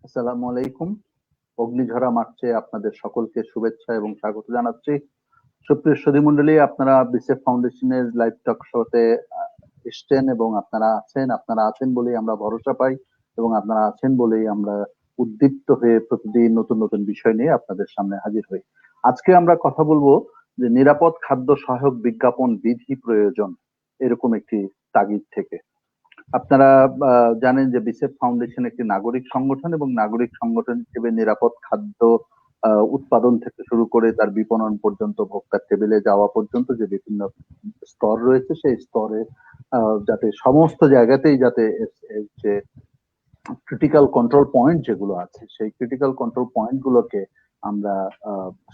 আসসালামু আলাইকুম। অগ্নিঝরা মার্চে আপনাদের সকলকে শুভেচ্ছা এবং স্বাগত জানাচ্ছি। সুপ্রিয় সুধী মণ্ডলী, আপনারা বিসেফ ফাউন্ডেশনের লাইভ টক শোতে এসছেন এবং আপনারা আছেন বলেই আমরা ভরসা পাই এবং আপনারা আছেন বলেই আমরা উদ্দীপ্ত হয়ে প্রতিদিন নতুন নতুন বিষয় নিয়ে আপনাদের সামনে হাজির হই। আজকে আমরা কথা বলবো যে নিরাপদ খাদ্য সহায়ক বিজ্ঞাপন বিধি প্রয়োজন, এরকম একটি তাগিদ থেকে। আপনারা জানেন যে বিসেফ ফাউন্ডেশন একটি নাগরিক সংগঠন এবং নাগরিক সংগঠন হিসেবে নিরাপদ খাদ্য উৎপাদন থেকে শুরু করে তার বিপণন পর্যন্ত ভোক্তার টেবিলে যাওয়া পর্যন্ত যে বিভিন্ন স্তর রয়েছে সেই স্তরে যাতে সমস্ত জায়গাতেই যাতে যে ক্রিটিক্যাল কন্ট্রোল পয়েন্ট যেগুলো আছে সেই ক্রিটিক্যাল কন্ট্রোল পয়েন্ট গুলোকে আমরা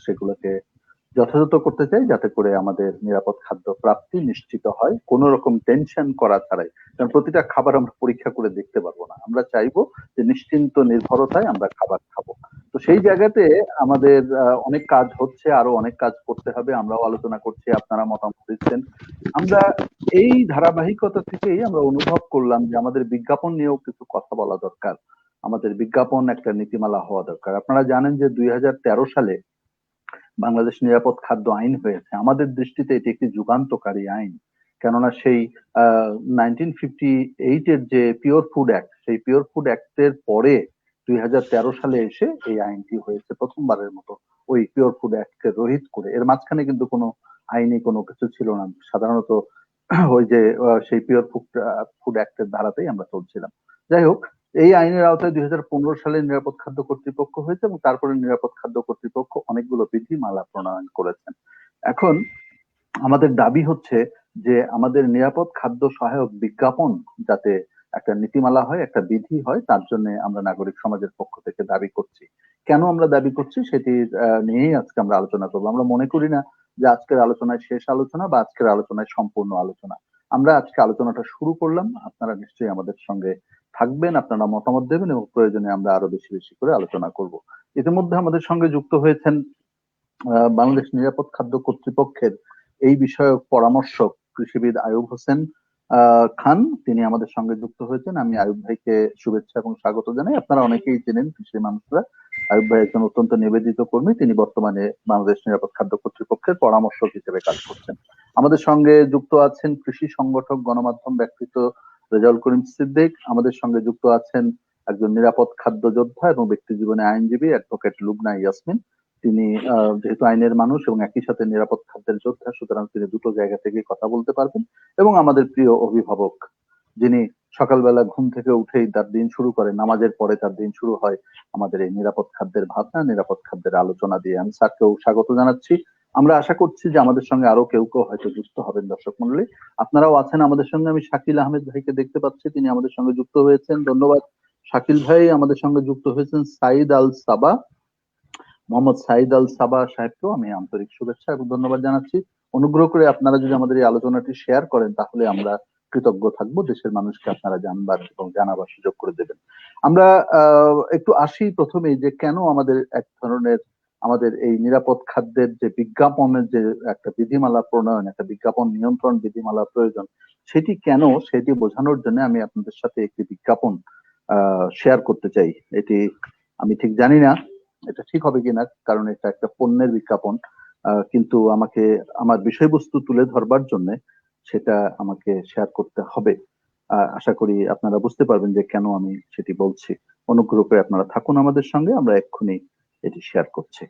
সেগুলোকে যথাযথ করতে চাই, যাতে করে আমাদের নিরাপদ খাদ্য প্রাপ্তি নিশ্চিত হয় কোনো রকম টেনশন করা ছাড়াই। কারণ প্রতিটা খাবার আমরা পরীক্ষা করে দেখতে পারবো না, আমরা চাইবো যে নিশ্চিন্ত নির্ভরতায় আমরা খাবার খাবো। তো সেই জায়গাতে আমাদের অনেক কাজ হচ্ছে, আরো অনেক কাজ করতে হবে, আমরাও আলোচনা করছি, আপনারা মতামত দিচ্ছেন। আমরা এই ধারাবাহিকতা থেকেই আমরা অনুভব করলাম যে আমাদের বিজ্ঞাপন নিয়েও কিছু কথা বলা দরকার। আমাদের বিজ্ঞাপন একটা নীতিমালা হওয়া দরকার। আপনারা জানেন যে 2013 সালে বাংলাদেশ নিরাপদ খাদ্য আইন হয়েছে। আমাদের দৃষ্টিতে এটি একটি যুগান্তকারী আইন, কেননা সেই 1958 এর যে পিওর ফুড অ্যাক্ট, সেই পিওর ফুড অ্যাক্টের পরে 2013 সালে এসে এই আইনটি হয়েছে প্রথমবারের মতো, ওই পিওর ফুড অ্যাক্টকে রহিত করে। এর মাঝখানে কিন্তু কোনো আইনি কোনো কিছু ছিল না, সাধারণত ওই যে সেই পিওর ফুড অ্যাক্টের ধারাতেই আমরা চলছিলাম। যাই হোক, এই আইনের আওতায় 2015 সালে নিরাপদ খাদ্য কর্তৃপক্ষ হয়েছে এবং তারপরে নিরাপদ খাদ্য কর্তৃপক্ষ অনেকগুলো বিধিমালা প্রণয়ন করেছেন। এখন আমাদের দাবি হচ্ছে যে আমাদের নিরাপদ খাদ্য সহায়ক বিজ্ঞাপন যাতে একটা নীতিমালা হয়, একটা বিধি হয়, তার জন্য আমরা নাগরিক সমাজের পক্ষ থেকে দাবি করছি। কেন আমরা দাবি করছি সেটি নিয়েই আজকে আমরা আলোচনা করবো। আমরা মনে করি না যে আজকের আলোচনায় শেষ আলোচনা বা আজকের আলোচনায় সম্পূর্ণ আলোচনা। আমরা আজকে আলোচনাটা শুরু করলাম, আপনারা নিশ্চয়ই আমাদের সঙ্গে থাকবেন, আপনারা মতামত দেবেন এবং প্রয়োজনে আমরা আরো বেশি বেশি করে আলোচনা করব। ইতিমধ্যে আমাদের সঙ্গে যুক্ত হয়েছেন বাংলাদেশ নিরাপদ খাদ্য কর্তৃপক্ষের এই বিষয়ক পরামর্শক কৃষিবিদ আয়ুব হোসেন খান, তিনি আমাদের সঙ্গে যুক্ত হয়েছেন। আমি আয়ুব ভাইকে শুভেচ্ছা এবং স্বাগত জানাই। আপনারা অনেকেই চেনেন কৃষি মানুষরা, আয়ুব ভাই একজন অত্যন্ত নিবেদিত কর্মী, তিনি বর্তমানে বাংলাদেশ নিরাপদ খাদ্য কর্তৃপক্ষের পরামর্শক হিসেবে কাজ করছেন। আমাদের সঙ্গে যুক্ত আছেন কৃষি সংগঠক গণমাধ্যম ব্যক্তিত্ব রেজাউল করিম সিদ্দিক, আমাদের সঙ্গে যুক্ত আছেন একজন নিরাপদ খাদ্য যোদ্ধা এবং ব্যক্তি জীবনে আইনজীবী অ্যাডভোকেট লুবনা ইয়াসমিন। তিনি যেহেতু আইনের মানুষ এবং একই সাথে নিরাপদ খাদ্যের যোদ্ধা, সুতরাং তিনি দুটো জায়গা থেকে কথা বলতে পারবেন। এবং আমাদের প্রিয় অভিভাবক, যিনি সকালবেলা ঘুম থেকে উঠেই তার দিন শুরু করে, নামাজের পরে তার দিন শুরু হয় আমাদের এই নিরাপদ খাদ্যের ভাবনা, নিরাপদ খাদ্যের আলোচনা দিয়ে। আমি স্যারকেও স্বাগত জানাচ্ছি। আমরা আশা করছি যে আমাদের সঙ্গে আরো কেউ কেউ হয়তো যুক্ত হবেন। দর্শক মন্ডলী, আপনারাও আছেন আমাদের সঙ্গে। আমি শাকিল আহমেদ ভাইকে দেখতে পাচ্ছি, তিনি আমাদের সঙ্গে যুক্ত হয়েছেন, ধন্যবাদ শাকিল ভাই। আমাদের সঙ্গে যুক্ত হয়েছেন সাইদ আল সাবা, মোহাম্মদ সাইদ আল সাবা সাহেবকেও আমি আন্তরিক শুভেচ্ছা এবং ধন্যবাদ জানাচ্ছি। অনুগ্রহ করে আপনারা যদি আমাদের এই আলোচনাটি শেয়ার করেন তাহলে আমরা কৃতজ্ঞ থাকবো। দেশের মানুষকে আপনারা জানবার এবং জানাবার সুযোগ করে দেবেন। আমরা একটু আসি প্রথমেই যে কেন আমাদের এক ধরনের আমাদের এই নিরাপদ খাদ্যের যে বিজ্ঞাপনের যে একটা বিধিমালা প্রণয়ন, একটা বিজ্ঞাপন নিয়ন্ত্রণ বিধিমালা প্রয়োজন, সেটি কেন, সেটি বোঝানোর জন্য আমি আপনাদের সাথে একটি বিজ্ঞাপন শেয়ার করতে চাই। এটি আমি ঠিক জানি না এটা ঠিক হবে কিনা, কারণ এটা একটা পণ্যের বিজ্ঞাপন, কিন্তু আমাকে আমার বিষয়বস্তু তুলে ধরবার জন্য সেটা আমাকে শেয়ার করতে হবে। আশা করি আপনারা বুঝতে পারবেন যে কেন আমি সেটি বলছি। অনুগ্রহ করে আপনারা থাকুন আমাদের সঙ্গে, আমরা এক্ষুনি এটি শেয়ার করছি।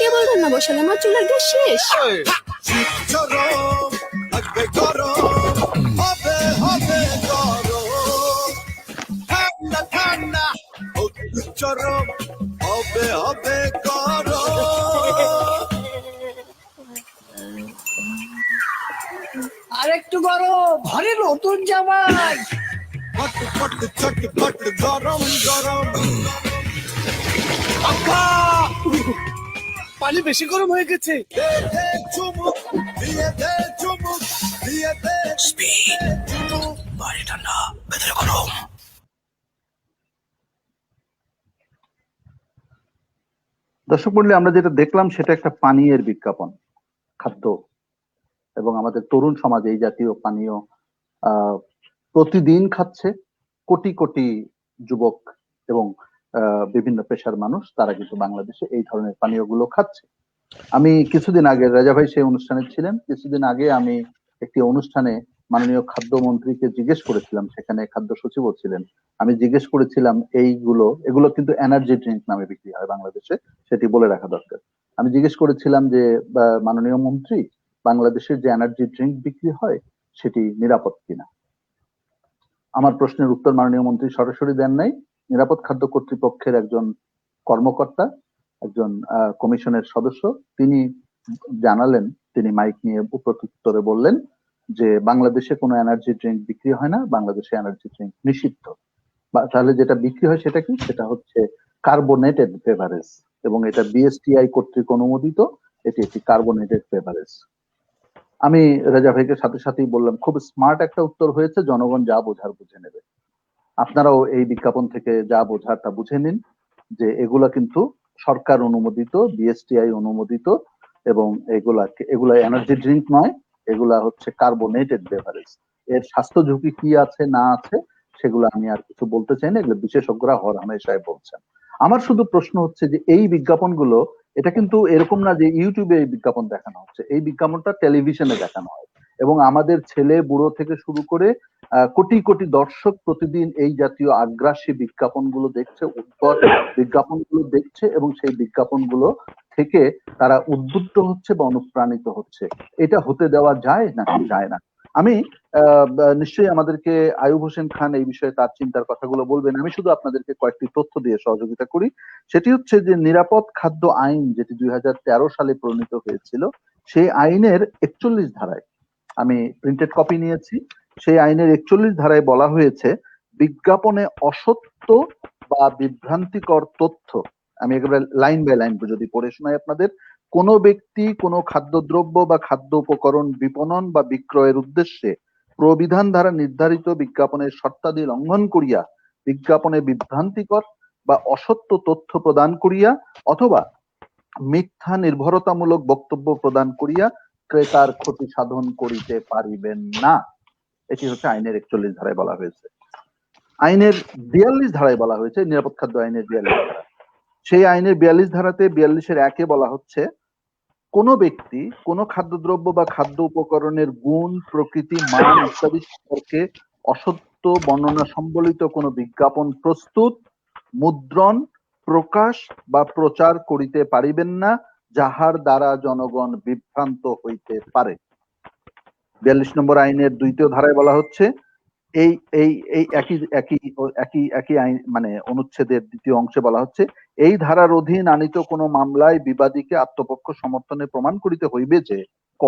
কেবল রান্না বসালে আমার চুলার গ্যাস শেষ। আর একটু গরম, ঘরে নতুন জামাই, গরম গরম। পানি বেশি গরম হয়ে গেছে। বাড়ি ঠান্ডা, ভেতরে গরম। দর্শক মণ্ডলী, আমরা যেটা দেখলাম সেটা একটা পানীয়ের বিজ্ঞাপন, খাদ্য, এবং আমাদের তরুণ সমাজ এই জাতীয় পানীয় আহ প্রতিদিন খাচ্ছে। কোটি কোটি যুবক এবং বিভিন্ন পেশার মানুষ তারা কিন্তু বাংলাদেশে এই ধরনের পানীয়গুলো খাচ্ছে। আমি কিছুদিন আগে, রাজা ভাই সেই অনুষ্ঠানে ছিলেন, কিছুদিন আগে আমি একটি অনুষ্ঠানে মাননীয় খাদ্যমন্ত্রীকে জিজ্ঞেস করেছিলাম, সেখানে খাদ্য সচিবও ছিলেন। আমি জিজ্ঞেস করেছিলাম এগুলো কিন্তু এনার্জি ড্রিঙ্ক নামে বিক্রি হয় বাংলাদেশে, সেটি বলে রাখা দরকার। আমি জিজ্ঞেস করেছিলাম যে মাননীয় মন্ত্রী, বাংলাদেশের যে এনার্জি ড্রিঙ্ক বিক্রি হয় সেটি নিরাপদ কিনা। আমার প্রশ্নের উত্তর মাননীয় মন্ত্রী সরাসরি দেন নাই। নিরাপদ খাদ্য কর্তৃপক্ষের একজন কর্মকর্তা, একজন কমিশনের সদস্য, তিনি জানালেন, তিনি মাইক নিয়ে প্রত্যুত্তরে বললেন যে বাংলাদেশে কোনো এনার্জি ড্রিঙ্ক বিক্রি হয় না, বাংলাদেশে এনার্জি ড্রিঙ্ক নিষিদ্ধ। তাহলে যেটা বিক্রি হয় সেটা কি? সেটা হচ্ছে কার্বোনেটেড বেভারেজ, এবং এটা বিএসটিআই কর্তৃক অনুমোদিত। এটি একটি কার্বোনেটেড বেভারেজ। আমি রেজা ভাইকে সাথে সাথেই বললাম, খুব স্মার্ট একটা উত্তর হয়েছে, জনগণ যা বোঝার বুঝে নেবে। আপনারাও এই বিজ্ঞাপন থেকে যা বোঝার তা বুঝে নিন যে এগুলা কিন্তু সরকার অনুমোদিত, বিএসটিআই অনুমোদিত, এবং এগুলা এনার্জি ড্রিঙ্ক নয়, এগুলা হচ্ছে কার্বোনেটেড বেভারেজ। এর স্বাস্থ্য ঝুঁকি কি আছে না আছে সেগুলো আমি আর কিছু বলতে চাই না, এগুলো বিশেষজ্ঞরা হরহামেশাই বলছেন। আমার শুধু প্রশ্ন হচ্ছে যে এই বিজ্ঞাপনগুলো, এটা কিন্তু এরকম না যে ইউটিউবে এই বিজ্ঞাপন দেখানো হচ্ছে, এই বিজ্ঞাপনটা টেলিভিশনে দেখানো হয়, এবং আমাদের ছেলে বুড়ো থেকে শুরু করে কোটি কোটি দর্শক প্রতিদিন এই জাতীয় আগ্রাসী বিজ্ঞাপনগুলো দেখছে, উদ্ভট বিজ্ঞাপনগুলো দেখছে, এবং সেই বিজ্ঞাপনগুলো থেকে তারা উদ্বুদ্ধ হচ্ছে বা অনুপ্রাণিত হচ্ছে। এটা হতে দেওয়া যায় না? যায় না। আমি নিশ্চয়ই আমাদেরকে আয়ুব হোসেন খান এই বিষয়ে তার চিন্তার কথাগুলো বলবেন। আমি শুধু আপনাদেরকে কয়েকটি তথ্য দিয়ে সহযোগিতা করি। সেটি হচ্ছে যে নিরাপদ খাদ্য আইন, যেটি 2013 সালে প্রণীত হয়েছিল, সেই আইনের 41 ধারায়, আমি প্রিন্টেড কপি নিয়েছি, সেই আইনের 41 ধারায় বলা হয়েছে, বিজ্ঞাপনে অসত্য বা বিভ্রান্তিকর তথ্য, আমি একেবারে লাইন বাই লাইন যদি পড়ে শোনাই আপনাদের, কোনো ব্যক্তি কোনো খাদ্যদ্রব্য বা খাদ্য উপকরণ বিপণন বা বিক্রয়ের উদ্দেশ্যে প্রবিধান দ্বারা নির্ধারিত বিজ্ঞাপনের শর্তাদি লঙ্ঘন করিয়া বিজ্ঞাপনে বিভ্রান্তিকর বা অসত্য তথ্য প্রদান করিয়া অথবা মিথ্যা নির্ভরতামূলক বক্তব্য প্রদান করিয়া ক্রেতার ক্ষতি সাধন করিতে পারিবেন না। এটি হচ্ছে আইনের 41 ধারায় বলা হয়েছে। আইনের 42 ধারায় বলা হয়েছে, নিরাপদ খাদ্য আইনের 42 ধারা, সেই আইনের 42 ধারাতে 42-এর 1-এ বলা হচ্ছে, কোন ব্যক্তি কোন খাদ্যদ্রব্য বা খাদ্য উপকরণের গুণ, প্রকৃতি, মান ইত্যাদি সম্পর্কে অসত্য বর্ণনা সম্বলিত কোন বিজ্ঞাপন প্রস্তুত, মুদ্রণ, প্রকাশ বা প্রচার করিতে পারিবেন না, যাহার দ্বারা জনগণ বিভ্রান্ত হইতে পারে। 42 নম্বর আইনের 2 ধারায় বলা হচ্ছে, এই এই এই একই একই একই একই আইন মানে অনুচ্ছেদের 2য় অংশে বলা হচ্ছে, এই ধারার অধীন আনিত কোনো মামলায় বিবাদীকে আত্মপক্ষ সমর্থনে প্রমাণ করিতে হইবে যে ক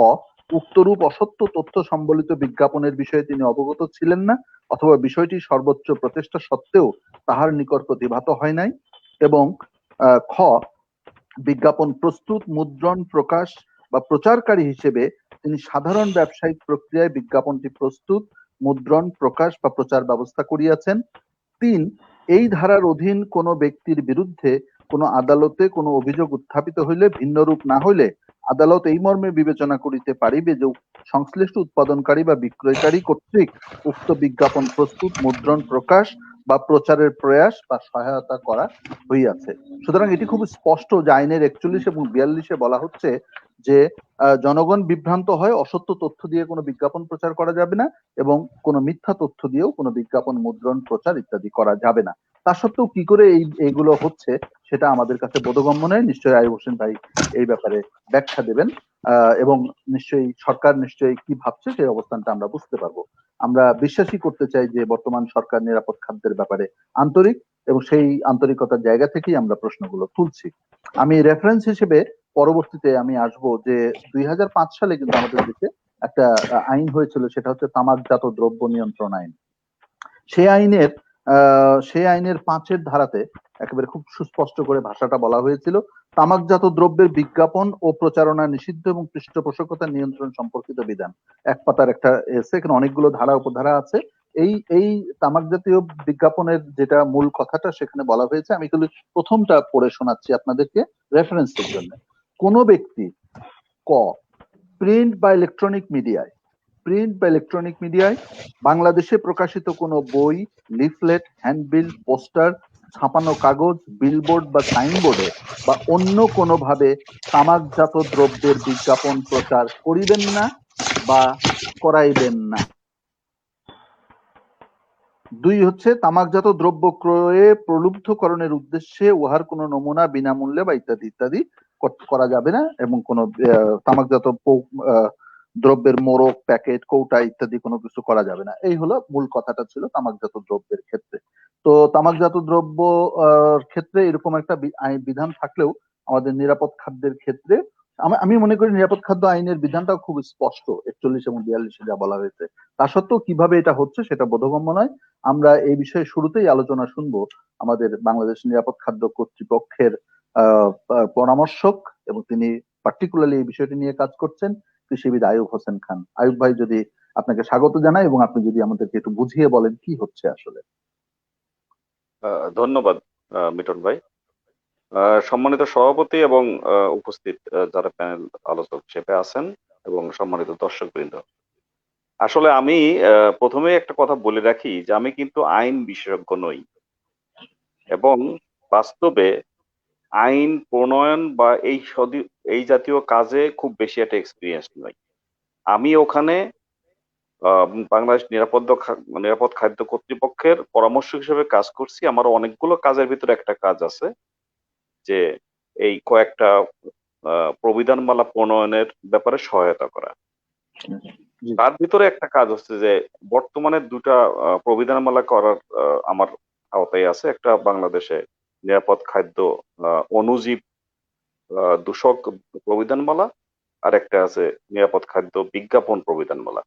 উক্তরূপ অসত্য তথ্য সম্বলিত বিজ্ঞাপনের বিষয়ে তিনি অবগত ছিলেন না, অথবা বিষয়টি সর্বোচ্চ প্রচেষ্টা সত্ত্বেও তাহার নিকট প্রতিভাত হয় নাই, এবং খ বিজ্ঞাপন প্রস্তুত, মুদ্রণ, প্রকাশ বা প্রচারকারী হিসেবে তিনি সাধারণ ব্যবসায়িক প্রক্রিয়ায় বিজ্ঞাপনটি প্রস্তুত, মুদ্রণ, প্রকাশ বা প্রচার ব্যবস্থা করিয়াছেন। 3 এই ধারার অধীন কোনো ব্যক্তির বিরুদ্ধে কোনো আদালতে কোনো অভিযোগ উত্থাপিত হইলে, ভিন্নরূপ না হইলে আদালত এই মর্মে বিবেচনা করিতে পারিবে যে সংশ্লিষ্ট উৎপাদনকারী বা বিক্রয়কারী কর্তৃক উক্ত বিজ্ঞাপন প্রস্তুত, মুদ্রণ, প্রকাশ বা প্রচারের প্রয়াস বা সহায়তা করা হইয়াছে। সুতরাং এটি খুব স্পষ্ট যে আইনের 41 এবং 42-এ বলা হচ্ছে যে জনগণ বিভ্রান্ত হয়, অসত্য তথ্য দিয়ে কোনো বিজ্ঞাপন প্রচার করা যাবে না, এবং কোনো মিথ্যা তথ্য দিয়েও কোনো বিজ্ঞাপন মুদ্রণ, প্রচার ইত্যাদি করা যাবে না। তা সত্ত্বেও কি করে এইগুলো হচ্ছে সেটা আমাদের কাছে বোধগম্য নয়। নিশ্চয়ই আয়ুব হোসেন ভাই এই ব্যাপারে ব্যাখ্যা দেবেন, এবং নিশ্চয়ই সরকার নিশ্চয়ই কি ভাবছে সেই অবস্থানটা আমরা বুঝতে পারবো। আমরা বিশ্বাসই করতে চাই যে বর্তমান সরকার নিরাপদ খাদ্যের ব্যাপারে আন্তরিক, এবং সেই আন্তরিকতার জায়গা থেকেই আমরা প্রশ্নগুলো তুলছি। আমি রেফারেন্স হিসেবে পরবর্তীতে আমি আসবো যে 2005 সালে কিন্তু আমাদের দেশে একটা আইন হয়েছিল, সেটা হচ্ছে তামাকজাত দ্রব্য নিয়ন্ত্রণ আইন। সেই আইনের 5-এর ধারাতে একেবারে খুব সুস্পষ্ট করে ভাষাটা বলা হয়েছিল, তামাকজাত দ্রব্যের বিজ্ঞাপন ও প্রচারণা নিষিদ্ধ এবং পৃষ্ঠপোষকতা নিয়ন্ত্রণ সম্পর্কিত বিধান। এক পাতার একটা এসে, এখানে অনেকগুলো ধারা উপধারা আছে, এই এই তামাক জাতীয় বিজ্ঞাপনের যেটা মূল কথাটা সেখানে বলা হয়েছে, আমি কিন্তু প্রথমটা পড়ে শোনাচ্ছি আপনাদেরকে রেফারেন্সের জন্য। কোন ব্যক্তি ক প্রিন্ট বা ইলেকট্রনিক মিডিয়ায় বাংলাদেশে প্রকাশিত কোনো বই, লিফলেট, হ্যান্ডবিল, পোস্টার, ছাপানো কাগজ, বিলবোর্ড বা সাইনবোর্ডে বা অন্য কোনোভাবে তামাকজাত দ্রব্যের বিজ্ঞাপন প্রচার করিবেন না বা করাইবেন না। 2 হচ্ছে তামাকজাত দ্রব্য ক্রয়ে প্রলুব্ধকরণের উদ্দেশ্যে উহার কোনো নমুনা বিনামূল্যে বা ইত্যাদি ইত্যাদি করা যাবে না, এবং কোনো তামাকজাত দ্রব্যের মোড়ক, প্যাকেট, কৌটা ইত্যাদি কোনো কিছু করা যাবে না। এই হলো মূল কথাটা ছিল তামাকজাত দ্রব্যের ক্ষেত্রে। তো তামাকজাত দ্রব্য ক্ষেত্রে এরকম একটা বিধান থাকলেও আমাদের নিরাপদ খাদ্যের ক্ষেত্রে আমি মনে করি নিরাপদ খাদ্য আইনের বিধানটাও খুব স্পষ্ট, 41 এবং 42 যা বলা হয়েছে। তা সত্ত্বেও কিভাবে এটা হচ্ছে সেটা বোধগম্য নয়। আমরা এই বিষয়ে শুরুতেই আলোচনা শুনবো আমাদের বাংলাদেশ নিরাপদ খাদ্য কর্তৃপক্ষের পরামর্শক, এবং তিনি পার্টিকুলারলি এই বিষয়টি নিয়ে কাজ করছেন, কৃষিবিদ আয়ুব হোসেন খান। আয়ুব ভাই, যদি আপনাকে স্বাগত জানাই এবং আপনি যদি আমাদেরকে একটু বুঝিয়ে বলেন কি হচ্ছে আসলে। ধন্যবাদ মিটন ভাই। সম্মানিত সভাপতি এবং উপস্থিত যারা প্যানেল আলোচক হিসেবে আছেন এবং সম্মানিত দর্শকবৃন্দ, আসলে আমি প্রথমে একটা কথা বলে রাখি যে আমি কিন্তু আইন বিশেষজ্ঞ নই এবং বাস্তবে আইন প্রণয়ন বা এই জাতীয় কাজে খুব বেশি একটা এক্সপিরিয়েন্স নই। আমি ওখানে বাংলাদেশ নিরাপদ খাদ্য কর্তৃপক্ষের পরামর্শক হিসেবে কাজ করছি। আমার অনেকগুলো কাজের ভিতরে একটা কাজ আছে যে এই কয়েকটা প্রবিধানমালা প্রণয়নের ব্যাপারে সহায়তা করা। তার ভিতরে একটা কাজ হচ্ছে যে বর্তমানে 2টা প্রবিধানমালা করার আমার আওতায় আছে। একটা বাংলাদেশে নিরাপদ খাদ্য অণুজীব দূষক প্রবিধানমালা, আর একটা আছে নিরাপদ খাদ্য বিজ্ঞাপন প্রবিধানমালা।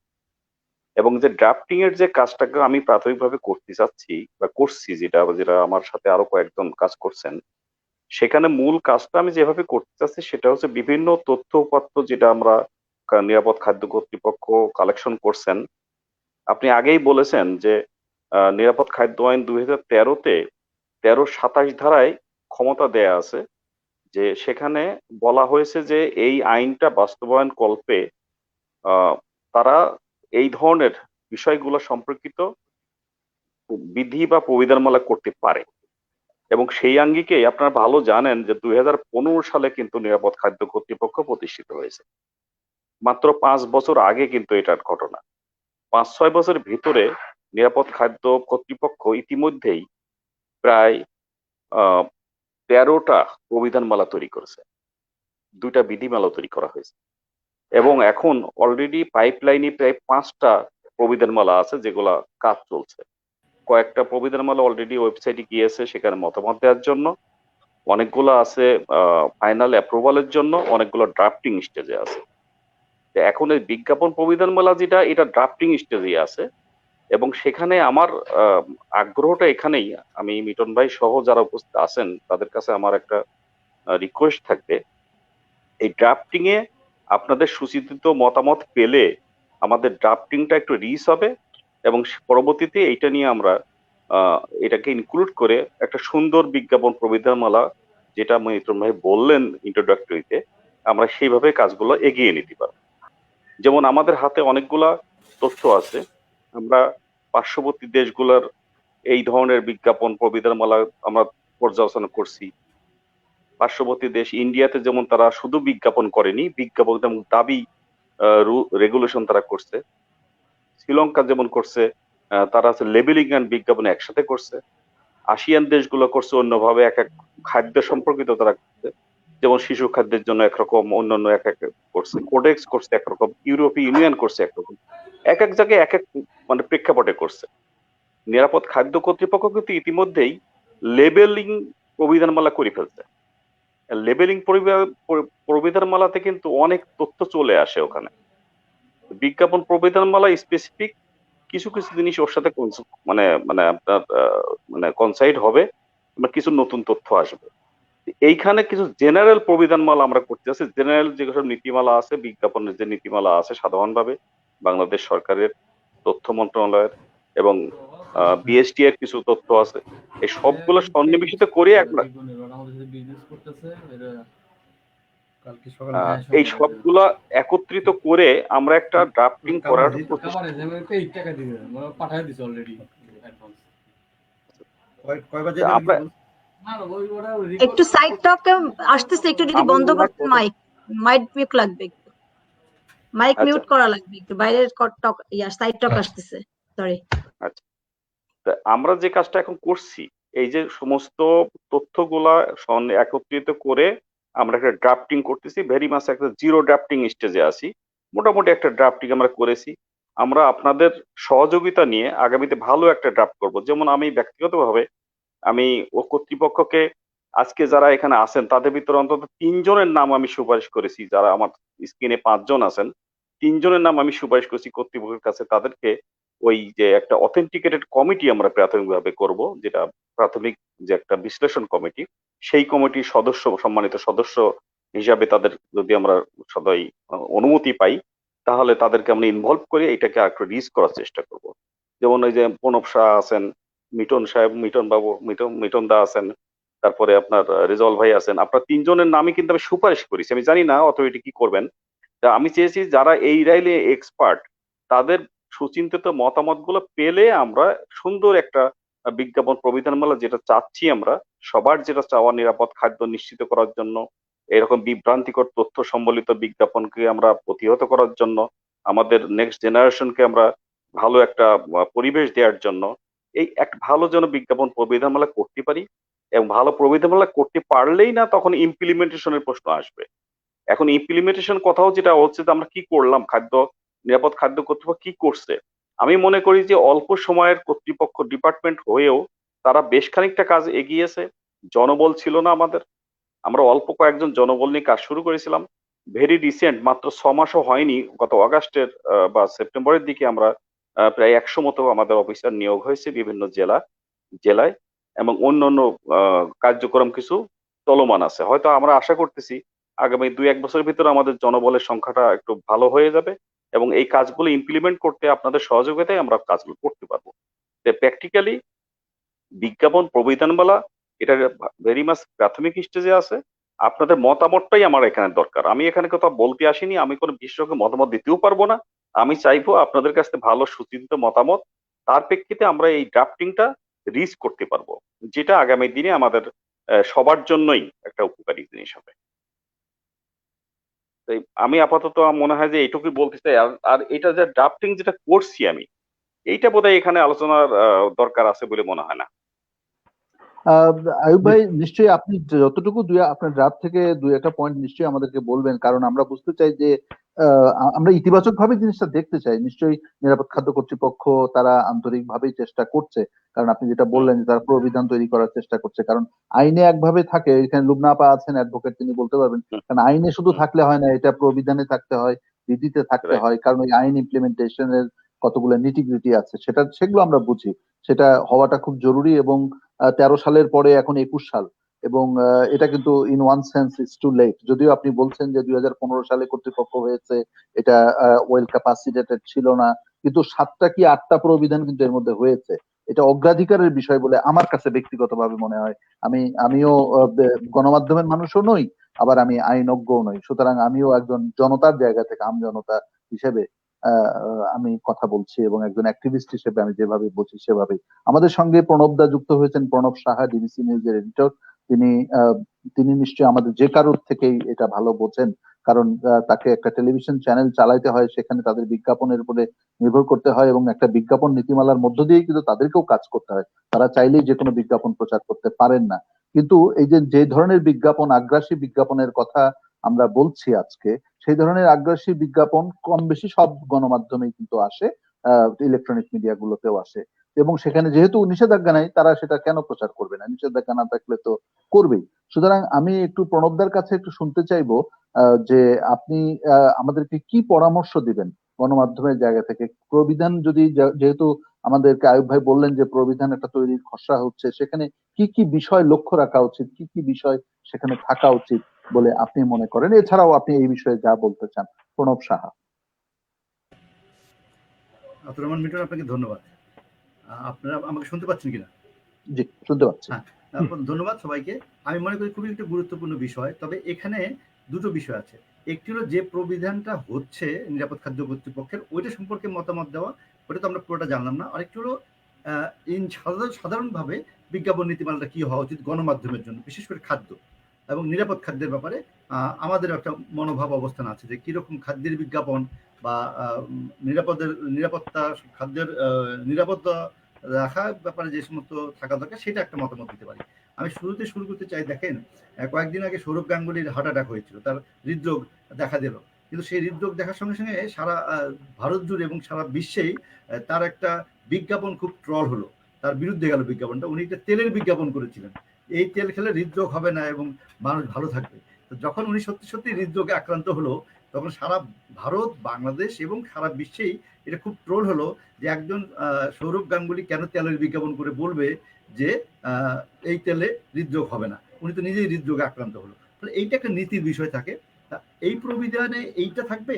এবং যে ড্রাফটিং এর যে কাজটাকে আমি প্রাথমিকভাবে করতে চাচ্ছি বা করছি, যেটা আমার সাথে আরো কয়েকজন কাজ করছেন, সেখানে মূল কাজটা আমি যেভাবে করতে চাচ্ছি সেটা হচ্ছে বিভিন্ন তথ্য উপাত্ত যেটা আমরা নিরাপদ খাদ্য কর্তৃপক্ষ কালেকশন করছেন। আপনি আগেই বলেছেন যে নিরাপদ খাদ্য আইন 2013-তে 13-27 ধারায় ক্ষমতা দেয়া আছে, যে সেখানে বলা হয়েছে যে এই আইনটা বাস্তবায়ন কল্পে তারা এই ধরনের বিষয়গুলো সম্পর্কিত বিধি বা প্রবিধানমালা করতে পারে। এবং সেই আঙ্গিকেই আপনারা ভালো জানেন যে 2015 সালে কিন্তু নিরাপদ খাদ্য কর্তৃপক্ষ প্রতিষ্ঠিত হয়েছে। মাত্র 5 বছর আগে কিন্তু এটার ঘটনা। 5-6 বছরের ভিতরে নিরাপদ খাদ্য কর্তৃপক্ষ ইতিমধ্যেই প্রায় 13টা প্রবিধানমালা তৈরি করেছে, 2টা বিধিমালা তৈরি করা হয়েছে, এবং এখন অলরেডি পাইপলাইনে প্রায় 5টা প্রবিধানমালা আছে যেগুলা কাজ চলছে। কয়েকটা প্রবিধানমালা অলরেডি ওয়েবসাইটে গিয়েছে সেখানে মতামত দেওয়ার জন্য, অনেকগুলো আছে ফাইনাল অ্যাপ্রুভালের জন্য, অনেকগুলো ড্রাফটিং স্টেজে আছে। এখন এই বিজ্ঞাপন প্রবিধানমালা যেটা, এটা ড্রাফটিং স্টেজে আছে, এবং সেখানে আমার আগ্রহটা এখানেই। আমি মিটন ভাই সহ যারা উপস্থিত আছেন তাদের কাছে আমার একটা রিকোয়েস্ট থাকবে, এই ড্রাফটিং এ আপনাদের সুচিন্তিত মতামত পেলে আমাদের ড্রাফটিংটা একটু রিচ হবে, এবং পরবর্তীতে এইটা নিয়ে আমরা এটাকে ইনক্লুড করে একটা সুন্দর বিজ্ঞাপন প্রবিধানমালা, যেটা মিটন ভাই বললেন ইন্ট্রোডাক্টরিতে, আমরা সেইভাবে কাজগুলো এগিয়ে নিতে পারবো। যেমন আমাদের হাতে অনেকগুলা তথ্য আছে, আমরা পার্শ্ববর্তী দেশগুলোর এই ধরনের বিজ্ঞাপন প্রবিধানমালা আমরা পর্যালোচনা করছি। পার্শ্ববর্তী দেশ ইন্ডিয়াতে যেমন তারা শুধু বিজ্ঞাপন করেনি, বিজ্ঞাপন এবং দাবি রেগুলেশন তারা করছে। শ্রীলঙ্কা যেমন করছে, তারা লেবেলিং এন্ড বিজ্ঞাপন একসাথে করছে। আসিয়ান দেশগুলো করছে অন্যভাবে, এক এক খাদ্য সম্পর্কিত তারা করছে। যেমন শিশু খাদ্যের জন্য একরকম, অন্যান্য এক এক করছে, কোডেক্স করছে একরকম, ইউরোপীয় ইউনিয়ন করছে একরকম, এক এক জায়গায় এক এক মানে প্রেক্ষাপটে করছে। নিরাপদ খাদ্য কর্তৃপক্ষ কিন্তু ইতিমধ্যেই লেবেলিং প্রবিধানমালা করে ফেলছে। লেবেলিং প্রবিধানমালাতে কিন্তু অনেক তথ্য চলে আসে ওখানে। বিজ্ঞাপন প্রবিধানমালা স্পেসিফিক কিছু কিছু জিনিস ওর সাথে মানে মানে আপনার মানে কনসাইড হবে, কিছু নতুন তথ্য আসবে। এইখানে কিছু জেনারেল প্রবিধানমালা আমরা করতে আছি। জেনারেল যেসব নীতিমালা আছে, বিজ্ঞাপনের যে নীতিমালা আছে সাধারণভাবে বাংলাদেশ সরকারের, তথ্য মন্ত্রণালয়ের এবং বিএসটি এর কিছু তথ্য আছে, এই সবগুলো সন্নিবেশিত করে আমরা এই সবগুলা একত্রিত করে আমরা একটা ড্রাফটিং করার প্রচেষ্টা। আমরা একটু সাইড টক আসতেছে, একটু যদি বন্ধ করতে মাইক মিউট লাগবে, একটু মাইক মিউট করা লাগবে, একটু বাইরের টক সাইড টক আসতেছে, সরি। আচ্ছা, আমরা যে কাজটা এখন করছি, এই যে সমস্ত তথ্যগুলা একত্রিত করে আমরা একটা ড্রাফটিং করতেছি, ভেরি মাস একটা জিরো ড্রাফটিং স্টেজে আছি, মোটামুটি একটা ড্রাফটিং আমরা করেছি। আমরা আপনাদের সহযোগিতা নিয়ে আগামীতে ভালো একটা ড্রাফট করব। যেমন আমি ব্যক্তিগতভাবে আমি ও কর্তৃপক্ষকে আজকে যারা এখানে আছেন তাদের ভিতরে অন্তত 3 জনের নাম আমি সুপারিশ করেছি, যারা আমার স্ক্রিনে 5 জন আছেন, 3 জনের নাম আমি সুপারিশ করেছি কর্তৃপক্ষের কাছে, তাদেরকে ওই যে একটা অথেন্টিকেটেড কমিটি আমরা প্রাথমিকভাবে করব, যেটা প্রাথমিক যে একটা বিশ্লেষণ কমিটি, সেই কমিটির সদস্য, সম্মানিত সদস্য হিসাবে তাদের যদি আমরা সদাই অনুমতি পাই, তাহলে তাদেরকে আমরা ইনভলভ করে এটাকে একটু রিস্ক করার চেষ্টা করব। যেমন ওই যে প্রণব শাহ আছেন, মিটন সাহেব, মিটন দা আছেন, তারপরে আপনার রেজাউল ভাই আছেন, আপনার 3 জনের নামই কিন্তু আমি সুপারিশ করেছি। আমি জানি না অথরিটি কি করবেন, তা আমি চেয়েছি যারা এই রাইলে এক্সপার্ট তাদের সুচিন্তিত মতামত গুলো পেলে আমরা সুন্দর একটা বিজ্ঞাপন প্রবিধানমালা, যেটা চাচ্ছি আমরা সবার, যেটা চাওয়া নিরাপদ খাদ্য নিশ্চিত করার জন্য, এরকম বিভ্রান্তিকর তথ্য সম্বলিত বিজ্ঞাপনকে আমরা প্রতিহত করার জন্য, আমাদের নেক্সট জেনারেশনকে আমরা ভালো একটা পরিবেশ দেওয়ার জন্য এই একটা ভালো যেন বিজ্ঞাপন প্রবিধানমালা করতে পারি। এবং ভালো প্রবিধানমালা করতে পারলেই না তখন ইমপ্লিমেন্টেশনের প্রশ্ন আসবে। এখন ইমপ্লিমেন্টেশন কথাও যেটা হচ্ছে যে আমরা কি করলাম, নিরাপদ খাদ্য কর্তৃপক্ষ কি করছে। আমি মনে করি যে অল্প সময়ের কর্তৃপক্ষ ডিপার্টমেন্ট হয়েও তারা বেশ খানিকটা কাজ এগিয়েছে। জনবল ছিল না আমাদের, আমরা অল্প কয়েকজন জনবল নিয়ে কাজ শুরু করেছিলাম। ভেরি রিসেন্ট, মাত্র 6 মাসও হয়নি, গত অগাস্টের বা সেপ্টেম্বরের দিকে আমরা প্রায় 100 মতো আমাদের অফিসার নিয়োগ হয়েছে বিভিন্ন জেলায়, এবং অন্যান্য কার্যক্রম কিছু চলমান আছে। হয়তো আমরা আশা করতেছি আগামী 2-1 বছরের ভিতরে আমাদের জনবলের সংখ্যাটা একটু ভালো হয়ে যাবে এবং এই কাজগুলো ইমপ্লিমেন্ট করতে আপনাদের সহযোগিতায় আমরা কাজগুলো করতে পারবো। প্র্যাকটিক্যালি বিজ্ঞাপন প্রবিধানমালা এটা ভেরি মাস প্রাথমিক স্টেজে আছে। আপনাদের মতামতটাই আমার এখানে দরকার। আমি এখানে কথা বলতে আসিনি, আমি কোনো বিশেষজ্ঞ মতামত দিতেও পারবো না। আমি চাইবো আপনাদের কাছ থেকে ভালো সুচিন্তিত মতামত, তার প্রেক্ষিতে আমরা এই ড্রাফটিংটা রিচ করতে পারবো, যেটা আগামী দিনে আমাদের সবার জন্যই একটা উপকারী জিনিস হবে। তাই আমি আপাতত মনে হয় যে এইটুকুই বলতে চাই। আর এটা যে ড্রাফটিং যেটা করছি আমি, এইটা বোধহয় এখানে আলোচনার দরকার আছে বলে মনে হয় না। আয়ুব ভাই, নিশ্চয়ই আপনি যতটুকু আপনার ড্রাফট থেকে 2-1টা পয়েন্ট নিশ্চয়ই আমাদেরকে বলবেন, কারণ আমরা বুঝতে চাই যে আমরা ইতিবাচক ভাবে জিনিসটা দেখতে চাই। নিশ্চয়ই নিরাপদ খাদ্য কর্তৃপক্ষ তারা আন্তরিক ভাবেই চেষ্টা করছে, কারণ আপনি যেটা বললেন যে তারা প্রবিধান তৈরি করার চেষ্টা করছে, কারণ আইনে একভাবে থাকে। এখানে লুবনা আপা আছেন অ্যাডভোকেট, তিনি বলতে পারবেন, কারণ আইনে শুধু থাকলে হয় না, এটা প্রবিধানে থাকতে হয়, বিধিতে থাকতে হয়, কারণ ওই আইন ইমপ্লিমেন্টেশনের কতগুলো নিটিগ্রিটি আছে সেগুলো আমরা বুঝি, সেটা হওয়াটা খুব জরুরি। এবং 13 সালের পরে এখন 21 সাল, এবং এটা কিন্তু in one sense it's too late. যদিও আপনি বলছেন যে 2015 সালে কর্তৃপক্ষ হয়েছে, এটা ওয়েল ক্যাপাসিটেটেড ছিল না, কিন্তু 7টা কি 8টা প্রবিধান কিন্তু এর মধ্যে হয়েছে। এটা অগ্রাধিকারের বিষয় বলে আমার কাছে ব্যক্তিগতভাবে মনে হয়। আমিও গণমাধ্যমের মানুষও নই, আবার আমি আইনজ্ঞও নই, সুতরাং আমিও একজন জনতার জায়গা থেকে, আম জনতা হিসেবে আমি কথা বলছি, এবং একজন অ্যাক্টিভিস্ট হিসেবে আমি যেভাবে বুঝি সেভাবেই। আমাদের সঙ্গে প্রণব দা যুক্ত হয়েছেন, প্রণব সাহা, ডিবিসি নিউজের এডিটর। তিনি নিশ্চয়ই আমাদের যে কারোর থেকেই এটা ভালো বোঝেন, কারণ তাকে একটা টেলিভিশন চ্যানেল চালাইতে হয়, সেখানে তাদের বিজ্ঞাপনের উপরে নির্ভর করতে হয়, এবং একটা বিজ্ঞাপন নীতিমালার মধ্য দিয়েই কিন্তু তাদেরকেও কাজ করতে হয়। তারা চাইলেই যে কোনো বিজ্ঞাপন প্রচার করতে পারেন না। কিন্তু এই যে ধরনের বিজ্ঞাপন, আগ্রাসী বিজ্ঞাপনের কথা আমরা বলছি আজকে, সেই ধরনের আগ্রাসী বিজ্ঞাপন কম বেশি সব গণমাধ্যমেই কিন্তু আসে, ইলেকট্রনিক মিডিয়া গুলোতেও আসে, এবং সেখানে যেহেতু নিষেধাজ্ঞা নাই, তারা সেটা কেন প্রচার করবে না? নিষেধাজ্ঞা না থাকলে তো করবেই। সুতরাং আমি একটু প্রণবদার কাছে একটু শুনতে চাইবো যে আপনি আমাদেরকে কি পরামর্শ দিবেন গণমাধ্যমের জায়গা থেকে। প্রবিধান যদি, যেহেতু আমাদেরকে আয়ুব ভাই বললেন যে প্রবিধান একটা তৈরির খসড়া হচ্ছে, সেখানে কি কি বিষয় লক্ষ্য রাখা উচিত, কি কি বিষয় সেখানে থাকা উচিত বলে আপনি মনে করেন? এছাড়াও আপনি এই বিষয়ে যা বলতে চান। প্রণব সাহা। আব্দুর রহমান মিটন, আপনাকে ধন্যবাদ। আপনারা আমাকে শুনতে পাচ্ছেন কিনা? জি, শুনতে পাচ্ছি। হ্যাঁ, ধন্যবাদ সবাইকে। আমি মনে করি খুবই একটা গুরুত্বপূর্ণ বিষয়। তবে এখানে দুটো বিষয় আছে। একটি হলো যে প্রবিধানটা হচ্ছে নিরাপদ খাদ্য কর্তৃপক্ষের, ওইটা সম্পর্কে মতামত দেওয়া, ওটা তো আমরা পুরোটা জানলাম না। আরেকটি হলো সাধারণভাবে বিজ্ঞাপন নীতিমালাটা কি হওয়া উচিত গণমাধ্যমের জন্য, বিশেষ করে খাদ্য এবং নিরাপদ খাদ্যের ব্যাপারে আমাদের একটা মনোভাব অবস্থান আছে যে কিরকম খাদ্যের বিজ্ঞাপন বা নিরাপত্তা খাদ্যের নিরাপত্তা রাখার ব্যাপারে যে সমস্ত থাকা দরকার সেটা একটা মতামত দিতে পারি। আমি শুরুতে শুরু করতে চাই, দেখেন কয়েকদিন আগে সৌরভ গাঙ্গুলির হার্ট অ্যাটাক হয়েছিল, তার হৃদরোগ দেখা দিল, কিন্তু সেই হৃদরোগ দেখার সঙ্গে সঙ্গে সারা ভারত জুড়ে এবং সারা বিশ্বেই তার একটা বিজ্ঞাপন খুব ট্রল হলো, তার বিরুদ্ধে গেল বিজ্ঞাপনটা। উনি একটা তেলের বিজ্ঞাপন করেছিলেন, এই তেল খেলে হৃদরোগ হবে না এবং মানুষ ভালো থাকবে। তো যখন উনি সত্যি সত্যি হৃদরোগে আক্রান্ত হলো, তখন সারা ভারত, বাংলাদেশ এবং সারা বিশ্বেই এটা খুব ট্রোল হলো যে একজন সৌরভ গাঙ্গুলি কেন তেলের বিজ্ঞাপন করে বলবে যে এই তেলে হৃদরোগ হবে না, উনি তো নিজেই হৃদরোগে আক্রান্ত হলো। তাহলে এইটা একটা নীতির বিষয় থাকে। এই প্রবিধানে এইটা থাকবে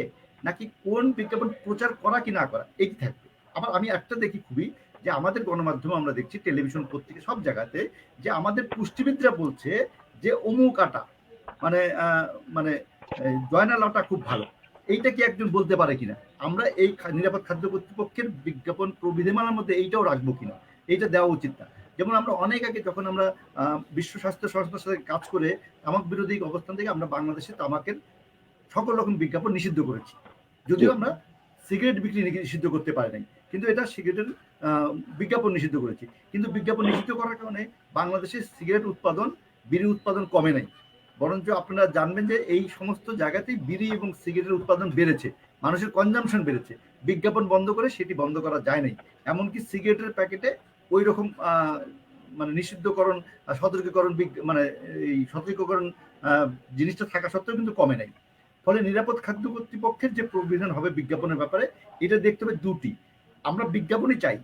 নাকি কোন বিজ্ঞাপন প্রচার করা কি না করা এইটি থাকবে। আবার আমি একটা দেখি খুবই, যে আমাদের গণমাধ্যমে আমরা দেখছি, টেলিভিশন, পত্রিকা, সব জায়গাতে যে আমাদের পুষ্টিবিদরা বলছে যে অমুক আটা মানে মানে জয়নাল আটা খুব ভালো। এইটা কি একজন বলতে পারে কিনা? আমরা এই নিরাপদ খাদ্য কর্তৃপক্ষের বিজ্ঞাপন প্রবিধিমালার মধ্যে এইটাও রাখবো কিনা, এইটা দেওয়া উচিত না। যেমন আমরা অনেক আগে যখন আমরা বিশ্ব স্বাস্থ্য সংস্থার সাথে কাজ করে তামাক বিরোধী অবস্থান থেকে আমরা বাংলাদেশে তামাকের সকল রকম বিজ্ঞাপন নিষিদ্ধ করেছি, যদিও আমরা সিগারেট বিক্রি নিষিদ্ধ করতে পারি নাই, কিন্তু এটা সিগারেটের বিজ্ঞাপন নিষিদ্ধ করেছি। কিন্তু বিজ্ঞাপন নিষিদ্ধ করার কারণে বাংলাদেশের সিগারেট উৎপাদন, বিড়ি উৎপাদন কমে নাই, বরঞ্চ আপনারা জানবেন যে এই সমস্ত জায়গাতেই বিড়ি এবং সিগারেটের উৎপাদন বেড়েছে, মানুষের কনজামশন বেড়েছে। বিজ্ঞাপন বন্ধ করে সেটি বন্ধ করা যায় নাই। এমনকি সিগারেটের প্যাকেটে ওই রকম মানে নিষিদ্ধকরণ, সতর্কীকরণ, মানে এই সতর্কীকরণ জিনিসটা থাকা সত্ত্বেও কিন্তু কমে নাই। ফলে নিরাপদ খাদ্য কর্তৃপক্ষের যে প্রবিধান হবে বিজ্ঞাপনের ব্যাপারে, এটা দেখতে হবে দুটি। আমরা বিজ্ঞাপনই চাই,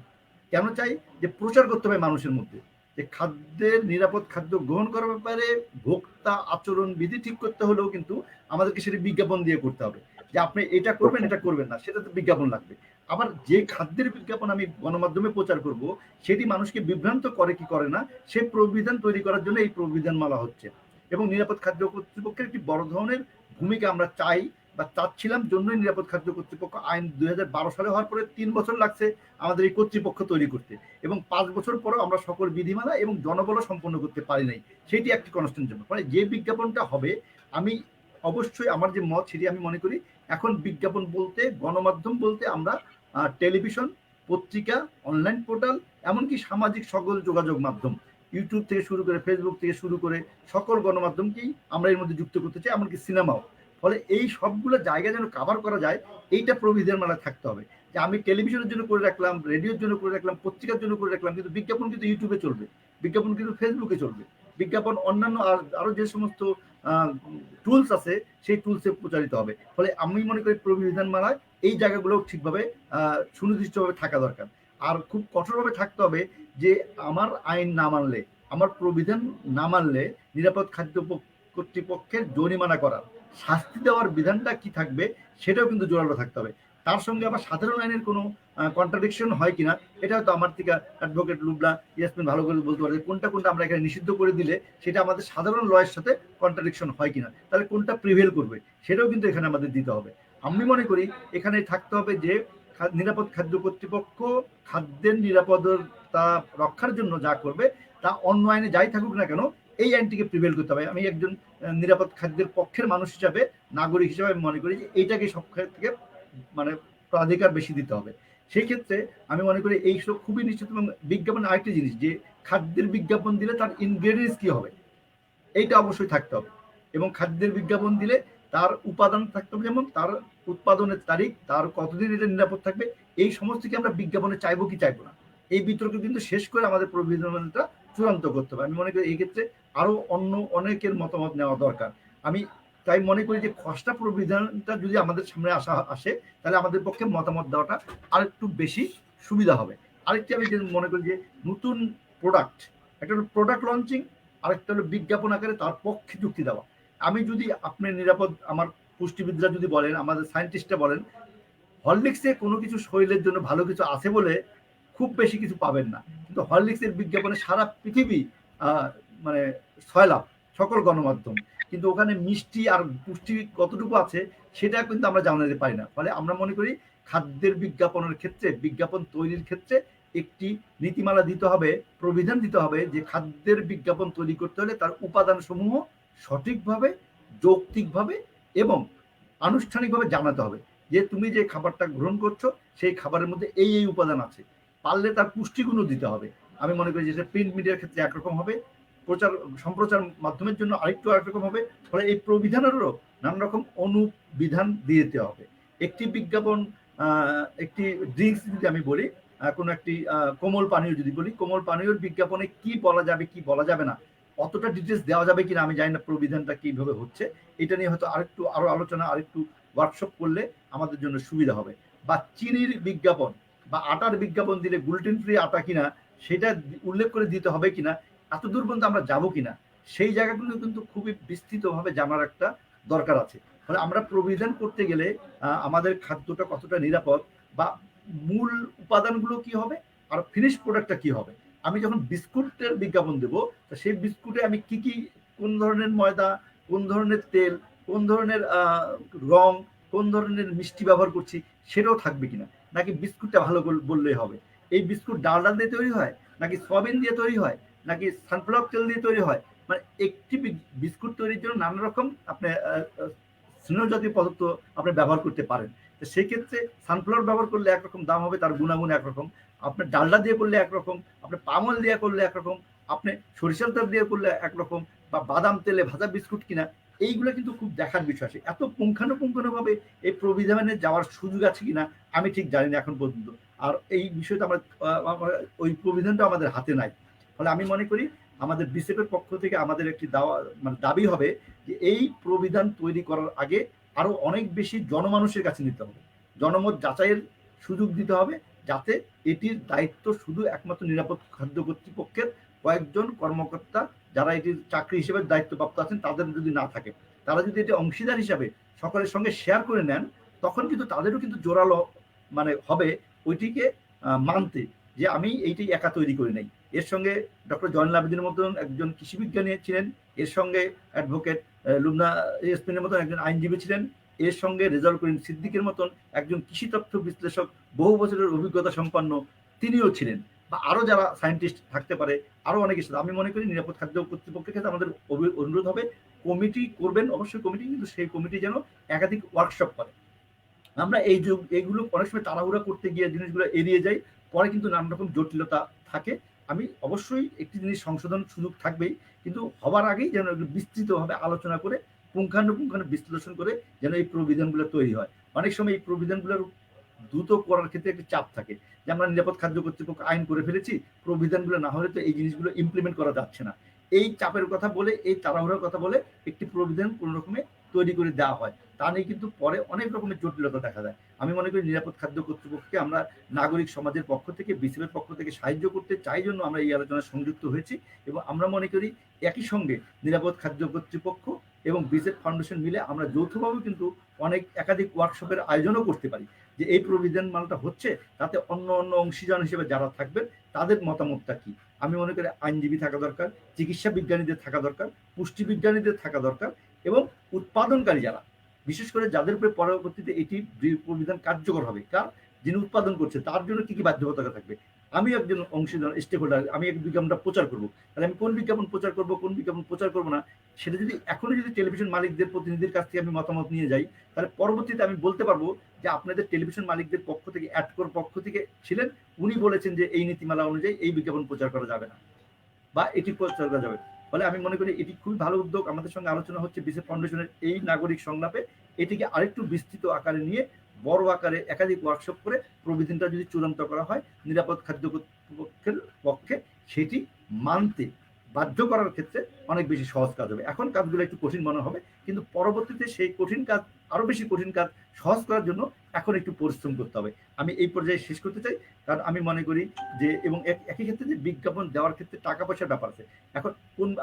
কেন চাই? যে প্রচার করতে হবে মানুষের মধ্যে যে খাদ্যের, নিরাপদ খাদ্য গ্রহণ করার ব্যাপারে ভোক্তা আচরণ বিধি ঠিক করতে হলেও কিন্তু আমাদেরকে সেটি বিজ্ঞাপন দিয়ে করতে হবে, যে আপনি এটা করবেন, এটা করবেন না, সেটা তো বিজ্ঞাপন লাগবে। আবার যে খাদ্যের বিজ্ঞাপন আমি গণমাধ্যমে প্রচার করব, সেটি মানুষকে বিভ্রান্ত করে কি করে না, সে প্রবিধান তৈরি করার জন্য এই প্রবিধান মালা হচ্ছে। এবং নিরাপদ খাদ্য কর্তৃপক্ষের একটি বড় ধরনের ভূমিকা আমরা চাই বা চাচ্ছিলাম, জন্যই নিরাপদ খাদ্য কর্তৃপক্ষ আইন 2012 সালে হওয়ার পরে 3 বছর লাগছে আমাদের এই কর্তৃপক্ষ তৈরি করতে, এবং 5 বছর পরেও আমরা সকল বিধিমালা এবং জনবল সম্পন্ন করতে পারি নাই। সেটি একটি কনস্ট্যান্ট জন্য। মানে যে বিজ্ঞাপনটা হবে, আমি অবশ্যই আমার যে মত সেটি আমি মনে করি এখন বিজ্ঞাপন বলতে, গণমাধ্যম বলতে আমরা টেলিভিশন, পত্রিকা, অনলাইন পোর্টাল, এমনকি সামাজিক সকল যোগাযোগ মাধ্যম, ইউটিউব থেকে শুরু করে, ফেসবুক থেকে শুরু করে সকল গণমাধ্যমকেই আমরা এর মধ্যে যুক্ত করতে চাই, এমনকি সিনেমাও। ফলে এই সবগুলো জায়গা যেন কাভার করা যায়, এইটা প্রবিধান মালা থাকতে হবে। যে আমি টেলিভিশনের জন্য করে রাখলাম, রেডিওর জন্য করে রাখলাম, পত্রিকার জন্য করে রাখলাম, কিন্তু বিজ্ঞাপন কিন্তু ইউটিউবে চলবে, বিজ্ঞাপন কিন্তু ফেসবুকে চলবে, বিজ্ঞাপন অন্যান্য আরো যে সমস্ত টুলস আছে সেই টুলসে প্রচারিত হবে। ফলে আমি মনে করি প্রবিধান মালায় এই জায়গাগুলো ঠিকভাবে সুনির্দিষ্টভাবে থাকা দরকার। আর খুব কঠোরভাবে থাকতে হবে যে আমার আইন না মানলে, আমার প্রবিধান না মানলে নিরাপদ খাদ্য কর্তৃপক্ষের জরিমানা করার, শাস্তি দেওয়ার বিধানটা কি থাকবে সেটাও কিন্তু জোরালো থাকতে হবে। তার সঙ্গে আবার সাধারণ আইনের কোনো কন্ট্রাডিকশন হয় কিনা, এটা হয়তো আমার থেকে অ্যাডভোকেট লুবলা, ইয়াসমিন ভালো করে বলতে পারে কোনটা কোনটা আমরা এখানে নিষিদ্ধ করে দিলে সেটা আমাদের সাধারণ লয়ের সাথে কন্ট্রাডিকশন হয় কিনা, তাহলে কোনটা প্রিভেল করবে সেটাও কিন্তু এখানে আমাদের দিতে হবে। আমি মনে করি এখানে থাকতে হবে যে নিরাপদ খাদ্য কর্তৃপক্ষ খাদ্যের নিরাপদতা রক্ষার জন্য যা করবে তা অন্য আইনে যাই থাকুক না কেন, এই আইনটিকে প্রিভেল করতে হবে। আমি একজন নিরাপদ খাদ্যের পক্ষের মানুষ হিসাবে, নাগরিক হিসাবে আমি মনে করি যে এইটাকে সব থেকে মানে প্রাধিকার বেশি দিতে হবে। সেই ক্ষেত্রে আমি মনে করি এই সব খুবই নিশ্চিত। এবং বিজ্ঞাপন আরেকটি জিনিস, যে খাদ্যের বিজ্ঞাপন দিলে তার ইনগ্রেডিয়েন্টস কি হবে এইটা অবশ্যই থাকতে হবে, এবং খাদ্যের বিজ্ঞাপন দিলে তার উপাদান থাকতে হবে, যেমন তার উৎপাদনের তারিখ, তার কতদিন এটা নিরাপদ থাকবে, এই সমস্ত কি আমরা বিজ্ঞাপনে চাইবো কি চাইবো না, এই বিতর্ক কিন্তু শেষ করে আমাদের প্রবিধানটা চূড়ান্ত করতে হবে। আমি মনে করি এই ক্ষেত্রে আরো অন্য অনেকের মতামত নেওয়া দরকার। আমি তাই মনে করি যে খসড়া প্রবিধানটা যদি আমাদের সামনে আসে তাহলে আমাদের পক্ষে মতামত দেওয়াটা আরেকটু বেশি সুবিধা হবে। আরেকটি আমি মনে করি যে নতুন প্রোডাক্ট, একটা হলো প্রোডাক্ট লঞ্চিং, আরেকটা হলো বিজ্ঞাপন আকারে তার পক্ষে যুক্তি দেওয়া। আমি যদি আপনি নিরাপদ, আমার পুষ্টিবিদরা যদি বলেন, আমাদের সায়েন্টিস্টরা বলেন হরলিক্সে কোনো কিছু শরীরের জন্য ভালো কিছু আছে বলে খুব বেশি কিছু পাবেন না, কিন্তু হরলিক্সের বিজ্ঞাপনে সারা পৃথিবী মানে সয়লাভ, সকল গণমাধ্যম, কিন্তু ওখানে মিষ্টি আর পুষ্টি কতটুকু আছে সেটা কিন্তু আমরা জানাতে পারি না। ফলে আমরা মনে করি খাদ্যের বিজ্ঞাপনের ক্ষেত্রে, বিজ্ঞাপন তৈরির ক্ষেত্রে একটি নীতিমালা দিতে হবে, প্রবিধান দিতে হবে যে খাদ্যের বিজ্ঞাপন তৈরি করতে হলে তার উপাদান সমূহ সঠিকভাবে, যৌক্তিকভাবে এবং আনুষ্ঠানিকভাবে জানাতে হবে যে তুমি যে খাবারটা গ্রহণ করছো সেই খাবারের মধ্যে এই এই উপাদান আছে। পারলে তার পুষ্টিগুণও দিতে হবে। আমি মনে করি যে প্রিন্ট মিডিয়ার ক্ষেত্রে একরকম হবে, প্রচার সম্প্রচার মাধ্যমের জন্য আরেকটু একরকম হবে। ফলে এই প্রবিধানেরও নানা রকম অনুবিধান দিয়ে দিতে হবে। একটি বিজ্ঞাপন, একটি ড্রিঙ্কস যদি আমি বলি, কোনো একটি কোমল পানীয় যদি বলি, কোমল পানীয়র বিজ্ঞাপনে কি বলা যাবে কি বলা যাবে না, অতটা ডিটেলস দেওয়া যাবে কিনা আমি জানি না, প্রবিধানটা কিভাবে হচ্ছে এটা নিয়ে হয়তো আরো আলোচনা, আরেকটু ওয়ার্কশপ করলে আমাদের জন্য সুবিধা হবে। বা চিনির বিজ্ঞাপন বা আটার বিজ্ঞাপন দিলে গ্লুটেন ফ্রি আটা কিনা সেটা উল্লেখ করে দিতে হবে কিনা, এত দূর পর্যন্ত আমরা যাবো কিনা, সেই জায়গাগুলো কিন্তু খুবই বিস্তৃতভাবে জানার একটা দরকার আছে। ফলে আমরা প্রবিধান করতে গেলে আমাদের খাদ্যটা কতটা নিরাপদ বা মূল উপাদানগুলো কি হবে আর ফিনিশ প্রোডাক্টটা কি হবে। আমি যখন বিস্কুটের বিজ্ঞাপন দেবো, সেই বিস্কুটে আমি কি কি, কোন ধরনের ময়দা, কোন ধরনের তেল, কোন ধরনের রং, কোন ধরনের মিষ্টি ব্যবহার করছি সেটাও থাকবে কিনা, নাকি বিস্কুটটা ভালো বললেই হবে। এই বিস্কুট ডাল দিয়ে তৈরি হয়, নাকি সয়াবিন দিয়ে তৈরি হয়, নাকি সানফ্লাওয়ার তেল দিয়ে তৈরি হয়। মানে একটি বিস্কুট তৈরির জন্য নানা রকম আপনি স্নেহ জাতীয় পদার্থ আপনি ব্যবহার করতে পারেন। তো সেক্ষেত্রে সানফ্লাওয়ার ব্যবহার করলে একরকম দাম হবে, তার গুণাগুণ একরকম। আপনার ডালডা দিয়ে করলে একরকম, আপনি পামল দিয়ে করলে একরকম, আপনি সরিষার তেল দিয়ে করলে একরকম, বা বাদাম তেলে ভাজা বিস্কুট কিনা, এইগুলো কিন্তু খুব দেখার বিষয় আছে। এত পুঙ্খানুপুঙ্খানুভাবে এই প্রবিধানে যাওয়ার সুযোগ আছে কিনা আমি ঠিক জানি না এখন পর্যন্ত। আর এই বিষয়টা আমরা ওই প্রবিধানটা আমাদের হাতে নাই। ফলে আমি মনে করি আমাদের বিসিএফের পক্ষ থেকে আমাদের একটি দাবি হবে যে এই প্রবিধান তৈরি করার আগে আরো অনেক বেশি জনমানুষের কাছে নিতে হবে, জনমত যাচাইয়ের সুযোগ দিতে হবে, যাতে এটির দায়িত্ব শুধু একমাত্র নিরাপদ খাদ্য কর্তৃপক্ষের কয়েকজন কর্মকর্তা যারা এটির চাকরি হিসেবে দায়িত্বপ্রাপ্ত আছেন তাদের যদি না থাকে, তারা যদি এটি অংশীদার হিসাবে সকলের সঙ্গে শেয়ার করে নেন, তখন কিন্তু তাদেরও কিন্তু জোরালো মানে হবে ওইটিকে মানতে যে আমি এইটি একা তৈরি করি নাই। এর সঙ্গে ডক্টর জয়নুল আবেদিনের মতন একজন কৃষি বিজ্ঞানী ছিলেন, এর সঙ্গে অ্যাডভোকেট লুবনা ইয়াসমিনের মতন একজন আইনজীবী ছিলেন, এর সঙ্গে রেজাউল করিম সিদ্দিকের মতন একজন কৃষি তথ্য বিশ্লেষক বহু বছরের অভিজ্ঞতা সম্পন্ন তিনিও ছিলেন, বা আরো যারা সায়েন্টিস্ট থাকতে পারে, আরো অনেকের সাথে। আমি মনে করি নিরাপদ খাদ্য কর্তৃপক্ষের ক্ষেত্রে আমাদের অনুরোধ হবে কমিটি করবেন, অবশ্যই কমিটি, কিন্তু সেই কমিটি যেন একাধিক ওয়ার্কশপ করে। আমরা এইগুলো অনেক সময় তাড়াহুড়া করতে গিয়ে জিনিসগুলো এড়িয়ে যাই, পরে কিন্তু নানা রকম জটিলতা থাকে। আমি অবশ্যই একটি জিনিস সংশোধন সুযোগ থাকবেই, কিন্তু হবার আগেই যেন বিস্তৃতভাবে আলোচনা করে পুঙ্খানুপুঙ্খানু বিশ্লেষণ করে যেন এই প্রবিধানগুলো তৈরি হয়। অনেক সময় এই প্রবিধানগুলোর দ্রুত করার ক্ষেত্রে একটি চাপ থাকে যে আমরা নিরাপদ খাদ্য কর্তৃপক্ষ আইন করে ফেলেছি, প্রবিধানগুলো না হলে তো এই জিনিসগুলো ইমপ্লিমেন্ট করা যাচ্ছে না। এই চাপের কথা বলে, এই তাড়াহুড়ার কথা বলে একটি প্রবিধান কোন রকমে তৈরি করে দেওয়া হয়, তা নিয়ে কিন্তু পরে অনেক রকমের জটিলতা দেখা যায়। আমি মনে করি নিরাপদ খাদ্য কর্তৃপক্ষকে আমরা নাগরিক সমাজের পক্ষ থেকে, বিসিবির পক্ষ থেকে সাহায্য করতে চাই জন্য আমরা এই আলোচনায় সংযুক্ত হয়েছি। এবং আমরা মনে করি একই সঙ্গে নিরাপদ খাদ্য কর্তৃপক্ষ এবং বিসিএফ ফাউন্ডেশন মিলে আমরা যৌথভাবে কিন্তু একাধিক ওয়ার্কশপের আয়োজনও করতে পারি, যে এই প্রবিধান মালটা হচ্ছে তাতে অন্য অন্য অংশীদার হিসেবে যারা থাকবেন তাদের মতামতটা কি। আমি মনে করি আইনজীবী থাকা দরকার, চিকিৎসা বিজ্ঞানীদের থাকা দরকার, পুষ্টি বিজ্ঞানীদের থাকা দরকার, এবং উৎপাদনকারী যারা, বিশেষ করে যাদের উপরে পরবর্তীতে এটি প্রবিধান কার্যকর হবে, কার যিনি উৎপাদন করছে তার জন্য কি কি বাধ্যবাধকতা থাকবে। আমি একজন অংশীদার, স্টেক হোল্ডার, আমি এক বিজ্ঞাপনটা প্রচার করবো, তাহলে আমি কোন বিজ্ঞাপন প্রচার করবো, কোন বিজ্ঞাপন প্রচার করবো না, সেটা যদি এখনই যদি টেলিভিশন মালিকদের প্রতিনিধির কাছ থেকে আমি মতামত নিয়ে যাই, তাহলে পরবর্তীতে আমি বলতে পারবো যে আপনাদের টেলিভিশন মালিকদের পক্ষ থেকে, অ্যাডকোর পক্ষ থেকে ছিলেন, উনি বলেছেন যে এই নীতিমালা অনুযায়ী এই বিজ্ঞাপন প্রচার করা যাবে না বা এটি প্রচার করা যাবে। ফলে আমি মনে করি এটি খুবই ভালো উদ্যোগ। আমাদের সঙ্গে আলোচনা হচ্ছে বিসিএফ ফাউন্ডেশনের এই নাগরিক সংলাপে এটিকে আরেকটু বিস্তৃত আকারে নিয়ে বড় আকারে একাধিক ওয়ার্কশপ করে প্রবিধানটা যদি চূড়ান্ত করা হয় নিরাপদ খাদ্য কর্তৃপক্ষের পক্ষে, সেটি মানতে বাধ্য করার ক্ষেত্রে অনেক বেশি সহজ কাজ হবে। এখন কাজগুলো একটু কঠিন মনে হবে, কিন্তু পরবর্তীতে সেই কঠিন কাজ, আরো বেশি কঠিন কাজ সহজ করার জন্য এখন একটু পরিশ্রম করতে হবে। আমি এই পর্যায়ে শেষ করতে চাই, কারণ আমি মনে করি যে, এবং একই ক্ষেত্রে যে বিজ্ঞাপন দেওয়ার ক্ষেত্রে টাকা পয়সার ব্যাপার আছে। এখন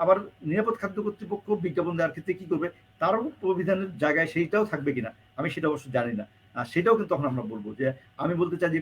আবার নিরাপদ খাদ্য কর্তৃপক্ষ বিজ্ঞাপন দেওয়ার ক্ষেত্রে কি করবে, তারও প্রবিধানের জায়গায় সেইটাও থাকবে কিনা আমি সেটা অবশ্য জানি না। সেটাও কিন্তু তখন আমরা বলবো যে আমি বলতে চাই যে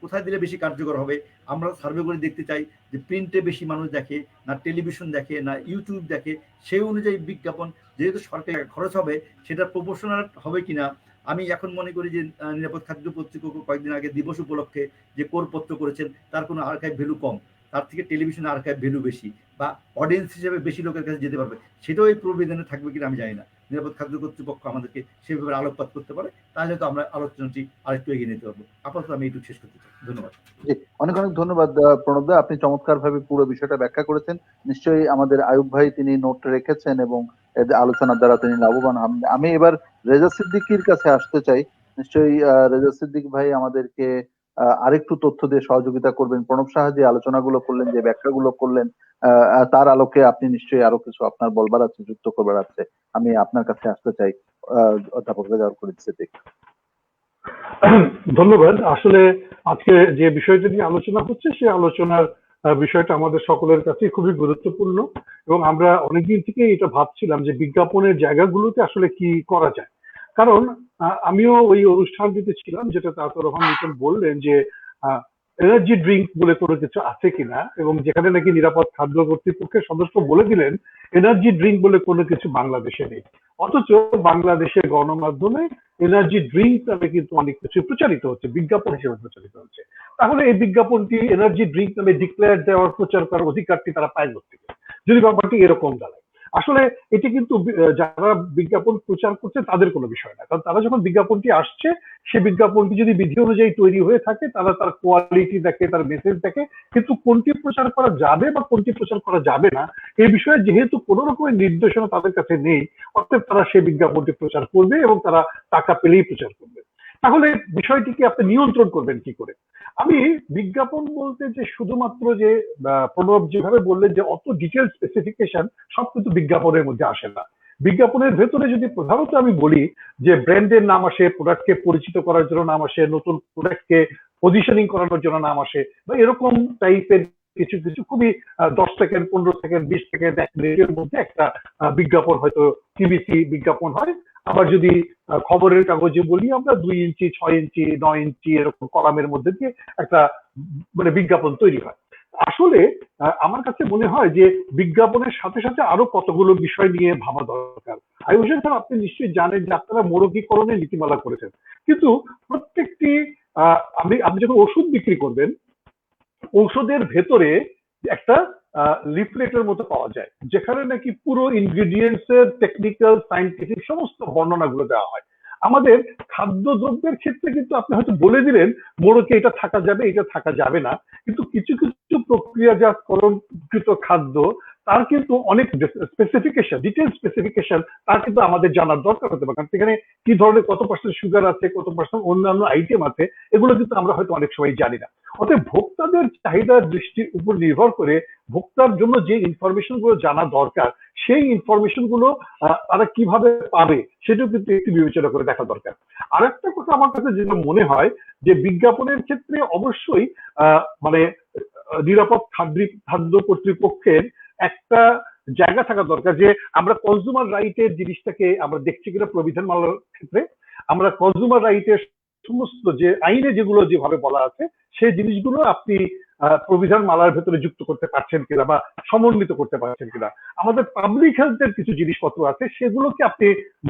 কোথায় দিলে বেশি কার্যকর হবে। আমরা সার্ভে করে দেখতে চাই যে প্রিন্টে বেশি মানুষ দেখে না টেলিভিশন দেখে না ইউটিউব দেখে, সেই অনুযায়ী বিজ্ঞাপন যেহেতু সরকারি খরচ হবে সেটা প্রপোর্শনাল হবে কিনা। আমি এখন মনে করি যে নিরাপদ খাদ্য পত্রিকা কয়েকদিন আগে দিবস উপলক্ষে যে করপত্র করেছেন তার কোনো আর্কাইভ ভ্যালু কম, তার থেকে টেলিভিশন আর্কাইভ ভ্যালু বেশি বা অডিয়েন্স হিসেবে বেশি লোকের কাছে যেতে পারবে, সেটাও এই প্রবিধানে থাকবে কিনা আমি জানি না। নিরাপদ খাদ্য কর্তৃপক্ষ আমাদেরকে সেভাবে আলোকপাত করতে পারে, তাহলে তো আমরা আলোচনাটি আরেকটু এগিয়ে নিতে পারবো। আপাতত আমি এইটুকু শেষ করতে চাই। ধন্যবাদ। জি, অনেক অনেক ধন্যবাদ প্রণব দা, আপনি চমৎকার ভাবে পুরো বিষয়টা ব্যাখ্যা করেছেন। নিশ্চয়ই আমাদের আয়ুব ভাই তিনি নোট রেখেছেন এবং আলোচনার দ্বারা তিনি লাভবান হন। আমি এবার রেজা সিদ্দিকীর কাছে আসতে চাই। নিশ্চয়ই রেজা সিদ্দিক ভাই আমাদেরকে আরেকটু তথ্য দিয়ে সহযোগিতা করবেন। প্রণব সাহা যে আলোচনাগুলো করলেন, যে ব্যাখ্যাগুলো করলেন, তার আলোকে আপনি নিশ্চয়ই আরো কিছু আপনার বলবার আছে, যুক্ত করবার আছে। আমি আপনার কাছে আসতে চাই অধ্যাপক রেজা সিদ্দিক। ধন্যবাদ। আসলে আজকে যে বিষয়টা নিয়ে আলোচনা হচ্ছে সেই আলোচনার বিষয়টা আমাদের সকলের কাছে খুবই গুরুত্বপূর্ণ এবং আমরা অনেকদিন থেকে এটা ভাবছিলাম যে বিজ্ঞাপনের জায়গাগুলোতে আসলে কি করা যায়। কারণ আমিও ওই অনুষ্ঠানটিতে ছিলাম যেটা তারপর রহমান মিটন বললেন যে এনার্জি ড্রিঙ্ক বলে কোনো কিছু আছে কিনা, এবং যেখানে নাকি নিরাপদ খাদ্য কর্তৃপক্ষের সদস্য বলে দিলেন এনার্জি ড্রিঙ্ক বলে কোনো কিছু বাংলাদেশে নেই, অথচ বাংলাদেশের গণমাধ্যমে এনার্জি ড্রিঙ্ক নামে কিন্তু অনেক কিছু প্রচারিত হচ্ছে, বিজ্ঞাপন হিসেবে প্রচারিত হচ্ছে। তাহলে এই বিজ্ঞাপনটি এনার্জি ড্রিঙ্ক নামে ডিক্লেয়ার দেওয়ার প্রচার করার অধিকারটি তারা পায় থেকে, যদি ব্যাপারটি এরকম দাঁড়ায়। আসলে এটি কিন্তু যারা বিজ্ঞাপন প্রচার করছে তাদের কোনো বিষয় না, কারণ তারা যখন বিজ্ঞাপনটি আসছে সে বিজ্ঞাপনটি যদি বিধি অনুযায়ী তৈরি হয়ে থাকে তারা তার কোয়ালিটি দেখে, তার মেসেজ দেখে, কিন্তু কোনটি প্রচার করা যাবে বা কোনটি প্রচার করা যাবে না এই বিষয়ে যেহেতু কোনো রকমের নির্দেশনা তাদের কাছে নেই, অর্থাৎ তারা সেই বিজ্ঞাপনটি প্রচার করবে এবং তারা টাকা পেলেই প্রচার করবে। তাহলে বিষয়টিকে আপনি নিয়ন্ত্রণ করবেন কি করে? আমি বিজ্ঞাপন বলতে যে শুধুমাত্র যে প্রণব যেভাবে বললেন যে অত ডিটেল স্পেসিফিকেশন সব কিন্তু বিজ্ঞাপনের মধ্যে আসে না। বিজ্ঞাপনের ভেতরে যদি প্রধানত আমি বলি যে ব্র্যান্ডের নাম আসে, প্রোডাক্টকে পরিচিত করার জন্য নাম আসে, নতুন প্রোডাক্টকে পজিশনিং করানোর জন্য নাম আসে, বা এরকম টাইপের কিছু কিছু খুবই 10 সেকেন্ড 15 সেকেন্ড 20 সেকেন্ড 1 মিনিটের মধ্যে একটা বিজ্ঞাপন হয়তো টিভিসি বিজ্ঞাপন হয়। আবার যদি খবরের কাগজে বলি আমরা 2 ইঞ্চি 6 ইঞ্চি 9 ইঞ্চি এরকম কলামের মধ্যে দিয়ে একটা মানে বিজ্ঞাপন তৈরি হয়। আসলে আমার কাছে মনে হয় যে বিজ্ঞাপনের সাথে সাথে আরো কতগুলো বিষয় নিয়ে ভাবা দরকার। আয়ুব হোসেন স্যার, আপনি নিশ্চয়ই জানেন যে আপনারা মোড়কীকরণের নীতিমালা করেছেন, কিন্তু প্রত্যেকটি আপনি যখন ওষুধ বিক্রি করবেন ঔষধের ভেতরে একটা লিফলেটের মতো পাওয়া যায় যেখানে নাকি পুরো ইনগ্রিডিয়েন্টস এর টেকনিক্যাল সায়েন্টিফিক সমস্ত বর্ণনাগুলো দেওয়া হয়। আমাদের খাদ্যদ্রব্যের ক্ষেত্রে কিন্তু আপনি হয়তো বলে দিলেন মোড়কে এটা থাকা যাবে এটা থাকা যাবে না, কিন্তু কিছু কিছু প্রক্রিয়াজাতকরণকৃত খাদ্য তার কিন্তু অনেক স্পেসিফিকেশন, ডিটেল স্পেসিফিকেশন তার কিন্তু আমাদের জানার দরকার হতে পারে, কারণ সেখানে কি ধরনের কত পার্সেন্ট সুগার আছে, কত পার্সেন্ট অন্যান্য আইটেম আছে, এগুলো কিন্তু আমরা হয়তো অনেক সময় জানি না। অতএব ভোক্তাদের চাহিদার দৃষ্টির উপর নির্ভর করে ভোক্তার জন্য যে ইনফরমেশন গুলো জানা দরকার সেই ইনফরমেশন গুলো তারা কিভাবে পাবে সেটাও কিন্তু একটু বিবেচনা করে দেখা দরকার। আর একটা কথা আমার কাছে যেটা মনে হয় যে বিজ্ঞাপনের ক্ষেত্রে অবশ্যই মানে নিরাপদ খাদ্য কর্তৃপক্ষের একটা জায়গা থাকা দরকার যে আমরা কনজিউমার রাইটের জিনিসটাকে আমরা দেখছি কিনা প্রবিধানমালার ক্ষেত্রে, আমরা কনজিউমার রাইটের সমস্ত যে আইনে যেগুলো যেভাবে বলা আছে সেই জিনিসগুলো আপনি প্রবিধানমালার ভেতরে যুক্ত করতে পারছেন কিনা বা সমন্বিত করতে পারছেন কিনা, আমাদের পাবলিক হেলথের কিছু জিনিসপত্র আছে সেগুলোকে আপনি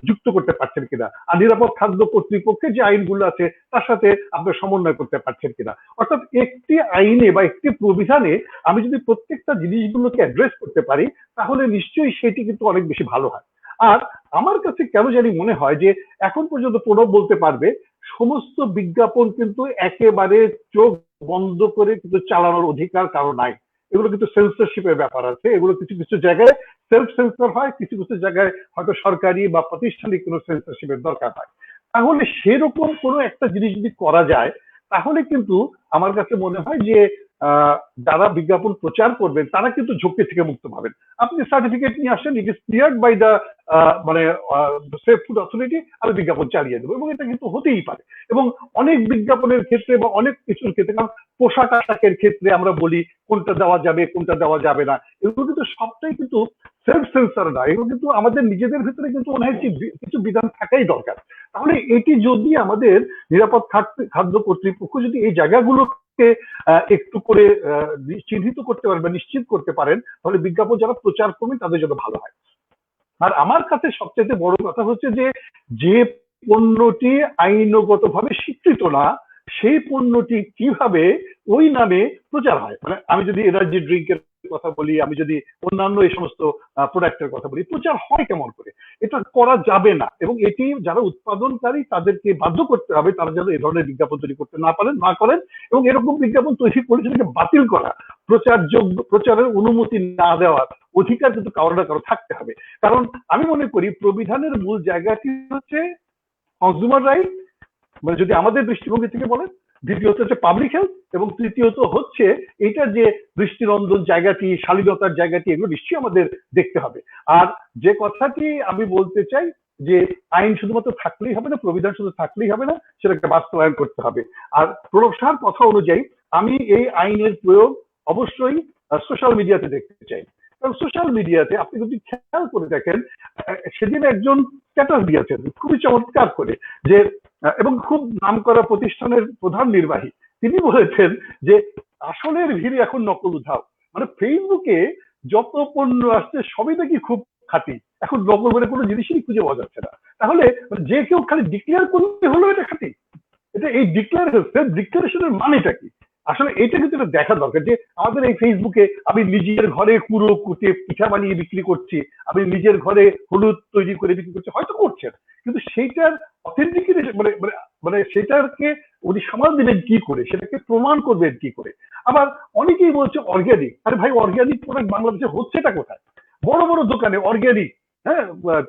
যুক্ত করতে পারছেন কিনা, আর নিরাপদ খাদ্য কর্তৃপক্ষের যে আইনগুলো আছে তার সাথে আপনি সমন্বয় করতে পারছেন কিনা। অর্থাৎ একটি আইনে বা একটি প্রবিধানে আমি যদি প্রত্যেকটা জিনিসগুলোকে অ্যাড্রেস করতে পারি তাহলে নিশ্চয়ই সেটি কিন্তু অনেক বেশি ভালো হয়। আর আমার কাছে কেন জানি মনে হয় যে এখন পর্যন্ত প্রণব বলতে পারবে সমস্ত বিজ্ঞাপন কিন্তু একেবারে চোখ বন্ধ করে কিন্তু চালানোর অধিকার কারো নাই, এগুলো কিন্তু সেন্সরশিপের ব্যাপার আছে, এগুলো কিছু কিছু জায়গায় সেলফ সেন্সর হয়, কিছু কিছু জায়গায় হয়তো সরকারি বা প্রাতিষ্ঠানিক কোনো সেন্সরশিপের দরকার হয়। তাহলে সেরকম কোনো একটা জিনিস যদি করা যায় তাহলে কিন্তু আমার কাছে মনে হয় যে যারা বিজ্ঞাপন প্রচার করবেন তারা কিন্তু ঝুঁকি থেকে মুক্ত পাবেন। আপনি সার্টিফিকেট নিয়ে আসেন, it is cleared by the মানে সেফ ফুড অথরিটি, আমি বিজ্ঞাপন চালিয়ে দেবো, এবং এটা কিন্তু হতেই পারে। এবং অনেক বিজ্ঞাপনের ক্ষেত্রে বা অনেক কিছুর ক্ষেত্রে, কারণ পোশাক আশাকের ক্ষেত্রে আমরা বলি কোনটা দেওয়া যাবে কোনটা দেওয়া যাবে না, এগুলো কিন্তু সবটাই কিন্তু সেলফ সেন্সার না, এগুলো কিন্তু আমাদের নিজেদের ভিতরে কিন্তু মনে হয় কিছু বিধান থাকাই দরকার। তাহলে এটি যদি আমাদের নিরাপদ খাদ্য কর্তৃপক্ষ যদি এই জায়গাগুলোকে একটু করে চিহ্নিত করতে পারেন বা নিশ্চিত করতে পারেন, তাহলে বিজ্ঞাপন যারা প্রচার করবেন তাদের জন্য ভালো হয়। আর আমার কাছে সবচেয়ে বড় কথা হচ্ছে যে পণ্যটি আইনগতভাবে স্বীকৃত না, সেই পণ্যটি কিভাবে ওই নামে প্রচার হয়। মানে আমি যদি এনার্জি ড্রিঙ্কের কথা বলি, আমি যদি অন্যান্য এই সমস্ত প্রোডাক্টের কথা বলি, প্রচার হয় কেমন করে? এটা করা যাবে না, এবং এটি যারা উৎপাদনকারী তাদেরকে বাধ্য করতে হবে তারা যেন এই ধরনের বিজ্ঞাপন তৈরি করতে না করেন, এবং এরকম বিজ্ঞাপন তৈরি করে সেটাকে বাতিল করা, প্রচারের অনুমতি না দেওয়ার অধিকার কিন্তু কারো না কারো থাকতে হবে। কারণ আমি মনে করি প্রবিধানের মূল জায়গাটি হচ্ছে কনজিউমার রাইট, মানে যদি আমাদের দৃষ্টিভঙ্গি থেকে বলেন, দ্বিতীয়ত হচ্ছে পাবলিক হেলথ, এবং তৃতীয়ত হচ্ছে এটা যে দৃষ্টিনন্দন জায়গাটি, শালীনতার জায়গাটি, এগুলো নিশ্চয়ই আমাদের দেখতে হবে। আর যে কথাটি আমি বলতে চাই যে আইন শুধুমাত্র থাকলেই হবে না, প্রবিধান শুধু থাকলেই হবে না, সেটাকে বাস্তবায়ন করতে হবে। আর প্রণব সাহার কথা অনুযায়ী আমি এই আইনের প্রয়োগ অবশ্যই সোশ্যাল মিডিয়াতে দেখতে চাই। কারণ সোশ্যাল মিডিয়াতে আপনি যদি খেয়াল করে দেখেন, সেদিন একজন স্ট্যাটাস দিয়েছেন খুবই চমৎকার করে, যে এবং খুব নামকরা প্রতিষ্ঠানের প্রধান নির্বাহী, তিনি বলেছেন যে আসলের ভিড়ে এখন নকল উধাও। মানে ফেসবুকে যত পণ্য আসছে সবই নাকি খুব খাঁটি, এখন নকল বলে কোনো জিনিসই খুঁজে পাওয়া যাচ্ছে না। তাহলে যে কেউ খালি ডিক্লেয়ার করতে হলো এটা খাঁটি, এটা এই ডিক্লারেশনের মানেটা কি? আসলে এটা কিন্তু দেখা দরকার যে আমাদের এই ফেসবুকে আমি নিজের ঘরে কুড়ো কুটে পিঠা বানিয়ে বিক্রি করছি, আমি নিজের ঘরে হলুদ তৈরি করে বিক্রি করছি, হয়তো করছেন, কিন্তু সেইটার অথেন্টিকেশন মানে মানে সেটাকে উনি সমাজ দেবেন কি করে, সেটাকে প্রমাণ করবেন কি করে? আবার অনেকেই বলছে অর্গানিক। আরে ভাই, অর্গানিক প্রোডাক্ট বাংলাদেশে হচ্ছেটা কোথায়? বড় বড় দোকানে অর্গানিক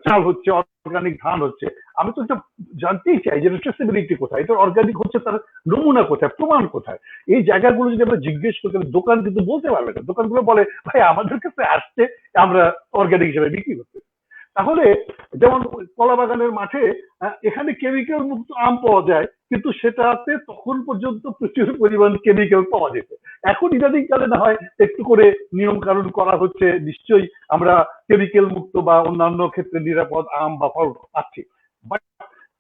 চাল হচ্ছে, অর্গানিক ধান হচ্ছে। আমি তো এটা জানতেই চাই যে ট্রেসেবিলিটি কোথায়, এটা অর্গানিক হচ্ছে তার নমুনা কোথায়, প্রমাণ কোথায়? এই জায়গাগুলো যদি আমরা জিজ্ঞেস করি, দোকান কিন্তু বলতে পারবে না। দোকানগুলো বলে ভাই আমাদের কাছে আসছে, আমরা অর্গানিক হিসেবে বিক্রি করতে। তাহলে যেমন কলা বাগানের মাঠে এখানে কেমিক্যাল মুক্ত আম পাওয়া যায়, কিন্তু সেটাতে তখন পর্যন্ত প্রচুর পরিমাণ কেমিক্যাল পাওয়া যেত। এখন ইদানিং কালে না হয় একটু করে নিয়ম কানুন করা হচ্ছে, নিশ্চয়ই আমরা কেমিক্যাল মুক্ত বা অন্যান্য ক্ষেত্রে নিরাপদ আম বা ফল পাচ্ছি। বাট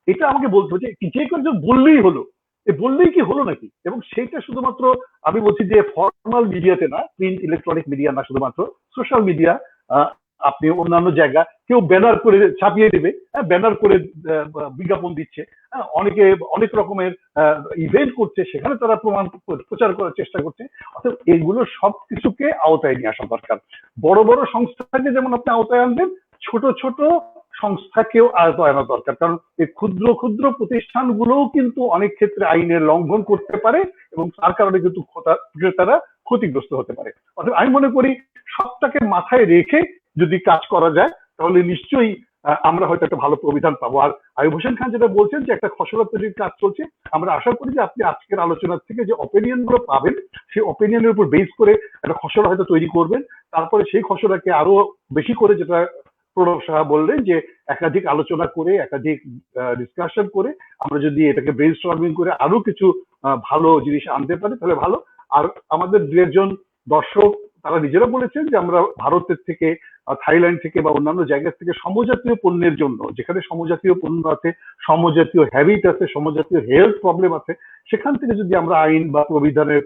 এটা আমাকে বলতে হচ্ছে যে কোনো বললেই হলো, বললেই কি হলো নাকি? এবং সেইটা শুধুমাত্র আমি বলছি যে ফর্মাল মিডিয়াতে না, প্রিন্ট ইলেকট্রনিক মিডিয়া না, শুধুমাত্র সোশ্যাল মিডিয়া, আপনি অন্যান্য জায়গা কেউ ব্যানার করে ছাপিয়ে দেবে, ব্যানার করে বিজ্ঞাপন দিচ্ছে, অনেকে অনেক রকমের ইভেন্ট করছে, সেখানে তারা প্রচার করার চেষ্টা করছে। অর্থাৎ এগুলো সবকিছুকে আওতায় নিয়ে আসা দরকার। বড় বড় সংস্থাকে যেমন আপনি আওতায় আনবেন, ছোট ছোট সংস্থাকেও আওতায় আনা দরকার। কারণ এই ক্ষুদ্র ক্ষুদ্র প্রতিষ্ঠানগুলোও কিন্তু অনেক ক্ষেত্রে আইনের লঙ্ঘন করতে পারে, এবং তার কারণে কিন্তু ক্রেতারা ক্ষতিগ্রস্ত হতে পারে। অর্থাৎ আমি মনে করি সবটাকে মাথায় রেখে যদি কাজ করা যায়, তাহলে নিশ্চয়ই আমরা হয়তো একটা ভালো প্রবিধান পাবো। আর আইয়ুব হোসেন খান যেটা বলছেন যে একটা খসড়া তৈরির কাজ চলছে, আমরা আশা করি যে আপনি আজকের আলোচনা থেকে যে অপিনিয়ন গুলো পাবেন, সেই অপিনিয়নের উপর বেস করে একটা খসড়া হয়তো তৈরি করবেন। তারপরে সেই খসড়াকে আরো বেশি করে, যেটা প্রণব সাহা বললেন, যে একাধিক আলোচনা করে, একাধিক ডিসকাশন করে আমরা যদি এটাকে ব্রেইনস্টর্মিং করে আরো কিছু ভালো জিনিস আনতে পারি, তাহলে ভালো। আর আমাদের দু একজন দর্শক তারা নিজেরা বলেছেন যে আমরা ভারতের থেকে, থাইল্যান্ড থেকে বা অন্যান্য জায়গা থেকে সমজাতীয় পণ্যের জন্য, যেখানে সমজাতীয় পণ্য আছে, সমজাতীয় হ্যাবিট আছে, সমজাতীয় হেলথ প্রবলেম আছে, সেখান থেকে যদি আমরা আইন বা প্রবিধানের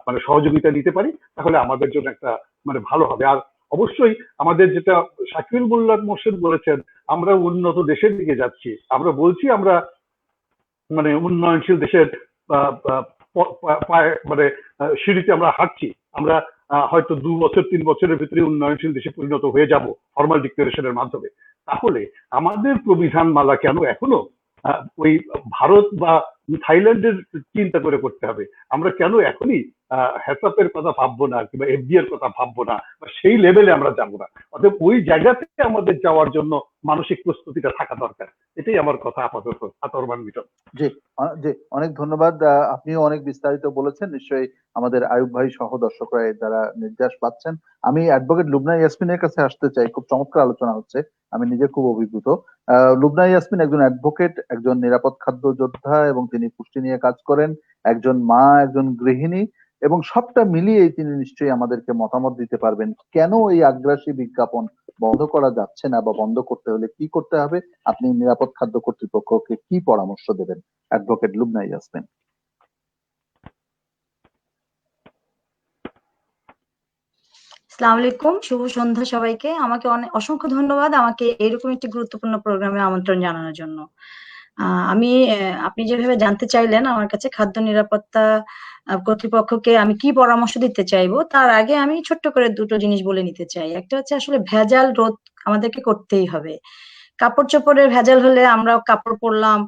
মানে সহযোগিতা নিতে পারি, তাহলে আমাদের জন্য একটা মানে ভালো হবে। আর অবশ্যই আমাদের যেটা শাকিল মোল্লা মোর্শেদ বলেছেন, আমরা উন্নত দেশের দিকে যাচ্ছি, আমরা বলছি আমরা মানে উন্নয়নশীল দেশের মানে সিঁড়িতে আমরা হাঁটছি, আমরা হয়তো 2 বছর 3 বছরের ভিতরে উন্নয়নশীল দেশে পরিণত হয়ে যাব ফর্মাল ডিক্লারেশনের মাধ্যমে। তাহলে আমাদের প্রবিধান মালা কেন এখনো ওই ভারত বা থাইল্যান্ডের চিন্তা করে করতে হবে? আমরা কেন এখনই হ্যাসাপের কথা ভাববো না, কিংবা এফডি এর কথা ভাববো না, বা সেই লেভেলে আমরা যাবো না? অর্থাৎ ওই জায়গা থেকে আমাদের যাওয়ার জন্য মানসিক প্রস্তুতিটা থাকা দরকার। এটাই আমার কথা আপাতত। আতরমান মিটন। জি, জি, অনেক ধন্যবাদ। আপনিও অনেক বিস্তারিত বলেছেন, নিশ্চয়ই আমাদের আয়ুব ভাই সহ দর্শকরা যারা নির্দেশ পাচ্ছেন। আমি অ্যাডভোকেট লুবনা ইয়াসমিনের কাছে আসতে চাই। খুব চমৎকার আলোচনা হচ্ছে, আমি নিজে খুব অভিভূত। লুবনা ইয়াসমিন একজন অ্যাডভোকেট, একজন নিরাপদ খাদ্য যোদ্ধা, এবং তিনি পুষ্টি নিয়ে কাজ করেন, একজন মা, একজন গৃহিণী, এবং সবটা মিলিয়ে তিনি নিশ্চয়ই আমাদেরকে মতামত দিতে পারবেন কেন এই আগ্রাসী বিজ্ঞাপন বন্ধ করা যাচ্ছে না বা বন্ধ করতে হলে কি করতে হবে। আপনি নিরাপদ খাদ্য কর্তৃপক্ষকে কি পরামর্শ দেবেন, অ্যাডভোকেট লুবনা ইয়াসমিন? আসসালামু আলাইকুম, শুভ সন্ধ্যা সবাইকে। আমাকে অসংখ্য ধন্যবাদ আমাকে এরকম একটি গুরুত্বপূর্ণ প্রোগ্রামে আমন্ত্রণ জানানোর জন্য। আপনি যেভাবে জানতে চাইলেন আমার কাছে খাদ্য নিরাপত্তা কর্তৃপক্ষকে আমি কি পরামর্শ দিতে চাইবো, তার আগে আমি ছোট্ট করে দুটো জিনিস বলে নিতে চাই। একটা হচ্ছে আসলে ভেজাল রোধ আমাদেরকে করতেই হবে। কাপড় চোপড়ের ভেজাল হলে আমরা কাপড় পরলাম,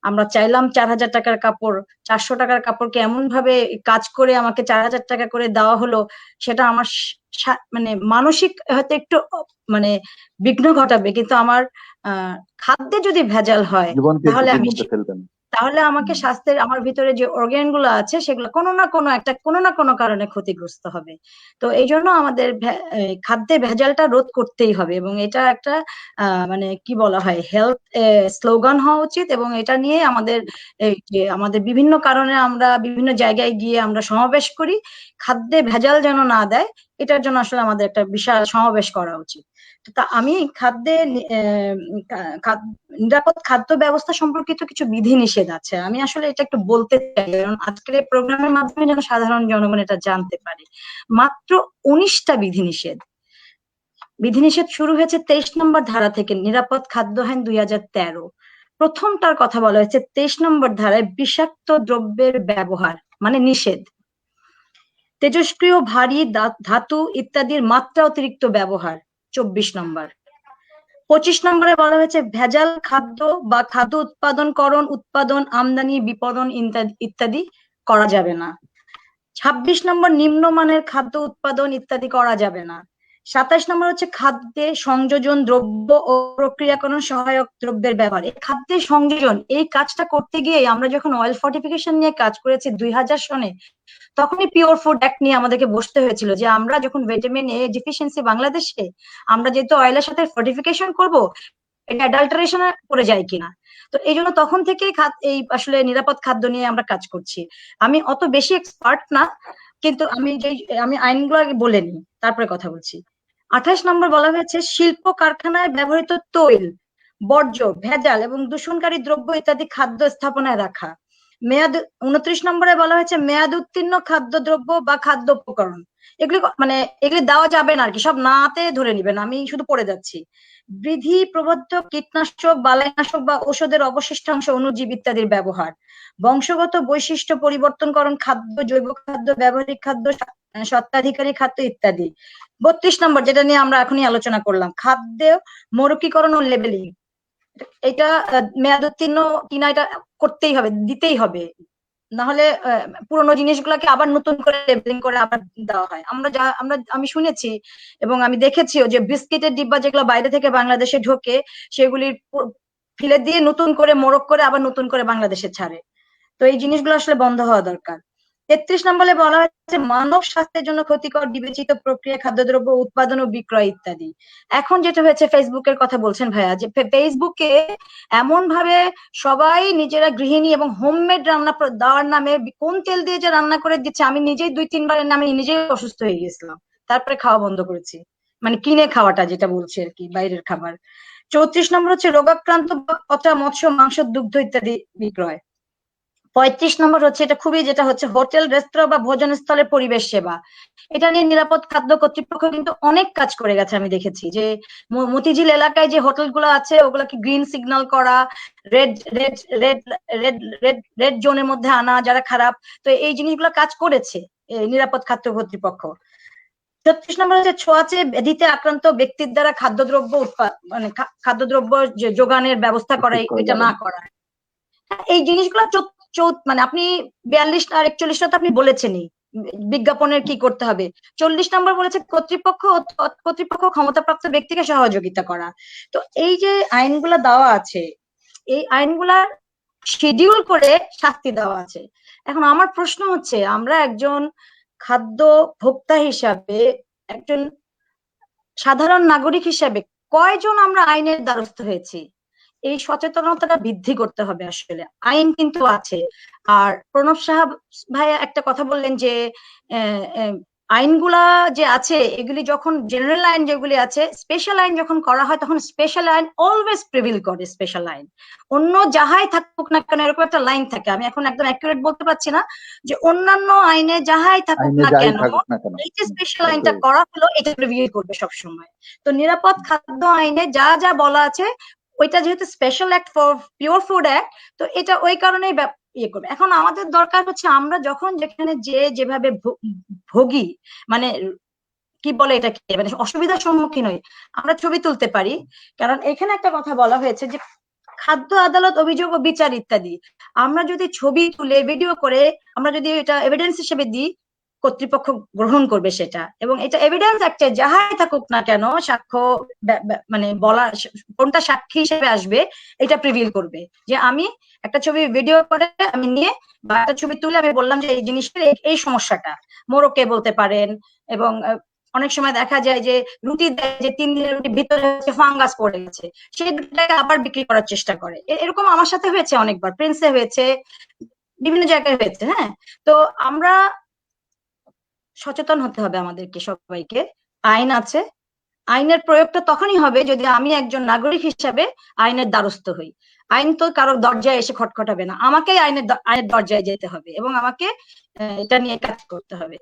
আমরা চাইলাম 4,000 টাকার কাপড়, 400 টাকার কাপড়কে এমন ভাবে কাজ করে আমাকে 4,000 টাকা করে দেওয়া হলো, সেটা আমার মানে মানসিক হয়তো একটু মানে বিঘ্ন ঘটাবে, কিন্তু আমার খাদ্যে যদি ভেজাল হয় জীবনকে তাহলে ঝুঁকির আমি মধ্যে ফেলবেন। তাহলে আমাকে স্বাস্থ্যের আমার ভিতরে যে অর্গান গুলো আছে সেগুলো কোনো না কোনো কারণে ক্ষতিগ্রস্ত হবে। তো এই জন্য আমাদের খাদ্যে ভেজালটা রোধ করতেই হবে, এবং এটা একটা মানে কি বলা হয়, হেলথ স্লোগান হওয়া উচিত। এবং এটা নিয়ে আমাদের এই যে আমাদের বিভিন্ন কারণে আমরা বিভিন্ন জায়গায় গিয়ে আমরা সমাবেশ করি, খাদ্যে ভেজাল যেন না দেয় এটার জন্য আসলে আমাদের একটা বিশাল সমাবেশ করা উচিত। তা আমি খাদ্যে নিরাপদ খাদ্য ব্যবস্থা সম্পর্কিত কিছু বিধিনিষেধ আছে, আমি আসলে এটা একটু বলতে চাই, কারণ আজকের এই প্রোগ্রামের মাধ্যমে যেন সাধারণ জনগণ এটা জানতে পারে। মাত্র 19টা বিধিনিষেধ শুরু হয়েছে 23 নম্বর ধারা থেকে, নিরাপদ খাদ্য আইন 2013। প্রথমটার কথা বলা হয়েছে 23 নম্বর ধারায়, বিষাক্ত দ্রব্যের ব্যবহার মানে নিষেধ, তেজস্ক্রিয় ভারী ধাতু ইত্যাদির মাত্রা অতিরিক্ত ব্যবহার 24 নম্বর। 25 নম্বরে বলা হয়েছে ভেজাল খাদ্য বা খাদ্য উৎপাদন, আমদানি, বিপণন ইত্যাদি করা যাবে না। 26 নম্বর নিম্নমানের খাদ্য উৎপাদন ইত্যাদি করা যাবে না। 27 নম্বর হচ্ছে খাদ্যে সংযোজন দ্রব্য ও প্রক্রিয়াকরণ সহায়ক দ্রব্যের ব্যবহার। এই খাদ্যে সংযোজন এই কাজটা করতে গিয়ে আমরা যখন অয়েল ফর্টিফিকেশন নিয়ে কাজ করেছি 2000 সনে, তখনই পিওর ফুড অ্যাক্ট নিয়ে আমাদেরকে বসতে হয়েছিল যে আমরা যখন ভিটামিন এ ডেফিসিয়েন্সি বাংলাদেশে, আমরা যেহেতু অয়েলের সাথে ফর্টিফিকেশন করব, এটা অ্যাডাল্টারেশনে পড়ে যায় কিনা। তো এই জন্য তখন থেকেই এই আসলে নিরাপদ খাদ্য নিয়ে আমরা কাজ করছি। আমি অত বেশি এক্সপার্ট না, কিন্তু আমি আইনগুলো আগে বলে নিই, তারপরে কথা বলছি। 28 নম্বর বলা হয়েছে শিল্প কারখানায় ব্যবহৃত তৈল, বর্জ্য, ভেজাল এবং দূষণকারী দ্রব্য ইত্যাদি খাদ্য স্থাপনায় রাখা। 29 নম্বরে বলা হয়েছে মেয়াদ উত্তীর্ণ খাদ্যদ্রব্য বা খাদ্য উপকরণ, এগুলি দেওয়া যাবে না আর কি, সব নাতে ধরে নিবেন, আমি শুধু পড়ে যাচ্ছি। বৃদ্ধি প্রবদ্ধ কীটনাশক, বালাইনাশক বা ঔষধের অবশিষ্টাংশ, অণুজীব ইত্যাদির ব্যবহার, বংশগত বৈশিষ্ট্য পরিবর্তনকরণ খাদ্য, জৈব খাদ্য, ব্যবহারিক খাদ্য, স্বত্বাধিকারী খাদ্য ইত্যাদি। 32 নম্বর, যেটা নিয়ে আমরা এখনই আলোচনা করলাম, খাদ্য মরুকীকরণ ও লেবেলিং। এটা মেয়াদ উত্তীর্ণ কিনা এটা করতেই হবে, দিতেই হবে, না হলে পুরোনো জিনিসগুলোকে আবার নতুন করে লেবেলিং করে আবার দেওয়া হয়। আমি শুনেছি এবং আমি দেখেছিও যে বিস্কিটের ডিব্বা যেগুলো বাইরে থেকে বাংলাদেশে ঢোকে, সেগুলি ফেলে দিয়ে নতুন করে মোড়ক করে আবার নতুন করে বাংলাদেশে ছাড়ে। তো এই জিনিসগুলো আসলে বন্ধ হওয়া দরকার। 33 নম্বরে বলা হয়েছে মানব স্বাস্থ্যের জন্য ক্ষতিকর বিবেচিত প্রক্রিয়া খাদ্যদ্রব্য উৎপাদন ও বিক্রয় ইত্যাদি। এখন যেটা হয়েছে, ফেসবুকের কথা বলছেন ভাইয়া, যে ফেসবুকে এমন ভাবে সবাই নিজেরা গৃহিণী এবং হোমমেড রান্না দেওয়ার নামে কোন তেল দিয়ে যে রান্না করে দিচ্ছে, আমি নিজেই 2-3 বারের নামে নিজেই অসুস্থ হয়ে গেছিলাম, তারপরে খাওয়া বন্ধ করেছি, মানে কিনে খাওয়াটা যেটা বলছি আর কি, বাইরের খাবার। 34 নম্বর হচ্ছে রোগাক্রান্ত পচা মৎস্য, মাংস, দুগ্ধ ইত্যাদি বিক্রয়। 35 নম্বর হচ্ছে, এটা খুবই যেটা হচ্ছে হোটেল, রেস্তোরাঁ বা ভোজন স্থলের পরিবেশ সেবা। এটা নিয়ে নিরাপদ খাদ্য কর্তৃপক্ষ কিন্তু অনেক কাজ করে গেছে। আমি দেখেছি যে মতিঝিল এলাকায় যে হোটেলগুলো আছে ওগুলোকে গ্রিন সিগন্যাল করা, red red red red red red জোনের মধ্যে আনা যারা খারাপ, তো এই জিনিসগুলো কাজ করেছে নিরাপদ খাদ্য কর্তৃপক্ষ। 36 নম্বর হচ্ছে ছোঁয়াচে ব্যাধিতে আক্রান্ত ব্যক্তির দ্বারা খাদ্যদ্রব্য যোগানের ব্যবস্থা করা, এটা না করা। এই জিনিসগুলো আপনি 42 আর 41টা তো আপনি বলেছেনই, বিজ্ঞাপনের কি করতে হবে। 40 নম্বর বলেছে কর্তৃপক্ষ ক্ষমতাপ্রাপ্ত ব্যক্তিকে সহযোগিতা করা। তো এই যে আইনগুলা দেওয়া আছে, এই আইনগুলার শিডিউল করে শাস্তি দেওয়া আছে। এখন আমার প্রশ্ন হচ্ছে, আমরা একজন খাদ্য ভোক্তা হিসাবে, একজন সাধারণ নাগরিক হিসাবে কয়জন আমরা আইনের দ্বারস্থ হয়েছি? এই সচেতনতাটা বৃদ্ধি করতে হবে। আসলে আইন কিন্তু আছে। আর প্রণব সাহা ভাইয়া একটা কথা বললেন যে আহ, আহ, আইনগুলা যে আছে এগুলি যখন জেনারেল আইন যেগুলি আছে, স্পেশাল আইন যখন করা হয় তখন স্পেশাল আইন অলওয়েজ প্রিভিল করে। স্পেশাল আইন অন্য যাহাই থাকুক না কেন, এরকম একটা লাইন থাকে, আমি এখন একদম অ্যাকুরেট বলতে পারছি না, যে অন্যান্য আইনে যাহাই থাকুক আইনে না যাই কেন থাকুক না কেন। এই যে স্পেশাল আইনটা করা হলো এটা প্রিভিল করবে সব সময়। তো নিরাপদ খাদ্য আইনে যা যা বলা আছে, ওইটা যেহেতু special act for pure food act, তো এটা ওই কারণেই ইয়ে করবে। এখন আমাদের দরকার হচ্ছে আমরা যখন যেখানে যে যেভাবে ভোগী, মানে কি বলে এটাকে, মানে অসুবিধার সম্মুখীন হই, আমরা ছবি তুলতে পারি। কারণ এখানে একটা কথা বলা হয়েছে যে খাদ্য আদালত, অভিযোগ ও বিচার ইত্যাদি, আমরা যদি ছবি তুলে ভিডিও করে আমরা যদি এটা এভিডেন্স হিসেবে দিই, কর্তৃপক্ষ গ্রহণ করবে সেটা। এবং এটা এভিডেন্স অ্যাক্টে যাহাই থাকুক না কেন, সাক্ষ্য মানে বলা কোনটা সাক্ষী হিসেবে আসবে এটা প্রিভিল করবে। যে আমি একটা ছবি ভিডিও করে আমি নিয়ে বা একটা ছবি তুলে আমি বললাম যে এই জিনিসটার এই সমস্যাটা, মোরকে বলতে পারেন। এবং অনেক সময় দেখা যায় যে রুটি দেয়, যে 3 দিনের রুটি ভিতরে ফাঙ্গাস পড়ে গেছে, সেই রুটিটাকে আবার বিক্রি করার চেষ্টা করে। এরকম আমার সাথে হয়েছে অনেকবার, প্রিন্সে হয়েছে, বিভিন্ন জায়গায় হয়েছে। হ্যাঁ, তো আমরা সচেতন হতে হবে আমাদেরকে সবাইকে। আইন আছে, আইনের প্রয়োগটা তখনই হবে যদি আমি একজন নাগরিক হিসাবে আইনের দ্বারস্থ হই। আইন তো কারোর দরজায় এসে খটখটাবে না, আমাকেই আইনের দরজায় যেতে হবে এবং আমাকে এটা নিয়ে কাজ করতে হবে।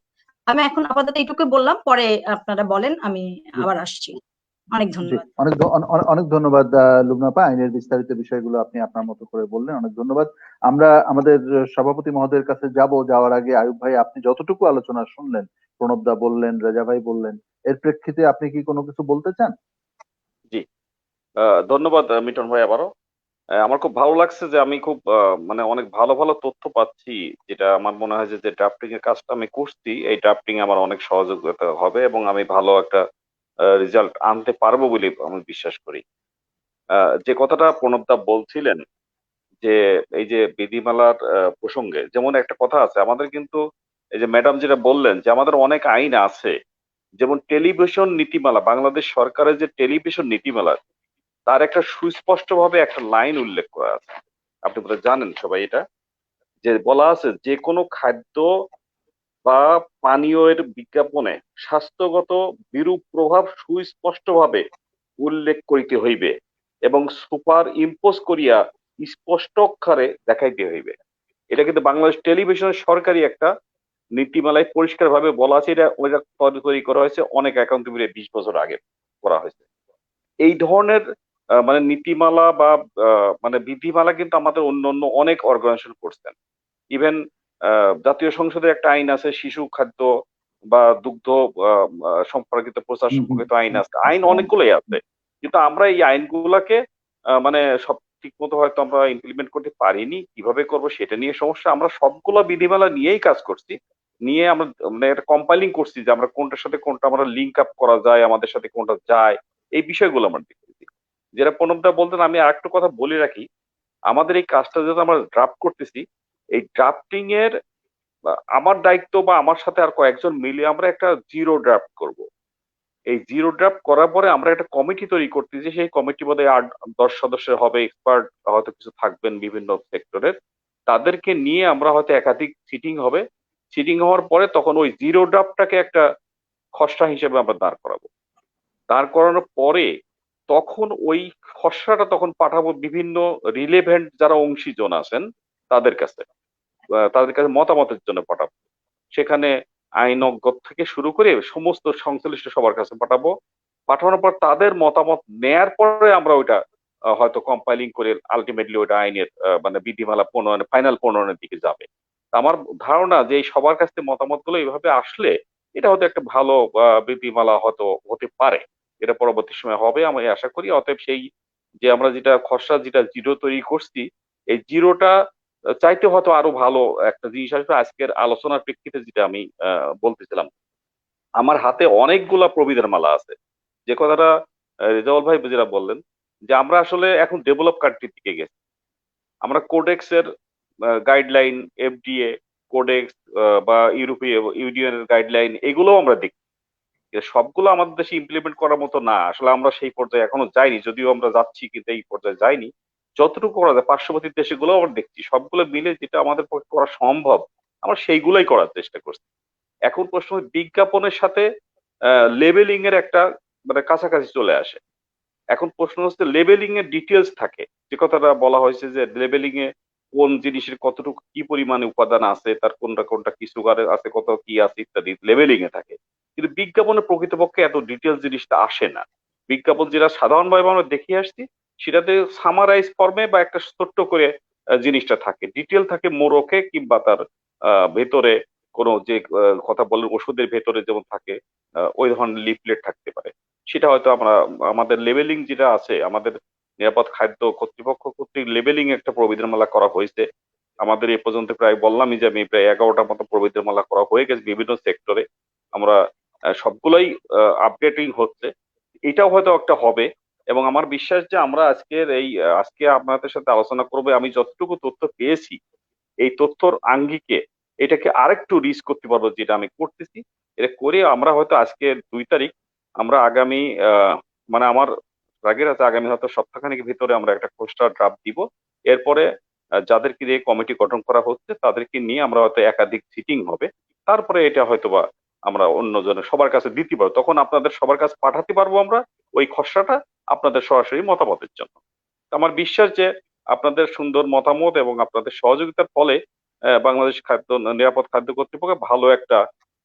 আমি এখন আপাতত এইটুকু বললাম, পরে আপনারা বলেন, আমি আবার আসছি। অনেক জি, ধন্যবাদ। অনেক ধন্যবাদ লুবনাপা, আইনের বিস্তারিত বিষয়গুলো আপনি আপনার মতো করে বললেন, অনেক ধন্যবাদ। আমরা আমাদের সভাপতি মহোদয়ের কাছে যাওয়ার আগে আয়ুব ভাই, আপনি যতটুকু আলোচনা শুনলেন, প্রণব দা বললেন, রেজা ভাই বললেন, এর প্রেক্ষিতে আপনি কি কোনো কিছু বলতে চান? জি, ধন্যবাদ মিটন ভাই আবারও। আমার খুব ভালো লাগছে যে আমি খুব মানে অনেক ভালো ভালো তথ্য পাচ্ছি, যেটা আমার মনে হয় যে ড্রাফটিং এর কাজটা আমি করছি, এই ড্রাফটিং আমার অনেক সহযোগিতা হবে এবং আমি ভালো একটা রেজাল্ট আনতে পারবো বলে আমি বিশ্বাস করি। যে কথাটা প্রণবদা বলছিলেন যে এই যে বিধিমালার প্রসঙ্গে, যেমন একটা কথা আছে আমাদের কিন্তু, এই যে ম্যাডাম যেটা বললেন যে আমাদের অনেক আইন আছে, যেমন টেলিভিশন নীতিমালা, বাংলাদেশ সরকারের যে টেলিভিশন নীতিমালা, তার একটা সুস্পষ্ট ভাবে একটা লাইন উল্লেখ করা আছে, আপনি বোধহয় জানেন সবাই এটা, যে বলা আছে যে কোনো খাদ্য বা পানীয়ের বিজ্ঞাপনে স্বাস্থ্যগত বিরূপ প্রভাব সুস্পষ্টভাবে উল্লেখ করিতে হইবে এবং সুপার ইম্পোজ করিয়া স্পষ্ট অক্ষরে দেখাইতে হইবে। এটা কিন্তু বাংলাদেশ টেলিভিশনের সরকারি একটা নীতিমালায় পরিষ্কার ভাবে বলা আছে। এটা ওইটা তৈরি করা হয়েছে অনেক একাউন্টেবিলি 20 বছর আগে করা হয়েছে। এই ধরনের মানে নীতিমালা বা মানে বিধিমালা কিন্তু আমাদের অন্য অন্য অনেক অর্গানাইজেশন করছেন। ইভেন জাতীয় সংসদের একটা আইন আছে শিশু খাদ্য বা দুগ্ধ সম্পর্কিত প্রচার সম্পর্কিত আইন আছে, আইন অনেকগুলোই আছে, কিন্তু আমরা এই আইনগুলাকে মানে সব ঠিক মতো হয়তো আমরা ইমপ্লিমেন্ট করতে পারিনি, কিভাবে করব সেটা নিয়ে সমস্যা। আমরা সবগুলো বিধিমালা নিয়েই কাজ করছি, নিয়ে আমরা মানে একটা কম্পাইলিং করছি যে আমরা কোনটার সাথে কোনটা আমরা লিঙ্ক আপ করা যায়, আমাদের সাথে কোনটা যায়, এই বিষয়গুলো আমরা দেখতেছি। যেটা প্রণবদা বলতেন, আমি আরেকটা কথা বলে রাখি, আমাদের এই কাজটা যেটা আমরা ড্রাফট করতেছি, এই ড্রাফটিং এর আমার দায়িত্ব বা আমার সাথে আর কয়েকজন মিলে আমরা একটা জিরো ড্রাফট করব। এই জিরো ড্রাফট করার পরে আমরা একটা কমিটি তৈরি করতেছি, সেই কমিটি বোধহয় 8-10 সদস্যের হবে, এক্সপার্ট হয়তো কিছু থাকবেন বিভিন্ন সেক্টরের, তাদেরকে নিয়ে আমরা হয়তো একাধিক সিটিং হবে। সিটিং হওয়ার পরে তখন ওই জিরো ড্রাফটটাকে একটা খসড়া হিসেবে আমরা দাঁড় করাবো। দাঁড় করানোর পরে তখন ওই খসড়াটা তখন পাঠাবো বিভিন্ন রিলেভেন্ট যারা অংশীজন আছেন তাদের কাছে, তাদের কাছে মতামতের জন্য পাঠাবো। সেখানে আইনজ্ঞ থেকে শুরু করে সমস্ত সংশ্লিষ্ট সবার কাছে পাঠাবো। পাঠানোর পর তাদের মতামত নেয়ার পরে আমরা ওইটা হয়তো কম্পাইলিং করে আলটিমেটলি ওইটা আইনের মানে বিধিমালা প্রণয়ন, ফাইনাল প্রণয়নের দিকে যাবে। আমার ধারণা যে এই সবার কাছ থেকে মতামত গুলো এইভাবে আসলে এটা হয়তো একটা ভালো বিধিমালা হয়তো হতে পারে, এটা পরবর্তী সময় হবে আমি আশা করি। অতএব সেই যে আমরা যেটা খসড়া যেটা জিরো তৈরি করছি, এই জিরোটা চাইতে হয়তো আরো ভালো একটা জিনিস আসবে। আজকের আলোচনার প্রেক্ষিতে যেটা আমি বলতেছিলাম, আমার হাতে অনেকগুলা প্রবিধান মালা আছে, যে কথাটা রেজাউল ভাই যেটা বললেন, যে আমরা আসলে এখন ডেভেলপ কান্ট্রির দিকে গেছি। আমরা কোডেক্স এর গাইডলাইন, এফডিএ কোডেক্স বা ইউরোপীয় ইউনিয়নের গাইডলাইন, এগুলো আমরা দেখি, সবগুলো আমাদের দেশে ইমপ্লিমেন্ট করার মতো না। আসলে আমরা সেই পর্যায়ে এখনো যাইনি, যদিও আমরা যাচ্ছি কিন্তু এই পর্যায়ে যাইনি। যতটুকু করা যায় পার্শ্ববর্তী দেশগুলো আমরা দেখছি, সবগুলো মিলে যেটা আমাদের পক্ষে করা সম্ভব আমরা সেইগুলোই করার চেষ্টা করছি। এখন প্রশ্ন বিজ্ঞাপনের সাথে লেবেলিং এর একটা মানে কাছাকাছি চলে আসে। এখন প্রশ্ন হচ্ছে লেবেলিং এর ডিটেলস থাকে, যে কথাটা বলা হয়েছে যে লেবেলিং এ কোন জিনিসের কতটুকু কি পরিমাণে উপাদান আছে, তার কোনটা কোনটা কি সুগারে আছে, কত কি আছে ইত্যাদি লেবেলিং এ থাকে। কিন্তু বিজ্ঞাপনে প্রকৃতপক্ষে এত ডিটেলস জিনিসটা আসে না। বিজ্ঞাপন যেটা সাধারণভাবে আমরা দেখে আসছি সেটাতে সামারাইজ ফর্মে বা একটা ছোট্ট করে জিনিসটা থাকে, ডিটেল থাকে মোড়কে কিংবা তার ভেতরে কোনো যে কথা বলেন ওষুধের ভেতরে যেমন থাকে ওই ধরনের লিফলেট থাকতে পারে। সেটা হয়তো আমরা আমাদের লেবেলিং যেটা আছে আমাদের নিরাপদ খাদ্য কর্তৃপক্ষ কর্তৃক লেবেলিং একটা প্রবিধানমালা করা হয়েছে। আমাদের এ পর্যন্ত প্রায় বললামই যে আমি প্রায় 11টার মতো প্রবিধানমালা করা হয়ে গেছে বিভিন্ন সেক্টরে। আমরা সবগুলোই আপডেটিং হচ্ছে, এটাও হয়তো একটা হবে। এবং আমার বিশ্বাস যে আমরা আজকে আপনাদের সাথে আলোচনা করবো, আমি যতটুকু তথ্য পেয়েছি এই তথ্যর আঙ্গিকে এটাকে আরেকটু রিচ করতে পারবো, যেটা আমি করতেছি। এটা করে আমরা হয়তো আজকে 2 তারিখ আমরা আগামী মানে আমার রাগের আছে আগামী হয়তো সপ্তাহখানেকের ভিতরে আমরা একটা খসড়া ড্রাফট দিব। এরপরে যাদেরকে দিয়ে কমিটি গঠন করা হচ্ছে তাদেরকে নিয়ে আমরা হয়তো একাধিক সিটিং হবে, তারপরে এটা হয়তোবা আমরা অন্যজনের সবার কাছে দিতে পারবো, তখন আপনাদের সবার কাছে পাঠাতে পারবো আমরা ওই খসড়াটা আপনাদের সরাসরি মতামতের জন্য। আমার বিশ্বাস যে আপনাদের সুন্দর মতামত এবং আপনাদের সহযোগিতার ফলে বাংলাদেশ নিরাপদ খাদ্য কর্তৃপক্ষ ভালো একটা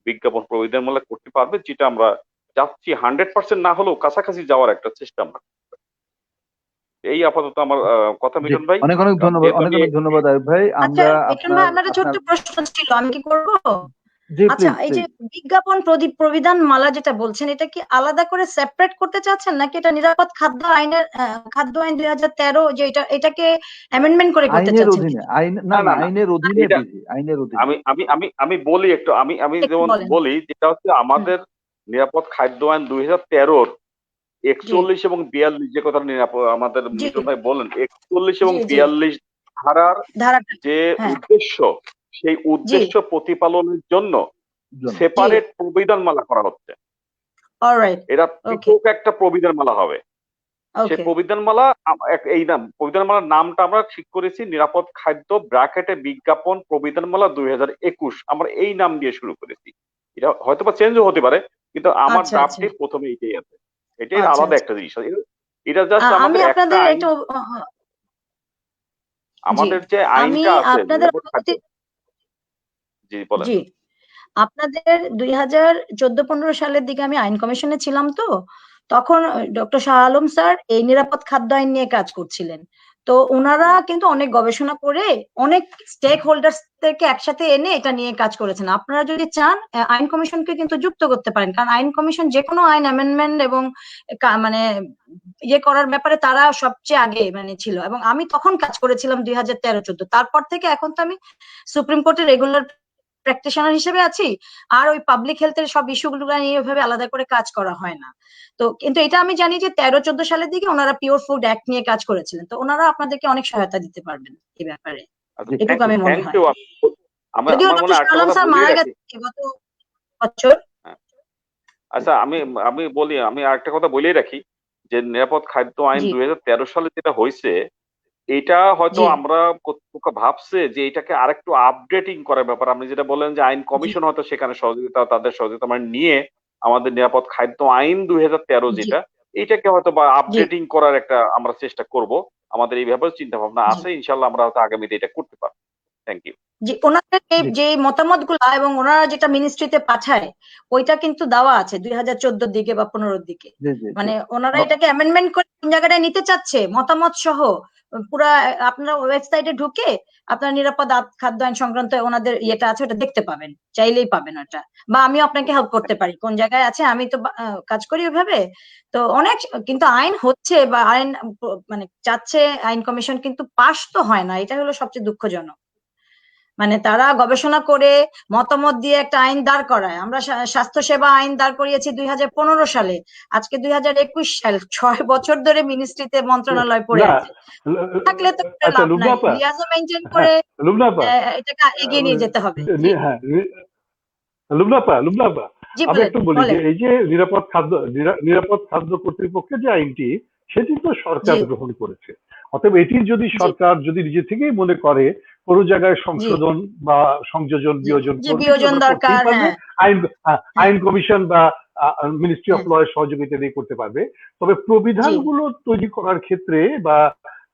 বিজ্ঞাপন প্রবিধানমূলক করতে পারবে, যেটা আমরা যাচ্ছি 100% না হলেও কাছাকাছি যাওয়ার একটা চেষ্টা আমরা করব। এই আপাতত আমার কথা। মিঠুন ভাই অনেক অনেক ধন্যবাদ, অনেক অনেক ধন্যবাদ আয়ুব ভাই। আচ্ছা মিঠুন ভাই, আমার একটা ছোট্ট প্রশ্ন ছিল, আমি কি করব? জি আচ্ছা, প্লিজ এই যে বিজ্ঞাপন প্রবিধান মালা যেটা বলছেন, এটা কি আলাদা করে সেপারেট করতে চাচ্ছেন নাকি এটা নিরাপদ খাদ্য আইনের খাদ্য আইন 2013 যে এটাকে অ্যামেন্ডমেন্ট করে করতে আইনের চাচ্ছেন? অধীনে না না আইনের অধীনে এটা বিধি, আইনের অধীনে। আমি বলি একটু, আমি একটু যেমন বলেন। বলি যেটা হচ্ছে আমাদের নিরাপদ খাদ্য আইন 2013 41 এবং 42 যে কথা আমাদের জি মিঠুন ভাই বলেন 41 এবং জি জি 42 ধারার ধারাটা, যে হ্যাঁ উদ্দেশ্য সেই জি উদ্দেশ্য প্রতিপালনের জন্য জি, সেপারেট প্রবিধানমালা করা হচ্ছে। অলরাইট, এটা ওকে পৃথক একটা প্রবিধানমালা হবে। সেই ওকে, প্রবিধানমালা এই নাম প্রবিধানমালার নামটা আমরা ঠিক করেছি নিরাপদ খাদ্য ব্র্যাকেটে বিজ্ঞাপন প্রবিধানমালা 2021। আমরা এই নাম দিয়ে শুরু করেছি। এটা হয়তোবা চেঞ্জও হতে পারে, কিন্তু আমার আচ্ছা আচ্ছা ড্রাফটে প্রথমে এটাই আছে। এটাই আচ্ছা আলাদা আচ্ছা। একটা জিনিস। এটা জাস্ট আমি আমাদের একটা আপনাদের আইন, একটু জি, আমাদের যে আমি আইনটা আছে আপনাদের নিরাপদ খাদ্য। জি বলেন। জি, আপনাদের 2014-15 সালের দিকে আমি আইন কমিশনে ছিলাম, তো তখন ডক্টর শাহ আলম স্যার এই নিরাপদ খাদ্য আইন নিয়ে কাজ করছিলেন। তো ওনারা কিন্তু অনেক গবেষণা করে অনেক স্টেক হোল্ডার্সদেরকে একসাথে এনে এটা নিয়ে কাজ করেছেন। আপনারা যদি চান আইন কমিশনকে কিন্তু যুক্ত করতে পারেন, কারণ আইন কমিশন যে কোনো আইন অ্যামেন্ডমেন্ট এবং মানে ইয়ে করার ব্যাপারে তারা সবচেয়ে আগে মানে ছিল, এবং আমি তখন কাজ করেছিলাম 2013-14। তারপর থেকে এখন তো আমি সুপ্রিম কোর্টের রেগুলার প্র্যাকটিশনার হিসেবে আছি, আর ওই পাবলিক হেলথের সব ইস্যুগুলো নিয়ে ওইভাবে আলাদা করে কাজ করা হয় না। তো কিন্তু এটা আমি জানি যে 13-14 সালের দিকে ওনারা পিওর ফুড অ্যাক্ট নিয়ে কাজ করেছিলেন, তো ওনারা আপনাদেরকে অনেক সহায়তা দিতে পারবেন এই ব্যাপারে, এটুকু আমি মনে হয়। যদিও আমার মনে ডক্টর শাহ আলম স্যার মারা গেছে গত বছর। আচ্ছা আমি বলি, আমি আরেকটা কথা বলেই রাখি যে নিরাপদ খাদ্য আইন জি 2013 সালে যেটা হয়েছে এটা হয়তো জি আমরা কর্তৃপক্ষ ভাবছে যে এটাকে আরেকটু আপডেটিং করার ব্যাপার। আপনি যেটা বললেন যে আইন জি কমিশন হয়তো সেখানে সহযোগিতা তাদের সহযোগিতা মানে নিয়ে আমাদের নিরাপদ খাদ্য আইন 2013 জি যেটা এটাকে হয়তো বা জি আপডেটিং করার একটা আমরা চেষ্টা করব। আমাদের এই ব্যাপারে চিন্তা ভাবনা জি আছে, ইনশাল্লাহ আমরা হয়তো আগামীতে এটা করতে পারবো। Thank you. জি, ওনাদের জি যে মতামত গুলা এবং ওনারা যেটা মিনিস্ট্রিতে পাঠায় ওইটা কিন্তু দেওয়া আছে 2014 দিকে বা 15 দিকে, জি জি জি। মানে ওনারা এটাকে অ্যামেন্ডমেন্ট করে কোন জায়গাটায় নিতে চাচ্ছে মতামত সহ পুরা আপনারা ওয়েবসাইটে ঢুকে আপনারা নিরাপদ খাদ্য আইন সংক্রান্ত ওনাদের ইয়েটা আছে, ওটা দেখতে পাবেন, চাইলেই পাবেন ওটা, বা আমিও আপনাকে হেল্প করতে পারি কোন জায়গায় আছে, আমি তো কাজ করি ওইভাবে। তো অনেক কিন্তু আইন হচ্ছে বা আইন মানে চাচ্ছে আইন কমিশন, কিন্তু পাস তো হয় না, এটা হলো সবচেয়ে দুঃখজনক। মানে তারা গবেষণা করে মতামত দিয়ে একটা আইন দাঁড় করায়। আমরা স্বাস্থ্য সেবা আইন দাঁড় করিয়েছি 2015 সালে, আজকে 2021 সাল, 6 বছর ধরে মিনিস্ট্রিতে মন্ত্রণালয় পড়ে না আছে। থাকলে তো আচ্ছা লাভ লুবনা নাই, আপা, লিয়াজও মেনটেন হ্যাঁ করে লুবনা আপা, এটাকে এগিয়ে নিয়ে যেতে হবে। জি হ্যাঁ লুবনা আপা জি আমি বলেন একটু বলি যে বলেন। এই যে নিরাপদ খাদ্য কর্তৃপক্ষের যে আইনটি সেটি তো সরকার জি গ্রহণ করেছে। অতএব এটি যদি জি সরকার যদি নিজে থেকেই মনে করে কোনো জায়গায় জি সংশোধন বা সংযোজন জি বিয়োজন যে করবে, বিয়োজন সেটা করতেই দরকার, পারবে। হ্যাঁ আইন হ্যাঁ আইন কমিশন বা মিনিস্ট্রি অফ হ্যাঁ ল এর সহযোগিতা দিয়ে করতে পারবে। তবে জি প্রবিধানগুলো তৈরি করার ক্ষেত্রে বা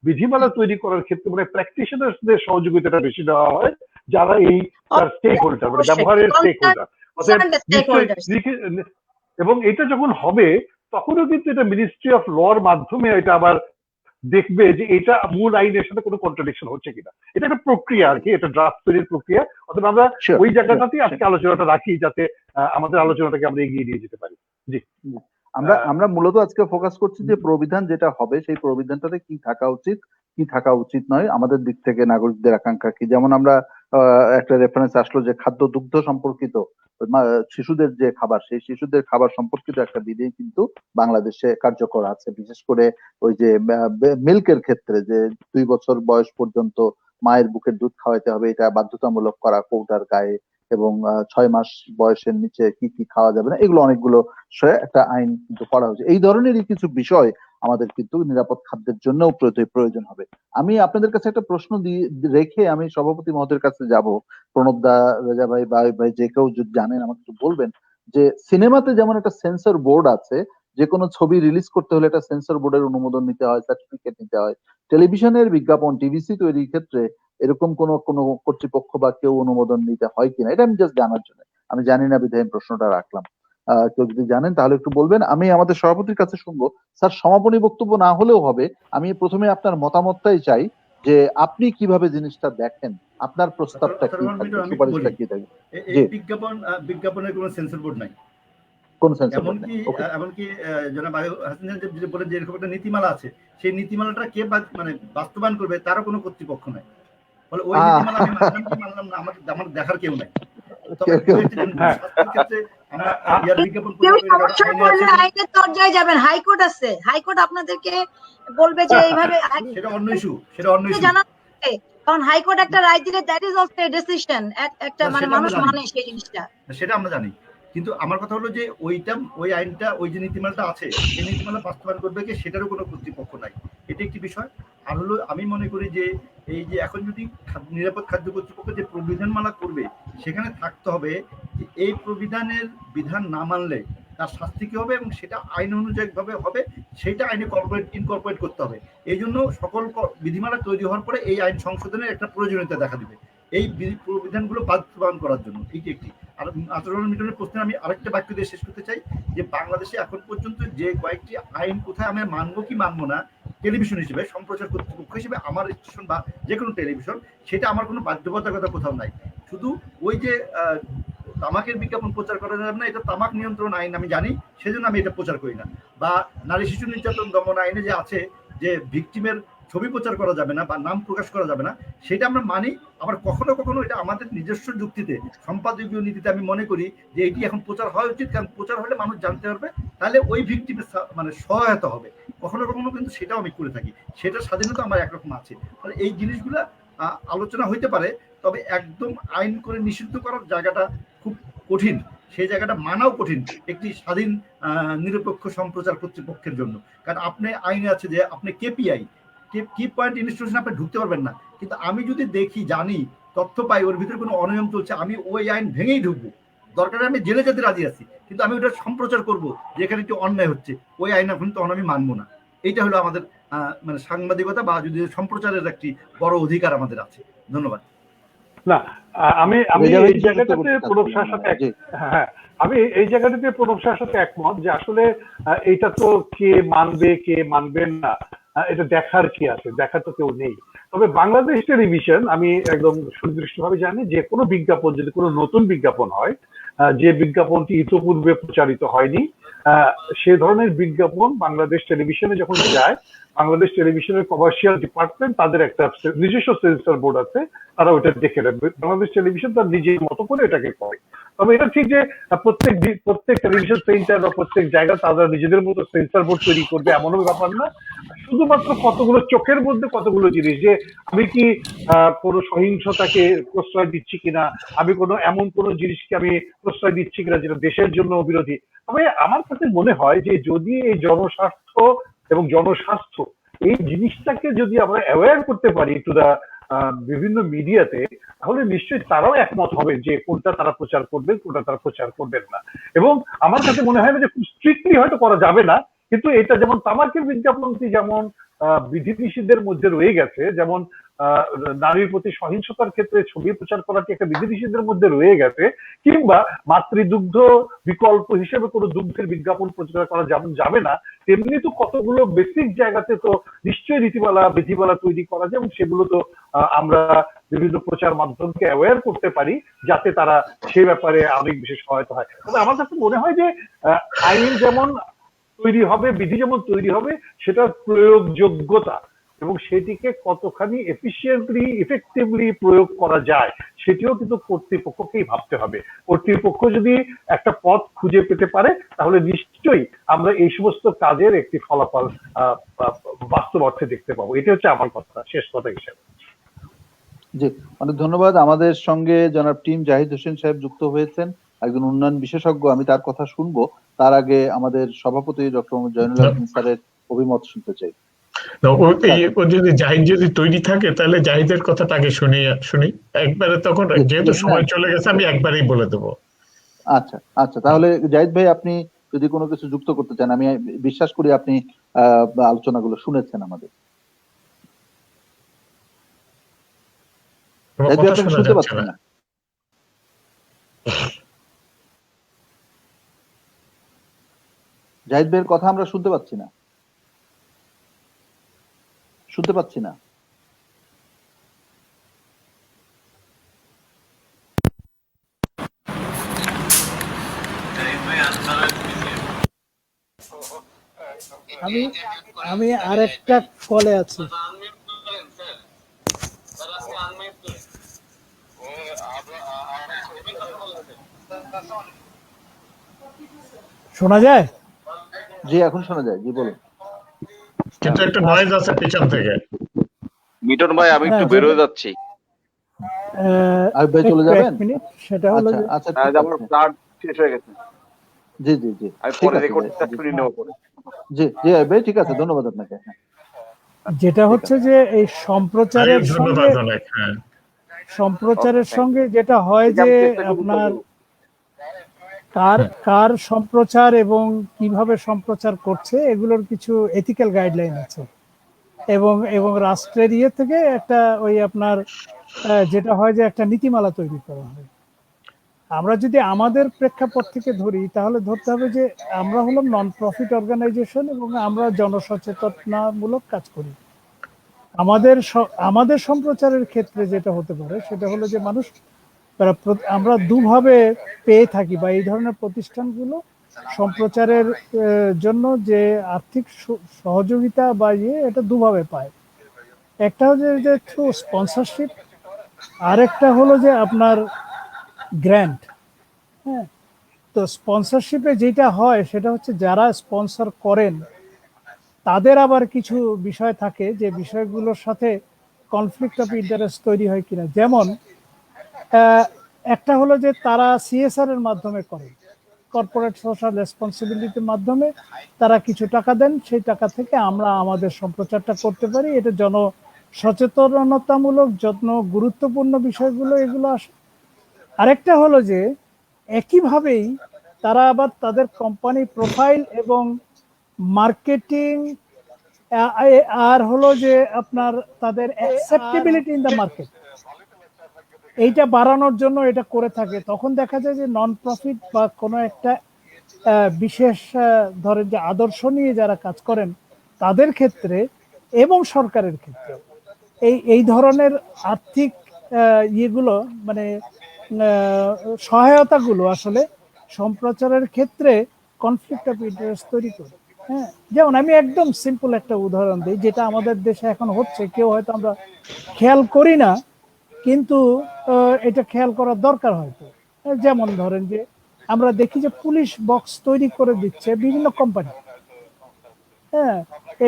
বিধিমালা তৈরি করার ক্ষেত্রে মানে প্র্যাকটিশনার্সদের সহযোগিতাটা বেশি দেওয়া হয়, যারা এই তার স্টেক হোল্ডার মানে অবশ্যই ব্যবহারের স্টেক হোল্ডার। অতএব স্টেক নিশ্চয়ই হোল্ডার্স। এবং এটা যখন হবে তখনও কিন্তু এটা মিনিস্ট্রি অফ লর মাধ্যমে এটা আবার দেখবে যে এটা মূল আইনের সাথে কোনো কন্ট্রাডিকশন হচ্ছে কিনা। এটা একটা প্রক্রিয়া আর কি, এটা ড্রাফট তৈরির প্রক্রিয়া। অথবা আমরা শিওর ওই জায়গাটাতেই আজকে আলোচনাটা রাখি, যাতে আমাদের আলোচনাটাকে আমরা এগিয়ে নিয়ে যেতে পারি। জি আমরা আমরা মূলত আজকে ফোকাস করছি যে প্রবিধান যেটা হবে সেই প্রবিধানটাতে কি থাকা উচিত, কি থাকা উচিত নয়, আমাদের দিক থেকে নাগরিকদের আকাঙ্ক্ষা কি। যেমন আমরা একটা রেফারেন্স আসলো যে খাদ্য দুগ্ধ সম্পর্কিত শিশুদের যে খাবার, সেই শিশুদের খাবার সম্পর্কিত একটা বিধি কিন্তু বাংলাদেশে কার্যকর আছে। বিশেষ করে ওই যে মিল্কের ক্ষেত্রে যে 2 বছর বয়স পর্যন্ত মায়ের বুকের দুধ খাওয়াইতে হবে, এটা বাধ্যতামূলক করা কৌটার গায়ে, এবং 6 মাস বয়সের নিচে কি কি খাওয়া যাবে না, এগুলো অনেকগুলো একটা আইন কিন্তু করা হয়েছে। এই ধরনেরই কিছু বিষয় আমাদের কিন্তু নিরাপদ খাদ্যের জন্যও প্রয়োজন হবে। আমি আপনাদের কাছে একটা প্রশ্ন রেখে আমি সভাপতি মহোদয়ের কাছে যাব। প্রণব দা, রেজা ভাই বা ভাই যে কেউ যদি জানেন আমাকে একটু বলবেন যে সিনেমাতে যেমন একটা সেন্সর বোর্ড আছে, যে কোনো ছবি রিলিজ করতে হলে একটা সেন্সর বোর্ডের অনুমোদন নিতে হয়, সার্টিফিকেট নিতে হয়। টেলিভিশনের বিজ্ঞাপন টিভিসি তৈরির ক্ষেত্রে এরকম কোনো কর্তৃপক্ষ বা কেউ অনুমোদন নিতে হয় কিনা, এটা আমি জাস্ট জানার জন্য, আমি জানি না বিধায় আমি প্রশ্নটা রাখলাম। কেউ যদি জানেন তাহলে একটু বলবেন। আমি আমাদের সভাপতির কাছে শুনবো। স্যার, সমাপনী বক্তব্য না হলেও হবে, আমি প্রথমে আপনার মতামতটাই চাই যে আপনি কিভাবে জিনিসটা দেখেন, আপনার প্রস্তাবটা কি থাকবে, সুপারিশটা কি থাকবে। এই জি, বিজ্ঞাপনের কোনো সেন্সর বোর্ড নাই। কোন সেন্সর বোর্ড নেই। ওকে, এমনকি জনাব হাসান যে বলেন যে এরকম একটা নীতিমালা আছে, সেই নীতিমালাটা কে মানে বাস্তবায়ন করবে তারও কোনো কর্তৃপক্ষ নাই। ফলে ওই নীতিমালা আমি মানলাম কি মানলাম না, আমার দেখার কেউ নাই। তবে স্বাস্থ্যের ক্ষেত্রে আমরা বিজ্ঞাপন কেউ সমস্যায় পড়লে আইনের দরজায় যাবেন, হাইকোর্ট আছে, হাইকোর্ট আপনাদেরকে বলবে যে এইভাবে সেটা অন্য ইস্যু, জানা, কারণ হাইকোর্ট একটা রায় দিলে that is also a decision, একটা মানে মানুষ মানে সেই জিনিসটা, সেটা আমরা জানি। কিন্তু আমার কথা হলো যে ওই আইনটা, ওই যে নীতিমালাটা আছে, সেই নীতিমালা বাস্তবায়ন করবে কি সেটারও কোনো কর্তৃপক্ষ নাই। এটা একটি বিষয়। আর হলো আমি মনে করি যে এই যে এখন যদি নিরাপদ খাদ্য কর্তৃপক্ষ যে প্রবিধানমালা করবে, সেখানে থাকতে হবে যে এই প্রবিধানের বিধান না মানলে তার শাস্তি কি হবে এবং সেটা আইন অনুযায়ী ভাবে হবে, সেটা আইনে ইনকর্পোরেট করতে হবে। এই জন্য সকল বিধিমালা তৈরি হওয়ার পরে এই আইন সংশোধনের একটা প্রয়োজনীয়তা দেখা দিবে এই প্রবিধানগুলো বাস্তবায়ন করার জন্য। এটি একটি। আর আচরণ মিটনের প্রশ্নে আমি আরেকটা বাক্য দিয়ে শেষ করতে চাই যে বাংলাদেশে এখন পর্যন্ত যে কয়েকটি আইন কোথায় আমি মানবো কি মানবো না, টেলিভিশন হিসেবে, সম্প্রচার কর্তৃপক্ষ হিসেবে আমার স্টেশন বা যে কোনো টেলিভিশন, সেটা আমার কোনো বাধ্যবাধকতা কোথাও নাই। শুধু ওই যে তামাকের বিজ্ঞাপন প্রচার করা যাবে না, এটা তামাক নিয়ন্ত্রণ আইন আমি জানি, সেজন্য আমি এটা প্রচার করি না। বা নারী শিশু নির্যাতন দমন আইনে যে আছে যে ভিকটিমের ছবি প্রচার করা যাবে না বা নাম প্রকাশ করা যাবে না, সেটা আমরা মানি। আবার কখনো কখনো এটা আমাদের নিজস্ব যুক্তিতে, সম্পাদকীয় নীতিতে আমি মনে করি যে এটি এখন প্রচার হওয়া উচিত, কারণ প্রচার হলে মানুষ জানতে পারবে, তাহলে ওই ভিকটিমের মানে সহায়তা হবে। কখনো কখনো কিন্তু সেটাও আমি করে থাকি, সেটা স্বাধীনতা আমার একরকম আছে। তাহলে এই জিনিসগুলো আলোচনা হইতে পারে, তবে একদম আইন করে নিষিদ্ধ করার জায়গাটা খুব কঠিন, সেই জায়গাটা মানাও কঠিন একটি স্বাধীন নিরপেক্ষ সম্প্রচার কর্তৃপক্ষের জন্য। কারণ আপনি আইনে আছে যে আপনি কেপিআই, কি পয়েন্ট ইনস্টিটিউশন আপনি ঢুকতে পারবেন না। কিন্তু আমি যদি দেখি, জানি, তথ্য পাই ওর ভিতরে কোনো অনিয়ম চলছে, আমি ওই আইন ভেঙেই ঢুকবো, দরকারে আমি জেলে যেতে রাজি আছি, কিন্তু আমি ওটা সম্প্রচার করবো যেখানে একটি অন্যায় হচ্ছে, ওই আইন এখন তখন আমি মানবো না। এইটা হলো আমাদের মানে সাংবাদিকতা বা যদি সম্প্রচারের একটি বড় অধিকার আমাদের আছে। ধন্যবাদ। না, আমি এই জায়গাটাতে প্রণব স্যারের সাথে আমি এই জায়গাটাতে প্রণব স্যারের সাথে একমত যে আসলে এটা তো কে মানবে না, এটা দেখার কি আছে, দেখার তো কেউ নেই। তবে বাংলাদেশ টেলিভিশন আমি একদম সুনির্দিষ্টভাবে জানি যে কোনো বিজ্ঞাপন, যদি কোনো নতুন বিজ্ঞাপন হয়, যে বিজ্ঞাপনটি ইতোপূর্বে প্রচারিত হয়নি, সে ধরনের বিজ্ঞাপন বাংলাদেশ টেলিভিশনে যখন যায়, বাংলাদেশ টেলিভিশনের কমার্শিয়াল ডিপার্টমেন্ট তাদের একটা নিজস্ব সেন্সর বোর্ড আছে, তারা ওটা দেখে নেবে। বাংলাদেশ টেলিভিশন তার নিজের মতো করে এটাকে করে। তবে এটা ঠিক যে প্রত্যেক টেলিভিশন সেন্টার বা প্রত্যেক জায়গায় তারা নিজেদের মতো সেন্সর বোর্ড তৈরি করবে এমনও ব্যাপার না। শুধুমাত্র কতগুলো চোখের মধ্যে কতগুলো জিনিস, যে আমি কি কোনো সহিংসতাকে প্রশ্রয় দিচ্ছি কিনা, আমি এমন কোনো জিনিসকে আমি প্রশ্রয় দিচ্ছি কিনা যেটা দেশের জন্য বিরোধী। তবে আমার কাছে মনে হয় যে যদি এই জনস্বার্থ এবং জনস্বাস্থ্য, এই জিনিসটাকে যদি আমরা অ্যাওয়্যার করতে পারি টু দা বিভিন্ন মিডিয়াতে, তাহলে নিশ্চয়ই তারাও একমত হবে যে কোনটা তারা প্রচার করবেন, কোনটা তারা প্রচার করবেন না। এবং আমার কাছে মনে হয় না যে খুব স্ট্রিক্টলি হয়তো করা যাবে না, কিন্তু এটা যেমন তামাকের বিজ্ঞাপনটি যেমন বিধিনিষেধের মধ্যে রয়ে গেছে, যেমন নারীর প্রতি সহিংসতার ক্ষেত্রে ছবি প্রচার করাটি একটা বিধিনিষেধের মধ্যে রয়ে গেছে, কিংবা মাতৃদুগ্ধ বিকল্প হিসেবে কোনো দুগ্ধের বিজ্ঞাপন প্রচার করা যেমন যাবে না, তেমনি তো কতগুলো বেসিক জায়গাতে তো নিশ্চয়ই নীতিমালা বিধিমালা তৈরি করা যায়, এবং সেগুলো তো আমরা বিভিন্ন প্রচার মাধ্যমকে অ্যাওয়্যার করতে পারি যাতে তারা সে ব্যাপারে অনেক বেশি সহায়তা হয়। তবে আমার কাছে মনে হয় যে আইন যেমন তৈরি হবে, বিধি যেমন তৈরি হবে, সেটার প্রয়োগযোগ্যতা এবং সেটিকে কতখানি এফিসিয়েন্টলি ইফেক্টিভলি প্রয়োগ করা যায় সেটিও কিন্তু কর্তৃপক্ষকেই ভাবতে হবে। কর্তৃপক্ষ যদি একটা পথ খুঁজে পেতে পারে, তাহলে নিশ্চয়ই আমরা এই সমস্ত কাজের একটি ফলাফল বাস্তব অর্থে দেখতে পাবো। এটা হচ্ছে আমার কথা, শেষ কথা হিসেবে। জি, অনেক ধন্যবাদ। আমাদের সঙ্গে জনাব টিম জাহিদ হোসেন সাহেব যুক্ত হয়েছেন, একজন উন্নয়ন বিশেষজ্ঞ। আমি তার কথা শুনবো, তার আগে আমাদের সভাপতি ডক্টর মোহাম্মদ জয়নুল আবেদিন স্যারের অভিমত শুনতে চাই। যদি জাহিদ যদি তৈরি থাকে তাহলে জাহিদের কথাটা আগে শুনি একবারে, তখন যেহেতু সময় চলে গেছে আমি একবারেই বলে দেবো। আচ্ছা আচ্ছা, তাহলে জাহিদ ভাই আপনি যদি কোনো কিছু যুক্ত করতে চান, আমি বিশ্বাস করি আপনি আলোচনাগুলো শুনেছেন আমাদের। জাহিদ ভাই, আপনি শুনতে পাচ্ছেন না? জাহিদ ভাইয়ের কথা আমরা শুনতে পাচ্ছি না, শুনতে পাচ্ছি না। আমি আরেকটা কলে আছি। শোনা যায়? জি, এখন শোনা যায়। জি, বলুন। কিন্তু একটা নয়েজ আছে পেছন থেকে। মিটন ভাই, আমি একটু বের হয়ে যাচ্ছি। ভাই চলে যাবেন? সেটা হলো আচ্ছা, আমার কার্ড শেষ হয়ে গেছে। জি জি জি, আমি পরে রেকর্ডটা শুনে নেব পরে। জি জি ভাই, ঠিক আছে, ধন্যবাদ আপনাকে। যেটা হচ্ছে যে এই সম্প্রচারের সঙ্গে যেটা হয় যে আপনার কার সম্প্রচার এবং কিভাবে সম্প্রচার করছে এগুলোর কিছু এথিক্যাল গাইডলাইন আছে, এবং রাষ্ট্রের ইয়ে থেকে একটা ওই আপনার যেটা হয় যে একটা নীতিমালা তৈরি করা হয়। আমরা যদি আমাদের প্রেক্ষাপট থেকে ধরি, তাহলে ধরতে হবে যে আমরা হলাম নন প্রফিট অর্গানাইজেশন এবং আমরা জনসচেতনতামূলক কাজ করি। আমাদের সম্প্রচারের ক্ষেত্রে যেটা হতে পারে সেটা হলো যে মানুষ আমরা দুভাবে পেয়ে থাকি, বা এই ধরনের প্রতিষ্ঠানগুলো সম্প্রচারের জন্য যে আর্থিক সহযোগিতা বা এটা দুভাবে পায়। একটা হচ্ছে যে থ্রু স্পন্সরশিপ, আরেকটা হলো যে আপনার গ্র্যান্ট। হ্যাঁ, তো স্পন্সরশিপে যেটা হয় সেটা হচ্ছে যারা স্পন্সর করেন তাদের আবার কিছু বিষয় থাকে যে বিষয়গুলোর সাথে কনফ্লিক্ট অফ ইন্টারেস্ট তৈরি হয় কিনা। যেমন একটা হলো যে তারা সিএসআর এর মাধ্যমে করে, কর্পোরেট সোশ্যাল রেসপন্সিবিলিটির মাধ্যমে তারা কিছু টাকা দেন, সেই টাকা থেকে আমরা আমাদের সম্প্রচারটা করতে পারি। এটা জনসচেতনতামূলক যত্ন গুরুত্বপূর্ণ বিষয়গুলো এগুলো আসে। আরেকটা হলো যে একইভাবেই তারা আবার তাদের কোম্পানি প্রোফাইল এবং মার্কেটিং আর হলো যে আপনার তাদের অ্যাকসেপ্টেবিলিটি ইন দ্য মার্কেট, এইটা বাড়ানোর জন্য এটা করে থাকে। তখন দেখা যায় যে নন প্রফিট বা কোনো একটা বিশেষ ধরেন যে আদর্শ নিয়ে যারা কাজ করেন তাদের ক্ষেত্রে এবং সরকারের ক্ষেত্রে এই ধরনের আর্থিক ইয়েগুলো মানে সহায়তাগুলো আসলে সম্প্রচারের ক্ষেত্রে কনফ্লিক্ট অফ ইন্টারেস্ট তৈরি করে। হ্যাঁ, যেমন আমি একদম সিম্পল একটা উদাহরণ দিই, যেটা আমাদের দেশে এখন হচ্ছে, কেউ হয়তো আমরা খেয়াল করি না, কিন্তু এটা খেয়াল করার দরকার হয়তো। যেমন ধরেন যে আমরা দেখি যে পুলিশ বক্স তৈরি করে দিচ্ছে বিভিন্ন কোম্পানি। হ্যাঁ,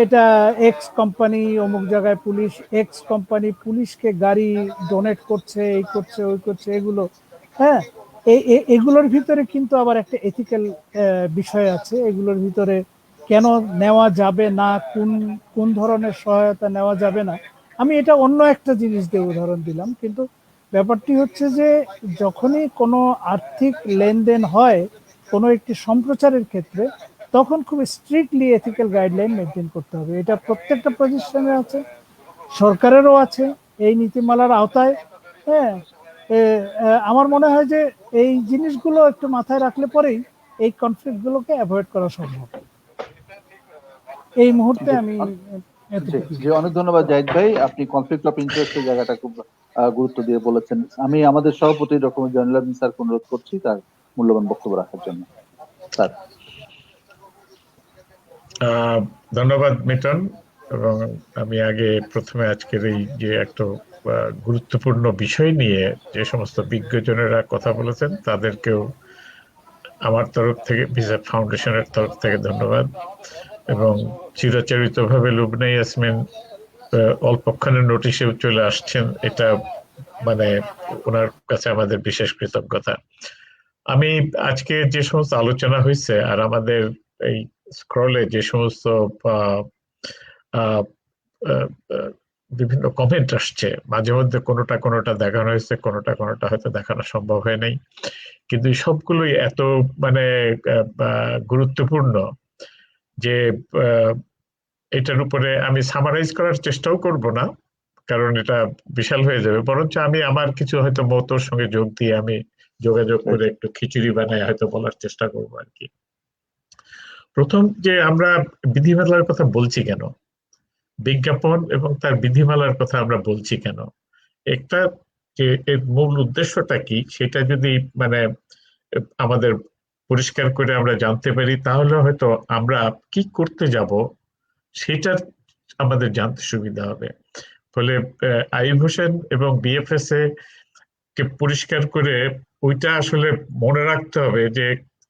এটা এক্স কোম্পানি অমুক জায়গায় পুলিশ, এক্স কোম্পানি পুলিশকে গাড়ি ডোনেট করছে, এই করছে ওই করছে এগুলো। হ্যাঁ, এগুলোর ভিতরে কিন্তু আবার একটা এথিক্যাল বিষয় আছে। এগুলোর ভিতরে কেন নেওয়া যাবে না, কোন কোন ধরনের সহায়তা নেওয়া যাবে না, আমি এটা অন্য একটা জিনিস দিয়ে উদাহরণ দিলাম। কিন্তু ব্যাপারটি হচ্ছে যে যখনই কোনো আর্থিক লেনদেন হয় কোনো একটি সম্প্রচারের ক্ষেত্রে, তখন খুব স্ট্রিক্টলি এথিক্যাল গাইডলাইন মেনটেন করতে হবে। এটা প্রত্যেকটা প্রতিষ্ঠানে আছে, সরকারেরও আছে এই নীতিমালার আওতায়। হ্যাঁ, আমার মনে হয় যে এই জিনিসগুলো একটু মাথায় রাখলে পরেই এই কনফ্লিক্টগুলোকে অ্যাভয়েড করা সম্ভব। এই মুহূর্তে আমি জি, অনেক ধন্যবাদ জাহিদ ভাই, আপনি কনফ্লিক্ট অফ ইন্টারেস্টের জায়গাটা খুব গুরুত্ব দিয়ে বলেছেন। আমি আমাদের সভাপতি ডক্টর জয়নুল আবেদিন স্যারকে অনুরোধ করছি তার মূল্যবান বক্তব্য রাখার জন্য। স্যার। ধন্যবাদ মিটন। এবং আমি আগে প্রথমে আজকের এই যে একটা গুরুত্বপূর্ণ বিষয় নিয়ে যে সমস্ত বিজ্ঞজনেরা কথা বলেছেন তাদেরকেও আমার তরফ থেকে, ভিসা ফাউন্ডেশনের তরফ থেকে ধন্যবাদ। এবং চিরাচরিতভাবে লুবনা ইয়াসমিন অল্পক্ষণের নোটিশেও চলে আসছেন, এটা মানে ওনার কাছে আমাদের বিশেষ কৃতজ্ঞতা। আমি আজকে যে সমস্ত আলোচনা হয়েছে আর আমাদের এই স্ক্রলে যে সমস্ত বিভিন্ন কমেন্ট আসছে, মাঝে মধ্যে কোনোটা দেখানো হয়েছে, কোনোটা হয়তো দেখানো সম্ভব হয় নাই, কিন্তু সবগুলোই এত মানে গুরুত্বপূর্ণ যে এটার উপরে আমি সামারাইজ করার চেষ্টাও করব না, কারণ এটা বিশাল হয়ে যাবে। বরঞ্চ আমি আমার কিছু হয়তো মতর সঙ্গে যোগ দিয়ে আমি যোগাযোগ করে একটু খিচুড়ি বানায় হয়তো বলার চেষ্টা করবো আর কি। প্রথম যে আমরা বিধিমালার কথা বলছি কেন, বিজ্ঞাপন এবং তার বিধিমালার কথা আমরা বলছি কেন, একটা যে এর মূল উদ্দেশ্যটা কি সেটা যদি মানে আমাদের পরিষ্কার করে আমরা জানতে পারি, তাহলে হয়তো আমরা কি করতে যাব সেটা আমাদের জানতে সুবিধা হবে। ফলে আইয়ুব হোসেন এবং বিএফএসএ কে পরিষ্কার করে ওইটা আসলে মনে রাখতে হবে যে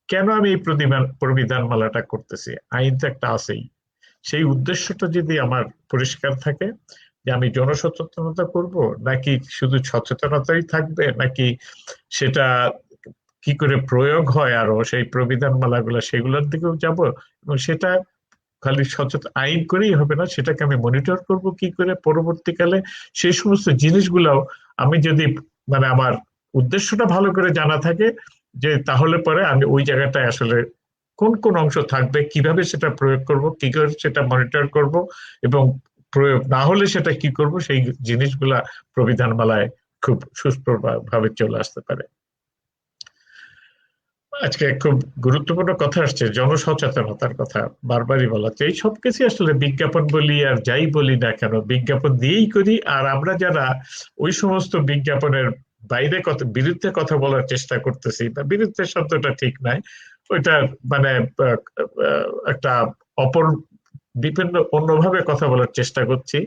কেন আমি এই প্রবিধান মালাটা করতেছি। আইন তো একটা আছেই, সেই উদ্দেশ্যটা যদি আমার পরিষ্কার থাকে যে আমি জনসচেতনতা করব, নাকি শুধু সচেতনতাই থাকবে, নাকি সেটা কি করে প্রয়োগ হয় আরো সেই প্রবিধান মালাগুলো সেগুলোর দিকেও যাব, এবং সেটা খালি সচেতন আইন করেই হবে না, সেটাকে আমি মনিটর করব কি করে পরবর্তীকালে। সেই সমস্ত জিনিসগুলাও আমি যদি মানে আমার উদ্দেশ্যটা ভালো করে জানা থাকে, যে তাহলে পরে আমি ওই জায়গাটায় আসলে কোন কোন অংশ থাকবে, কিভাবে সেটা প্রয়োগ করব, কি করে সেটা মনিটর করব, এবং প্রয়োগ না হলে সেটা কি করব, সেই জিনিসগুলা প্রবিধান মালায় খুব সুস্পষ্টভাবে চলে আসতে পারে। আজকে খুব গুরুত্বপূর্ণ কথা আসছে, জনসচেতনতার কথা বারবারই বলা হচ্ছে। এই সব কিছু আসলে বিজ্ঞাপন বলি আর যাই বলি না কেন, বিজ্ঞাপন দিয়েই করি। আর আমরা যারা ওই সমস্ত বিজ্ঞাপনের বাইরে বিরুদ্ধে কথা বলার চেষ্টা করতেছি, বা বিরুদ্ধে শব্দটা ঠিক নাই, ওইটা মানে একটা অপর বিভিন্ন অন্যভাবে কথা বলার চেষ্টা করছি,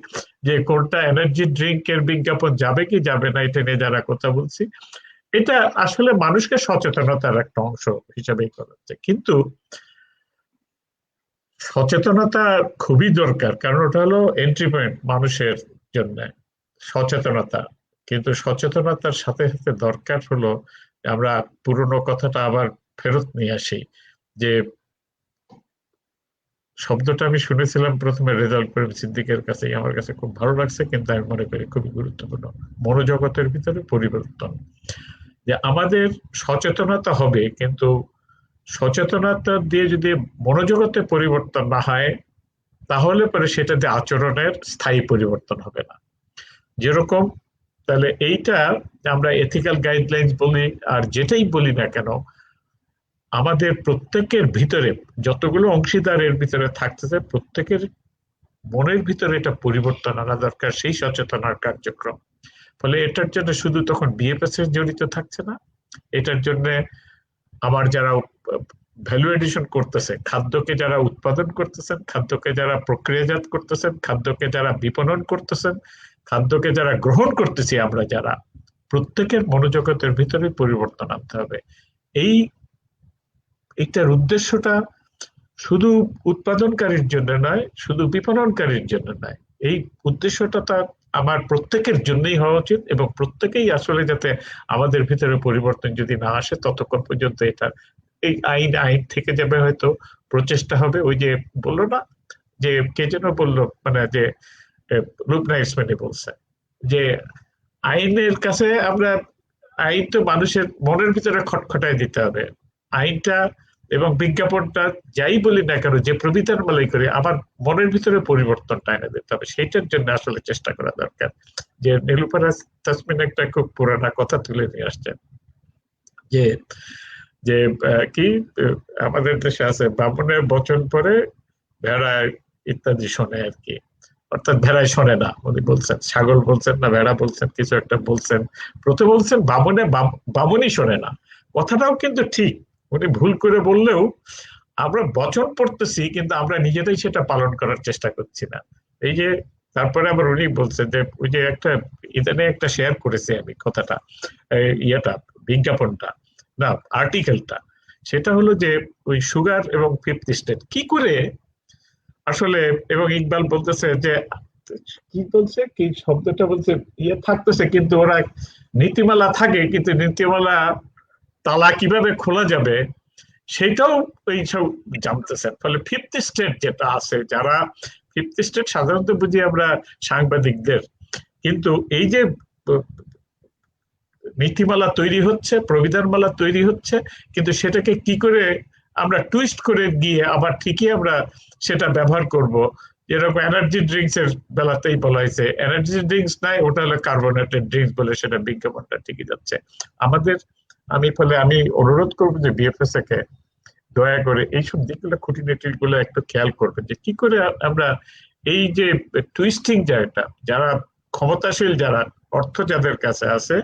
যে কোনটা এনার্জি ড্রিঙ্কের বিজ্ঞাপন যাবে কি যাবে না এটা নিয়ে যারা কথা বলছি, এটা আসলে মানুষকে সচেতনতার একটা অংশ হিসাবেই করা হচ্ছে। কিন্তু সচেতনতা খুবই দরকার, কারণ ওটা হলো এন্ট্রি পয়েন্ট মানুষের জন্য সচেতনতা। কিন্তু সচেতনতার সাথে সাথে দরকার হলো আমরা পুরনো কথাটা আবার ফেরত নিয়ে আসি, যে শব্দটা আমি শুনেছিলাম প্রথমে রেজাল্ট করিম সিদ্দিকের কাছে, আমার কাছে খুব ভালো লাগছে, কিন্তু আমি মনে করি খুবই গুরুত্বপূর্ণ, মনোজগতের ভিতরে পরিবর্তন। যে আমাদের সচেতনতা হবে, কিন্তু সচেতনতা দিয়ে যদি মনোজগতে পরিবর্তন না হয়, তাহলে পরে সেটাতে আচরণের স্থায়ী পরিবর্তন হবে না। যেরকম তাহলে এইটা আমরা এথিক্যাল গাইডলাইন্স বলি আর যেটাই বলি না কেন, আমাদের প্রত্যেকের ভিতরে যতগুলো অংশীদারের ভিতরে থাকতেছে, প্রত্যেকের মনের ভিতরে এটা পরিবর্তন আনা দরকার, সেই সচেতনার কার্যক্রম। ফলে এটার জন্য শুধু তখন বিএফএস জড়িত থাকছে না, এটার জন্য আমার যারা ভ্যালু এডিশন করতেছে, খাদ্যকে যারা উৎপাদন করতেছেন, খাদ্যকে যারা প্রক্রিয়াজাত করতেছেন, খাদ্যকে যারা বিপণন করতেছেন, খাদ্যকে যারা গ্রহণ করতেছি, আমরা যারা প্রত্যেকের মনোজগতের ভিতরে পরিবর্তন আনতে হবে। এইটার উদ্দেশ্যটা শুধু উৎপাদনকারীর জন্য নয়, শুধু বিপণনকারীর জন্য নয়, এই উদ্দেশ্যটা তার আমার প্রত্যেকের জন্যই হওয়া উচিত, এবং প্রত্যেকেই আসলে যাতে আমাদের ভিতরে পরিবর্তন যদি না আসে ততক্ষণ পর্যন্ত এটা এই আইন থেকে যাবে হয়তো, প্রচেষ্টা হবে। ওই যে বললো না যে কে যেন বললো, মানে যে লুবনা ইসমাইলি বলছে যে আইনের কাছে আমরা, আইন তো মানুষের মনের ভিতরে খটখটায় দিতে হবে। আইনটা এবং বিজ্ঞাপনটা যাই বলি না কেন, যে প্রবিধান মালাই করে আমার মনের ভিতরে পরিবর্তনটা এনে দিতে হবে, সেইটার জন্য আসলে চেষ্টা করা দরকার। যে নীলুফার তাসমিন একটা খুব পুরানা কথা তুলে নিয়ে আসছেন যে যে কি আমাদের দেশে আছে, বামনের বচন পরে ভেড়া ইত্যাদি শোনে আর কি, অর্থাৎ ভেড়ায় শোনে না উনি বলছেন, ছাগল বলছেন না ভেড়া বলছেন, কিছু একটা বলছেন, প্রথমে বলছেন বামনই শোনে না। কথাটাও কিন্তু ঠিক, উনি ভুল করে বললেও আমরা বচন পড়তেছি কিন্তু আমরা নিজেরাই সেটা পালন করার চেষ্টা করছি না। এই যে তারপরে আবার উনি বলছেন যে ওই যে একটা ইদানে একটা শেয়ার করেছি আমি কথাটা, ইয়েটা বিজ্ঞাপনটা না আর্টিকেলটা, সেটা হলো যে ওই সুগার এবং 5th স্টেট কি করে আসলে, এবং ইকবাল বলতেছে যে কি বলছে, কি শব্দটা বলছে, ইয়ে থাকতেছে কিন্তু ওরা নীতিমালা থাকে কিন্তু নীতিমালা তালা কিভাবে খোলা যাবে সেটাও এই সব জানতেছেন। ফলে 5th স্টেট যেটা আছে, যারা 5th স্টেট সাধারণত বুঝি আমরা সাংবাদিকদের, কিন্তু এই যে নীতিমালা তৈরি হচ্ছে, প্রবিধানমালা তৈরি হচ্ছে, কিন্তু সেটাকে কি করে আমরা টুইস্ট করে গিয়ে আবার ঠিকই আমরা সেটা ব্যবহার করব। যেরকম এনার্জি ড্রিঙ্কস এর বেলাতেই বলা হয়েছে এনার্জি ড্রিঙ্কস নাই, ওটা হলো কার্বোনেটেড ড্রিঙ্কস বলে সেটা বিজ্ঞাপনটা ঠিকই যাচ্ছে আমাদের। আমি অনুরোধ করবো যে বিএফএসএ কে দয়া করে এইসব দিকগুলো খুঁটিনাটি গুলো একটু খেয়াল করবে, যে কি করে আমরা এই যে টুইস্টিং জায়গাটা, যারা ক্ষমতাশীল, যারা অর্থ যাদের কাছে আছে,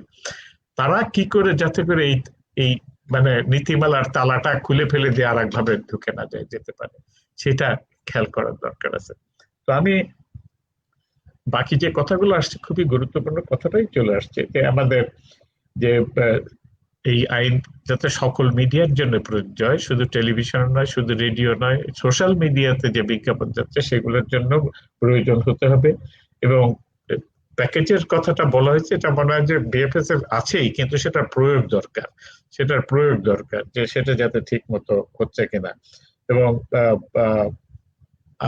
তারা কি করে যাতে করে এই মানে নীতিমালার তালাটা খুলে ফেলে দিয়ে আর একভাবে ঢুকে না যায় যেতে পারে, সেটা খেয়াল করার দরকার আছে। তো আমি বাকি যে কথাগুলো আসছে খুবই গুরুত্বপূর্ণ কথাটাই চলে আসছে, যে আমাদের যে এই আইন যাতে সকল মিডিয়ার জন্য প্রযোজ্য হয়, শুধু টেলিভিশন নয়, শুধু রেডিও নয়, সোশ্যাল মিডিয়াতে যে বিজ্ঞাপন যাচ্ছে সেগুলোর জন্য প্রয়োজন হতে হবে। এবং প্যাকেজের কথাটা বলা হয়েছে, এটা মনে হয় যে বিএফএস এর আছেই, কিন্তু সেটার প্রয়োগ দরকার, যে সেটা যাতে ঠিক মতো হচ্ছে কিনা। এবং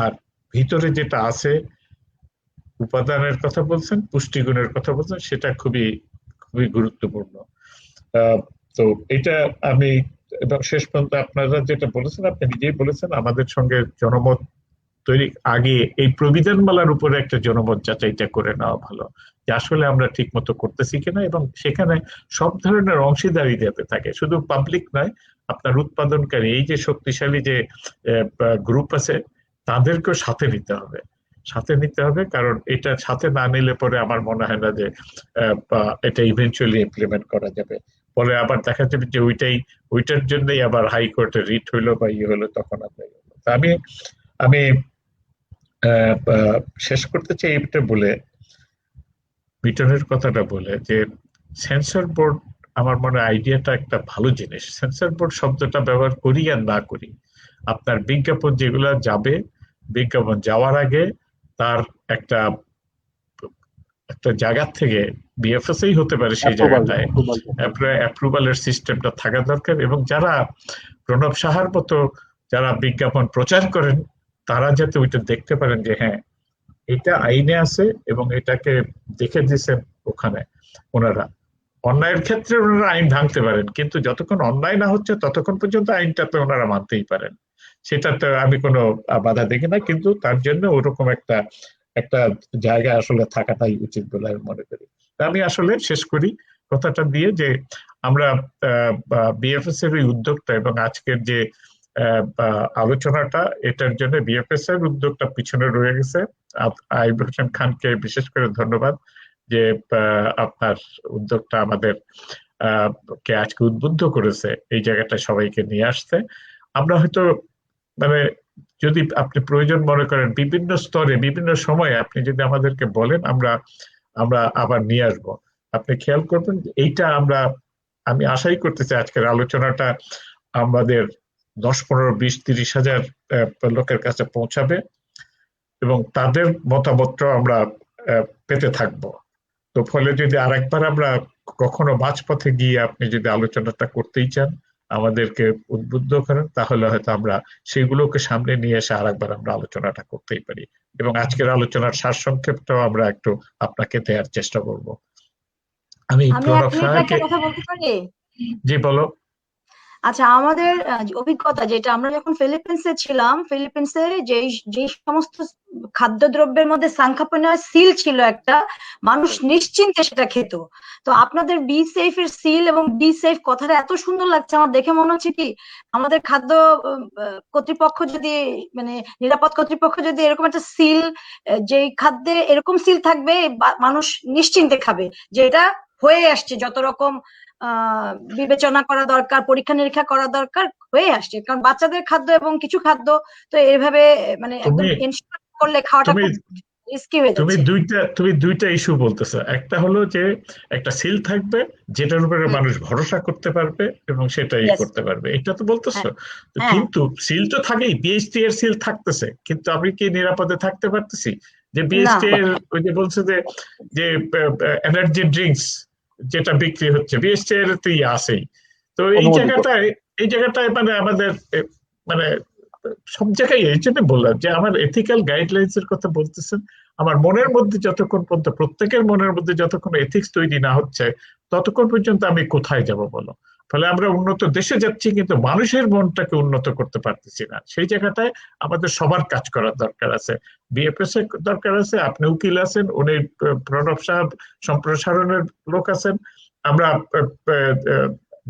আর ভিতরে যেটা আছে উপাদানের কথা বলছেন, পুষ্টিগুণের কথা বলছেন, সেটা খুবই খুবই গুরুত্বপূর্ণ। তো এটা আমি এবং শেষ পর্যন্ত আপনারা যেটা বলেছেন, আপনি নিজেই বলেছেন আমাদের সঙ্গে জনমত তৈরি আগে এই প্রবিধানমালার উপরে একটা জনমত যাচাইটা করে নেওয়া ভালো, যে আসলে আমরা ঠিক মতো করতেছি কিনা, এবং সেখানে সব ধরনের অংশীদারি যাতে থাকে, শুধু পাবলিক নয়, আপনার উৎপাদনকারী এই যে শক্তিশালী যে গ্রুপ আছে তাদেরকেও সাথে নিতে হবে, কারণ এটা সাথে না নিলে পরে আমার মনে হয় না যে এটা ইভেন্চুয়ালি ইমপ্লিমেন্ট করা যাবে। পরে আবার দেখা যাবে যে ওইটার জন্যই আবার হাইকোর্টে রিট হইলো বা ইয়ে হলো, তখন আমি শেষ করতে চাই এটা বলে, মিটনের কথাটা বলে, যে সেন্সর বোর্ড আমার মনে হয় আইডিয়াটা একটা ভালো জিনিস। সেন্সর বোর্ড শব্দটা ব্যবহার করি আর না করি, আপনার বিজ্ঞাপন যেগুলা যাবে, বিজ্ঞাপন যাওয়ার আগে তার একটা জায়গা থেকে বিএফএসই হতে পারে, সেই জায়গাটায় অ্যাপ্রুভালের সিস্টেমটা থাকা দরকার। এবং যারা প্রণব সাহার মতো যারা বিজ্ঞাপন প্রচার করেন, তারা যাতে ওইটা দেখতে পারেন যে হ্যাঁ এটা আইনে আছে এবং এটাকে দেখে দিচ্ছেন ওখানে। ওনারা অন্যায়ের ক্ষেত্রে ওনারা আইন ভাঙতে পারেন, কিন্তু যতক্ষণ অন্যায় না হচ্ছে ততক্ষণ পর্যন্ত আইনটাতে ওনারা মানতেই পারেন, সেটাতে আমি কোনো বাধা দেখি না। কিন্তু তার জন্য ওরকম একটা জায়গা আসলে থাকাটাই উচিত বলে আমি মনে করি। আমি আসলে শেষ করি কথাটা দিয়ে, যে আমরা বিএফএস এর এই উদ্যোগটা এবং আজকের যে আলোচনাটা, এটার জন্য বিএফএস এর উদ্যোগটা পিছনে রয়ে গেছে। আইব হোসেন খানকে বিশেষ করে ধন্যবাদ যে আপনার উদ্যোগটা আমাদের কে আজকে উদ্বুদ্ধ করেছে এই জায়গাটা সবাইকে নিয়ে আসতে। আমরা হয়তো মানে যদি আপনি প্রয়োজন মনে করেন বিভিন্ন স্তরে বিভিন্ন সময়ে আপনি যদি আমাদেরকে বলেন, আমরা আবার নিয়ে আসবো। আপনি খেয়াল করবেন এইটা আমি আশাই করতেছি আজকের আলোচনাটা আমাদের 10, 15, 20, 30 হাজার লোকের কাছে পৌঁছাবে এবং তাদের মতামতটা আমরা পেতে থাকবো। তো ফলে যদি আরেকবার আমরা কখনো মাঝপথে গিয়ে আপনি যদি আলোচনাটা করতেই চান, আমাদেরকে উদ্বুদ্ধ করেন, তাহলে হয়তো আমরা সেগুলোকে সামনে নিয়ে এসে আরেকবার আমরা আলোচনাটা করতেই পারি। এবং আজকের আলোচনার সারসংক্ষেপটাও আমরা একটু আপনাকে দেওয়ার চেষ্টা করব। আমি আমি প্রণব 1 মিনিট সাহাকে, একটা কথা বলতে পারি? জি বলো। আচ্ছা, আমাদের অভিজ্ঞতা যেটা, আমরা যখন ফিলিপিন্সে ছিলাম, ফিলিপিন্সে যে সমস্ত খাদ্যদ্রব্যের মধ্যে সাংখাপনিয়ার সিল ছিল একটা, মানুষ নিশ্চিন্তে সেটা খেত। তো আপনাদের বি সেফ এর সিল এবং বি সেফ কথাটা এত সুন্দর লাগছে আমার, দেখে মনে হচ্ছে কি আমাদের খাদ্য কর্তৃপক্ষ যদি, মানে নিরাপদ কর্তৃপক্ষ যদি এরকম একটা সিল, যে খাদ্যে এরকম সিল থাকবে মানুষ নিশ্চিন্তে খাবে, যে এটা হয়ে আসছে, যত রকম বিবেচনা করা দরকার, পরীক্ষা নিরীক্ষা করা দরকার হয়ে আসছে। কারণ বাচ্চাদের খাদ্য এবং কিছু খাদ্য তো এভাবে মানে একদম এনশিওর করলে খাওয়াটা খুব রিস্কি হয়ে তুমি যাচ্ছে। দুইটা ইস্যু বলতেছো। একটা হলো যে একটা সিল থাকবে যেটার উপরে মানুষ ভরসা করতে পারবে এবং সেটাই করতে পারবে, এটা তো বলতেছো। কিন্তু সিল তো থাকেই, বিএসটি এর সিল থাকতেছে, কিন্তু আমি কি নিরাপদে থাকতে পারতেছি? যে বিএসটি এর ওই যে বলছে যে এনার্জি ড্রিঙ্কস যেটা বিক্রি হচ্ছে বিএসটি এর তো আছেই। তো এই জায়গাটায় মানে আমাদের মানে সব জায়গায়, এই জন্য বললাম যে আমার এথিক্যাল গাইডলাইন্স এর কথা বলতেছেন, আমার মনের মধ্যে যতক্ষণ পর্যন্ত, প্রত্যেকের মনের মধ্যে যতক্ষণ এথিক্স তৈরি না হচ্ছে ততক্ষণ পর্যন্ত আমি কোথায় যাব বলো? ফলে আমরা উন্নত দেশে যাচ্ছি কিন্তু মানুষের মনটাকে উন্নত করতে পারতেছি না। সেই জায়গাটায় আমাদের সবার কাজ করার দরকার আছে। বিএফএস এর দরকার আছে, আপনি উকিল আছেন, উনি প্রণব সাহেব সম্প্রসারণের লোক আছেন, আমরা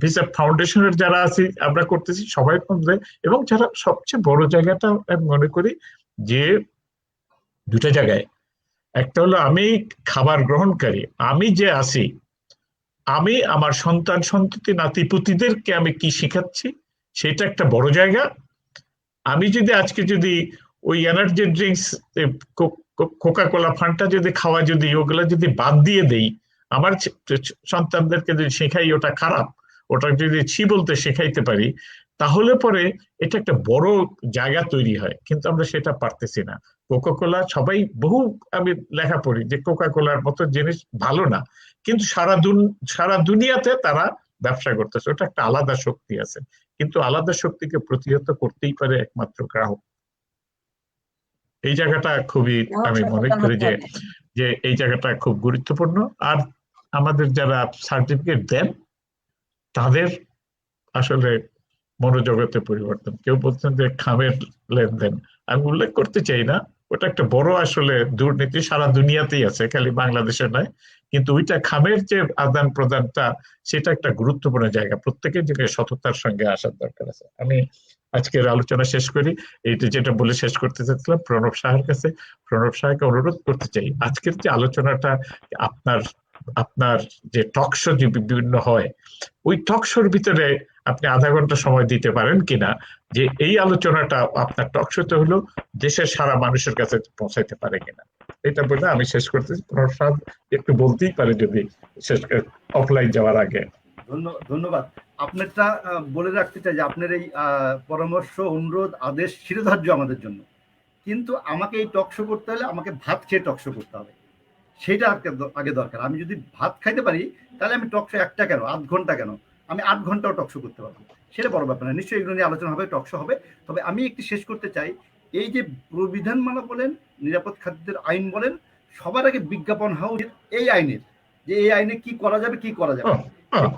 ভিসা ফাউন্ডেশনের যারা আছি আমরা করতেছি, সবাই মধ্যে। এবং যারা সবচেয়ে বড় জায়গাটা আমি মনে করি যে দুটা জায়গায়, একটা হলো আমি খাবার গ্রহণকারী, আমি যে আছি, আমি আমার সন্তান সন্ততি নাতিপুতিদেরকে আমি কি শিখাচ্ছি সেটা একটা বড় জায়গা। আমি যদি আজকে যদি ওই energy drinks, Coca Cola, Fanta যদি খাওয়া, যদি ওগুলা যদি বাদ দিয়ে দেই, আমার সন্তানদেরকে যদি শেখাই ওটা খারাপ, ওটা যদি ছি বলতে শেখাইতে পারি, তাহলে পরে এটা একটা বড় জায়গা তৈরি হয়। কিন্তু আমরা সেটা পারতেছি না। কোকা কোলা সবাই, বহু আমি লেখা পড়ি যে কোকা কোলার মতো জিনিস ভালো না, কিন্তু সারা দুনিয়াতে তারা ব্যবসা করতেছে। ওটা একটা আলাদা শক্তি আছে, কিন্তু আলাদা শক্তিকে প্রতিহত করতেই পারে একমাত্র গ্রাহক। এই জায়গাটা খুবই আমি মনে করি যে এই জায়গাটা খুব গুরুত্বপূর্ণ। আর আমাদের যারা সার্টিফিকেট দেন তাদের আসলে মনোজগতে পরিবর্তন। কেউ বলছেন যে খামের লেনদেন, আমি উল্লেখ করতে চাই না, ওটা একটা বড় আসলে দুর্নীতি, সারা দুনিয়াতেই আছে, খালি বাংলাদেশে নয়। কিন্তু ওইটা খামের যে আদান প্রদানটা, সেটা একটা গুরুত্বপূর্ণ জায়গা, প্রত্যেকের জায়গায় সততার সঙ্গে আসার দরকার আছে। আমি আজকের আলোচনা শেষ করি, এইটা যেটা বলে শেষ করতে চাচ্ছিলাম প্রণব সাহার কাছে। প্রণব সাহাকে অনুরোধ করতে চাই, আজকের যে আলোচনাটা, আপনার যে টকশো যে বিভিন্ন হয়, ওই টকশোর ভিতরে আপনি আধা ঘন্টা সময় দিতে পারেন কিনা, যে এই আলোচনাটা আপনার টকশোতে হলো দেশের সারা মানুষের কাছে পৌঁছাইতে পারে কিনা। এটা বলে আমি শেষ করতেছি। প্রসাদ একটু বলতেই পারে যদি শেষ অফলাইন যাওয়ার আগে। ধন্যবাদ। আপনারটা বলে রাখতে চাই যে আপনার এই পরামর্শ, অনুরোধ, আদেশ শিরোধার্য আমাদের জন্য। কিন্তু আমাকে এই টকশো করতে হলে আমাকে ভাত খেয়ে টকশো করতে হবে, সেটা আগে দরকার। আমি যদি ভাত খাইতে পারি তাহলে আমি টকশো একটা কেন, 8 ঘন্টা কেন, আমি 8 ঘন্টাও টকশো করতে পারবো, সেটা বড় ব্যাপার না। নিশ্চয়ই এগুলো নিয়ে আলোচনা হবে, টকশো হবে। তবে আমি একটু শেষ করতে চাই, এই যে প্রবিধানমালা বলেন, নিরাপদ খাদ্যের আইন বলেন, সবার আগে বিজ্ঞাপন হওয়া উচিত এই আইনের, যে এই আইনে কি করা যাবে কি করা যাবে,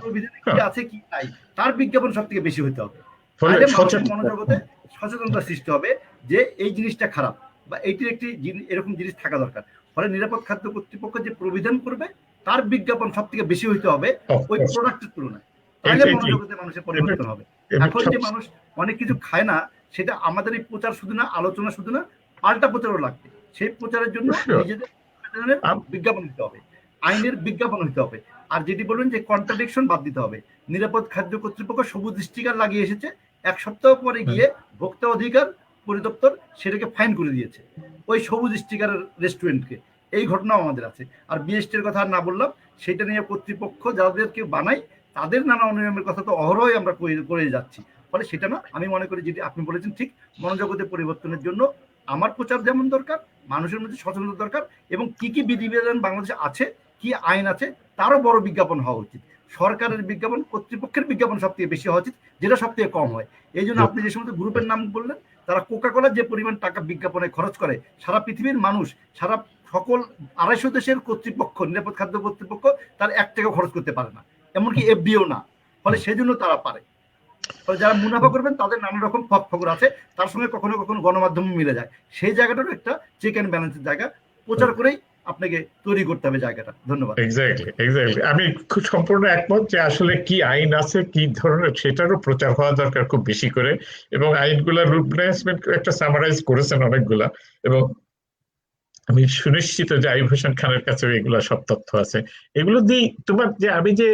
প্রবিধানে কি আছে কি নাই, তার বিজ্ঞাপন সব থেকে বেশি হইতে হবে। তাহলে মানুষের মনোজগতে সচেতনতা সৃষ্টি হবে যে এই জিনিসটা খারাপ বা এইটির একটি এরকম জিনিস থাকা দরকার। ফলে নিরাপদ খাদ্য কর্তৃপক্ষ যে প্রবিধান করবে তার বিজ্ঞাপন সব থেকে বেশি হইতে হবে ওই প্রোডাক্টের তুলনায়, তাহলে মনোজগতে মানুষের পরিবর্তন হবে। এখন যে মানুষ অনেক কিছু খায় না, সেটা আমাদের এই প্রচার শুধু না, আলোচনা শুধু না, পাল্টা প্রচারও লাগবে। সেই প্রচারের জন্য নিজেদের বিজ্ঞাপন দিতে হবে, আইনের বিজ্ঞাপন হতে হবে। আর যেটি বলবেন যে কন্ট্রাডিকশন বাদ দিতে হবে। নিরাপদ খাদ্য কর্তৃপক্ষ সবুজ স্টিকার লাগিয়ে এসেছে, 1 সপ্তাহ পরে গিয়ে ভোক্তা অধিকার পরিদপ্তর সেটাকে ফাইন করে দিয়েছে ওই সবুজ স্টিকারের রেস্টুরেন্টকে। এই ঘটনাও আমাদের আছে। আর বিএসটির কথা না বললাম, সেটা নিয়ে কর্তৃপক্ষ যাদেরকে বানাই তাদের নানা অনিয়মের কথা তো অহরহই আমরা করে যাচ্ছি। ফলে সেটা না, আমি মনে করি যেটি আপনি বলেছেন ঠিক, মনোজগতে পরিবর্তনের জন্য আমার প্রচার যেমন দরকার, মানুষের মধ্যে সচেতনতা দরকার, এবং কি কি বিধিবিধান বাংলাদেশে আছে, কি আইন আছে, তারও বড় বিজ্ঞাপন হওয়া উচিত। সরকারের বিজ্ঞাপন, কর্তৃপক্ষের বিজ্ঞাপন সব থেকে বেশি হওয়া উচিত, যেটা সব থেকে কম হয়। এই জন্য আপনি যে সমস্ত গ্রুপের নাম বললেন, তারা কোকাকোলার যে পরিমাণ টাকা বিজ্ঞাপনে খরচ করে, সারা পৃথিবীর মানুষ, সারা সকল 250 দেশের কর্তৃপক্ষ, নিরাপদ খাদ্য কর্তৃপক্ষ তার 1 টাকাও খরচ করতে পারে না, এমনকি এফডিও না। ফলে সেজন্য তারা পারে। ফলে যারা মুনাফা করবেন তাদের নানা রকম ফকর আছে, তার সঙ্গে কখনো কখনো গণমাধ্যম মিলে যায়। সেই জায়গাটারও একটা চেক অ্যান্ড ব্যালেন্সের জায়গা, প্রচার করেই আপনাকে তৈরি করতে হবে জায়গাটা। ধন্যবাদ। এক্স্যাক্টলি আমি খুব সম্পূর্ণ একমত যে আসলে কি আইন আছে, কি ধরনের, সেটারও প্রচার হওয়া দরকার খুব বেশি করে। এবং আইনগুলার রুল ম্যানেজমেন্ট একটা সামারাইজ করেছেন অনেকগুলা, এবং আমি সুনিশ্চিত যে আইয়ুব হোসেন খানের কাছে এগুলা সব তথ্য আছে। এগুলো দিয়ে তোমার যে আমি যে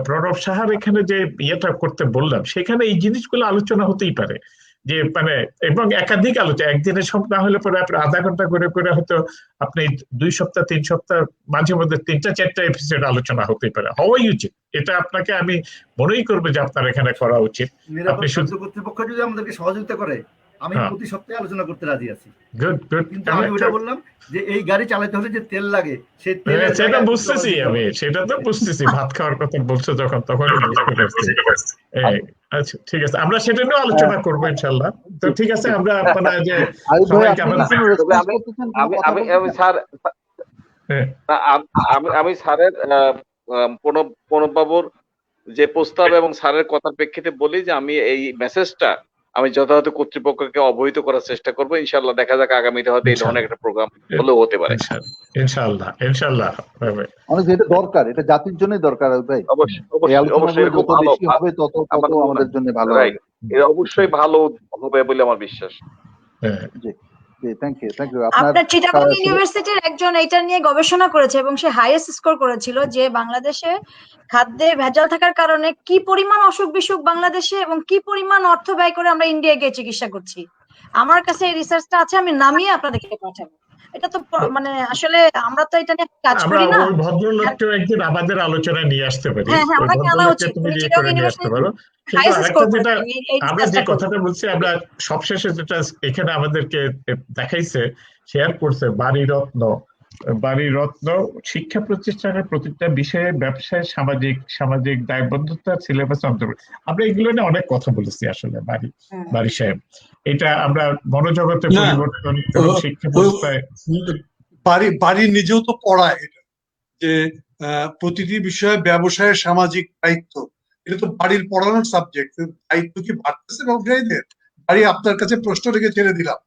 প্রণব সাহার এখানে যে ইয়েটা করতে বললাম, সেখানে এই জিনিসগুলো আলোচনা হতেই পারে, যে মানে এবং একাধিক আলোচনা, একদিনের সব না হলে পরে আপনি আধা ঘন্টা করে করে হয়তো আপনি 2 সপ্তাহ 3 সপ্তাহ মাঝে মধ্যে 3টা-4টা এপিসোড আলোচনা হতেই পারে, হওয়াই উচিত। এটা আপনাকে আমি মনেই করবো যে আপনার এখানে করা উচিত। নিরাপদ খাদ্য কর্তৃপক্ষ যদি আমাদেরকে সহযোগিতা করে, আমি প্রতি সপ্তাহে আলোচনা করতে রাজি আছি। কিন্তু আমি ওটা বললাম যে এই গাড়ি চালাতে হলে যে তেল লাগে, সেই তেল, সেটা বুঝতেছি আমি, সেটা তো বুঝতেছি, ভাত খাওয়ার কথা বলছো যখন, তখনই বুঝতে পারছি। আচ্ছা ঠিক আছে, আমরা সেটা নিয়ে আলোচনা করবো ইনশাল্লাহ। তো ঠিক আছে, আমরা আপনার যে আমি স্যারের প্রণব-বাবুর যে প্রস্তাব এবং স্যারের কথার প্রেক্ষিতে বলি যে আমি এই মেসেজটা আমি যথাযথ কর্তৃপক্ষকে অবহিত করার চেষ্টা করবো। ইনশাল্লাহ দেখা যাক আগামীতে হয়তো এই ধরনের একটা প্রোগ্রাম হলেও হতে পারে। ইনশাল্লাহ অনেক এটা দরকার, এটা জাতির জন্যই দরকার ভাই। অবশ্যই যত বেশি হবে তত আমাদের জন্য ভালো হবে। এটা অবশ্যই ভালো হবে বলে আমার বিশ্বাস। Thank you. আপনার চিটাগং ইউনিভার্সিটির একজন এটা নিয়ে গবেষণা করেছে এবং সে হাইয়েস্ট স্কোর করেছিল যে বাংলাদেশে খাদ্যে ভেজাল থাকার কারণে কি পরিমাণ অসুখ বিসুখ বাংলাদেশে এবং কি পরিমাণ অর্থ ব্যয় করে আমরা ইন্ডিয়া গিয়ে চিকিৎসা করছি। আমার কাছে এই রিসার্চটা আছে, আমি নামিয়ে আপনাদেরকে পাঠাবো। এটা তো মানে আসলে আমরা তো এটা নিয়ে কাজ করি না। ওই ভদ্রলোককে একদিন আমাদের আলোচনায় নিয়ে আসতে পারি। হ্যাঁ, ওনাকে আনা উচিত। তুমি দিয়ে করে নিয়ে আসতে পারো। কিন্তু আরেকটা যেটা আমরা যে কথাটা বলছি, আমরা সবশেষে যেটা এখানে আমাদেরকে দেখাইছে, শেয়ার করছে, বাড়ি রত্ন শিক্ষা প্রতিষ্ঠানের প্রতিটা বিষয়ে ব্যবসায় সামাজিক দায়বদ্ধতা সিলেবাস অন্তর্ভুক্ত। আমরা এগুলো নিয়ে অনেক কথা বলেছি আসলে। বাড়ি সাহেব, এটা আমরা মনোজগতে পরিবর্তন এবং শিক্ষা ব্যবস্থায় বাড়ি নিজেও তো পড়ায় এটা, যে প্রতিটি বিষয়ে ব্যবসায়ের সামাজিক দায়িত্ব, এটা তো বাড়ির পড়ানোর সাবজেক্ট। দায়িত্ব কি বাড়তেছে ব্যবসায়ীদের? বাড়ি আপনার কাছে প্রশ্ন রেখে ছেড়ে দিলাম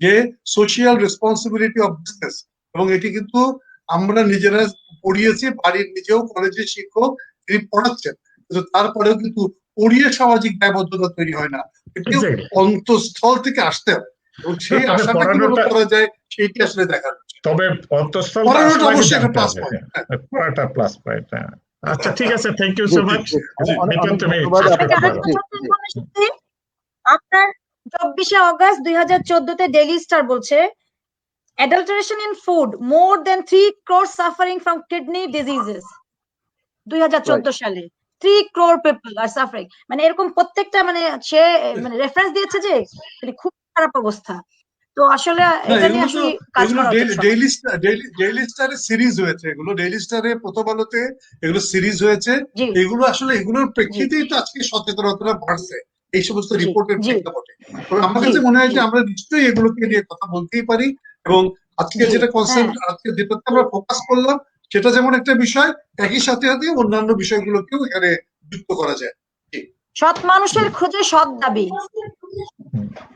যে সোশিয়াল রেসপন্সিবিলিটি অফ বিজনেস, এবং এটি কিন্তু আমরা নিজেরা পড়িয়েছি, বাড়ির নিজেও কলেজের শিক্ষক তিনি পড়াচ্ছেন, কিন্তু তারপরেও কিন্তু পড়িয়ে সামাজিক দায়বদ্ধতা তৈরি হয় না, এটিও অন্তঃস্থল থেকে আসতে হয়, এবং সেই আশাটা কিভাবে করা যায় সেইটি আসলে দেখার। তবে অন্তঃস্থল অবশ্যই একটা প্লাস পয়েন্ট, পড়াটা প্লাস পয়েন্ট। আচ্ছা ঠিক আছে, থ্যাংক ইউ সো মাচ। আপনার 24 অগস্ট 2014 ডেইলি স্টার বলছে adulteration in food, more than 3 crore suffering from kidney diseases. 2014 সালে 3 crore people are suffering। মানে এরকম প্রত্যেকটা মানে সে মানে রেফারেন্স দিয়েছে যে খুব খারাপ অবস্থা। তো আসলে এটা নিয়ে আসলে কাজ করা উচিত। ডেইলি স্টারে সিরিজ হয়েছে, এগুলো ডেইলি স্টারে, প্রথম আলোতে এগুলো সিরিজ হয়েছে। এগুলো আসলে এগুলোর প্রেক্ষিতেই তো আজকে সচেতনতা বাড়ছে এই সমস্ত রিপোর্টের প্রেক্ষাপটে। আমার কাছে মনে হয় যে আমরা নিশ্চয়ই এগুলোকে নিয়ে কথা বলতেই পারি, এবং আজকে যেটা কনসেপ্ট, আজকে যেটাতে আমরা ফোকাস করলাম সেটা যেমন একটা বিষয়, একই সাথে সাথে অন্যান্য বিষয়গুলোকেও এখানে যুক্ত করা যায়। সৎ মানুষের খোঁজে সৎ দাবি।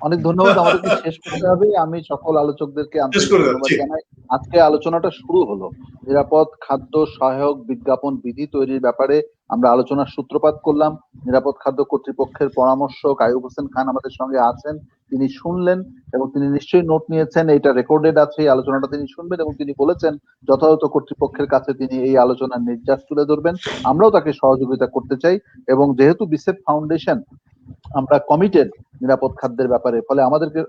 অনেক ধন্যবাদ, আমাদেরকে শেষ করতে হবে। আমি সকল আলোচকদেরকে আন্তরিক ধন্যবাদ জানাই। আজকে আলোচনাটা শুরু হলো নিরাপদ খাদ্য সহায়ক বিজ্ঞাপন বিধি তৈরির ব্যাপারে আমরা আলোচনার সূত্রপাত করলাম। নিরাপদ খাদ্য কর্তৃপক্ষের পরামর্শক আইয়ুব হোসেন খান আমাদের সঙ্গে আছেন, তিনি শুনলেন এবং তিনি নিশ্চয়ই নোট নিয়েছেন, এটা রেকর্ডেড আছে, এই আলোচনাটা তিনি শুনবেন এবং তিনি বলেছেন যথাযথ কর্তৃপক্ষের কাছে তিনি এই আলোচনার নির্যাস তুলে ধরবেন। আমরাও তাকে সহযোগিতা করতে চাই, এবং যেহেতু বিসেফ ফাউন্ডেশন আমরা কমিটেড নিরাপদ খাদ্যের ব্যাপারে, ফলে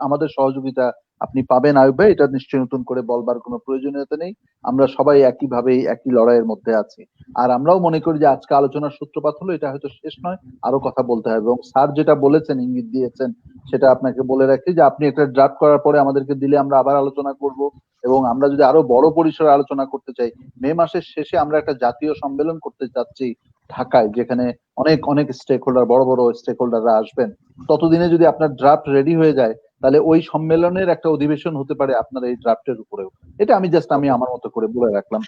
আমাদের সহযোগিতা আপনি পাবেন আইয়ুব ভাই, এটা নিশ্চয়ই নতুন করে বলবার কোনো প্রয়োজনীয়তা নেই। আমরা সবাই একইভাবেই একই লড়াইয়ের মধ্যে আছি। আর আমরাও মনে করি যে আজকে আলোচনার সূত্রপাত হলো, এটা হয়তো শেষ নয়, আরো কথা বলতে হবে। এবং স্যার যেটা বলেছেন, ইঙ্গিত দিয়েছেন, সেটা আপনাকে বলে রাখি যে আপনি একটা ড্রাফট করার পরে আমাদেরকে দিলে আমরা আবার আলোচনা করব। এবং আমরা যদি আরো বড় পরিসরে আলোচনা করতে চাই, মে মাসের শেষে আমরা একটা জাতীয় সম্মেলন করতে যাচ্ছি ঢাকায়, যেখানে অনেক অনেক স্টেক হোল্ডার, বড় বড় স্টেক হোল্ডাররা আসবেন। ততদিনে যদি আপনার ড্রাফট রেডি হয়ে যায়, তাহলে ওই সম্মেলনের একটা অধিবেশন হতে পারে আপনার এই ড্রাফটের উপরেও। এটা আমি জাস্ট আমার মতো করে বলে রাখলাম।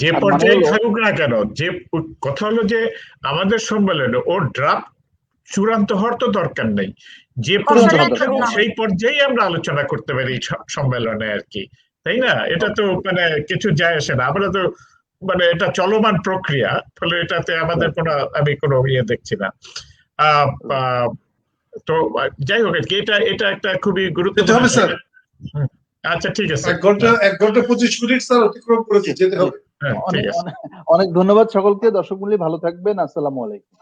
যে পর্যায়ে থাকুক না কেন, যে কথা হলো যে আমাদের সম্মেলনে ওর ড্রাফট চূড়ান্ত হওয়ার তো দরকার নেই, যে পর্যায়ে থাকুক সেই পর্যায়ে আমরা আলোচনা করতে পারি সম্মেলনে আর কি, তাই না? এটা তো মানে কিছু যায় আসে না, আমরা তো মানে এটা চলমান প্রক্রিয়া, ফলে এটাতে আমাদের কোনো ইয়ে দেখছি না। তো যাই হোক, এটা একটা খুবই গুরুত্বপূর্ণ। আচ্ছা ঠিক আছে, 1 ঘন্টা 25 মিনিট স্যার অতিক্রম করেছে, যেতে হবে। অনেক ধন্যবাদ সকলকে। দর্শক মণ্ডলী ভালো থাকবেন। আসসালামু আলাইকুম।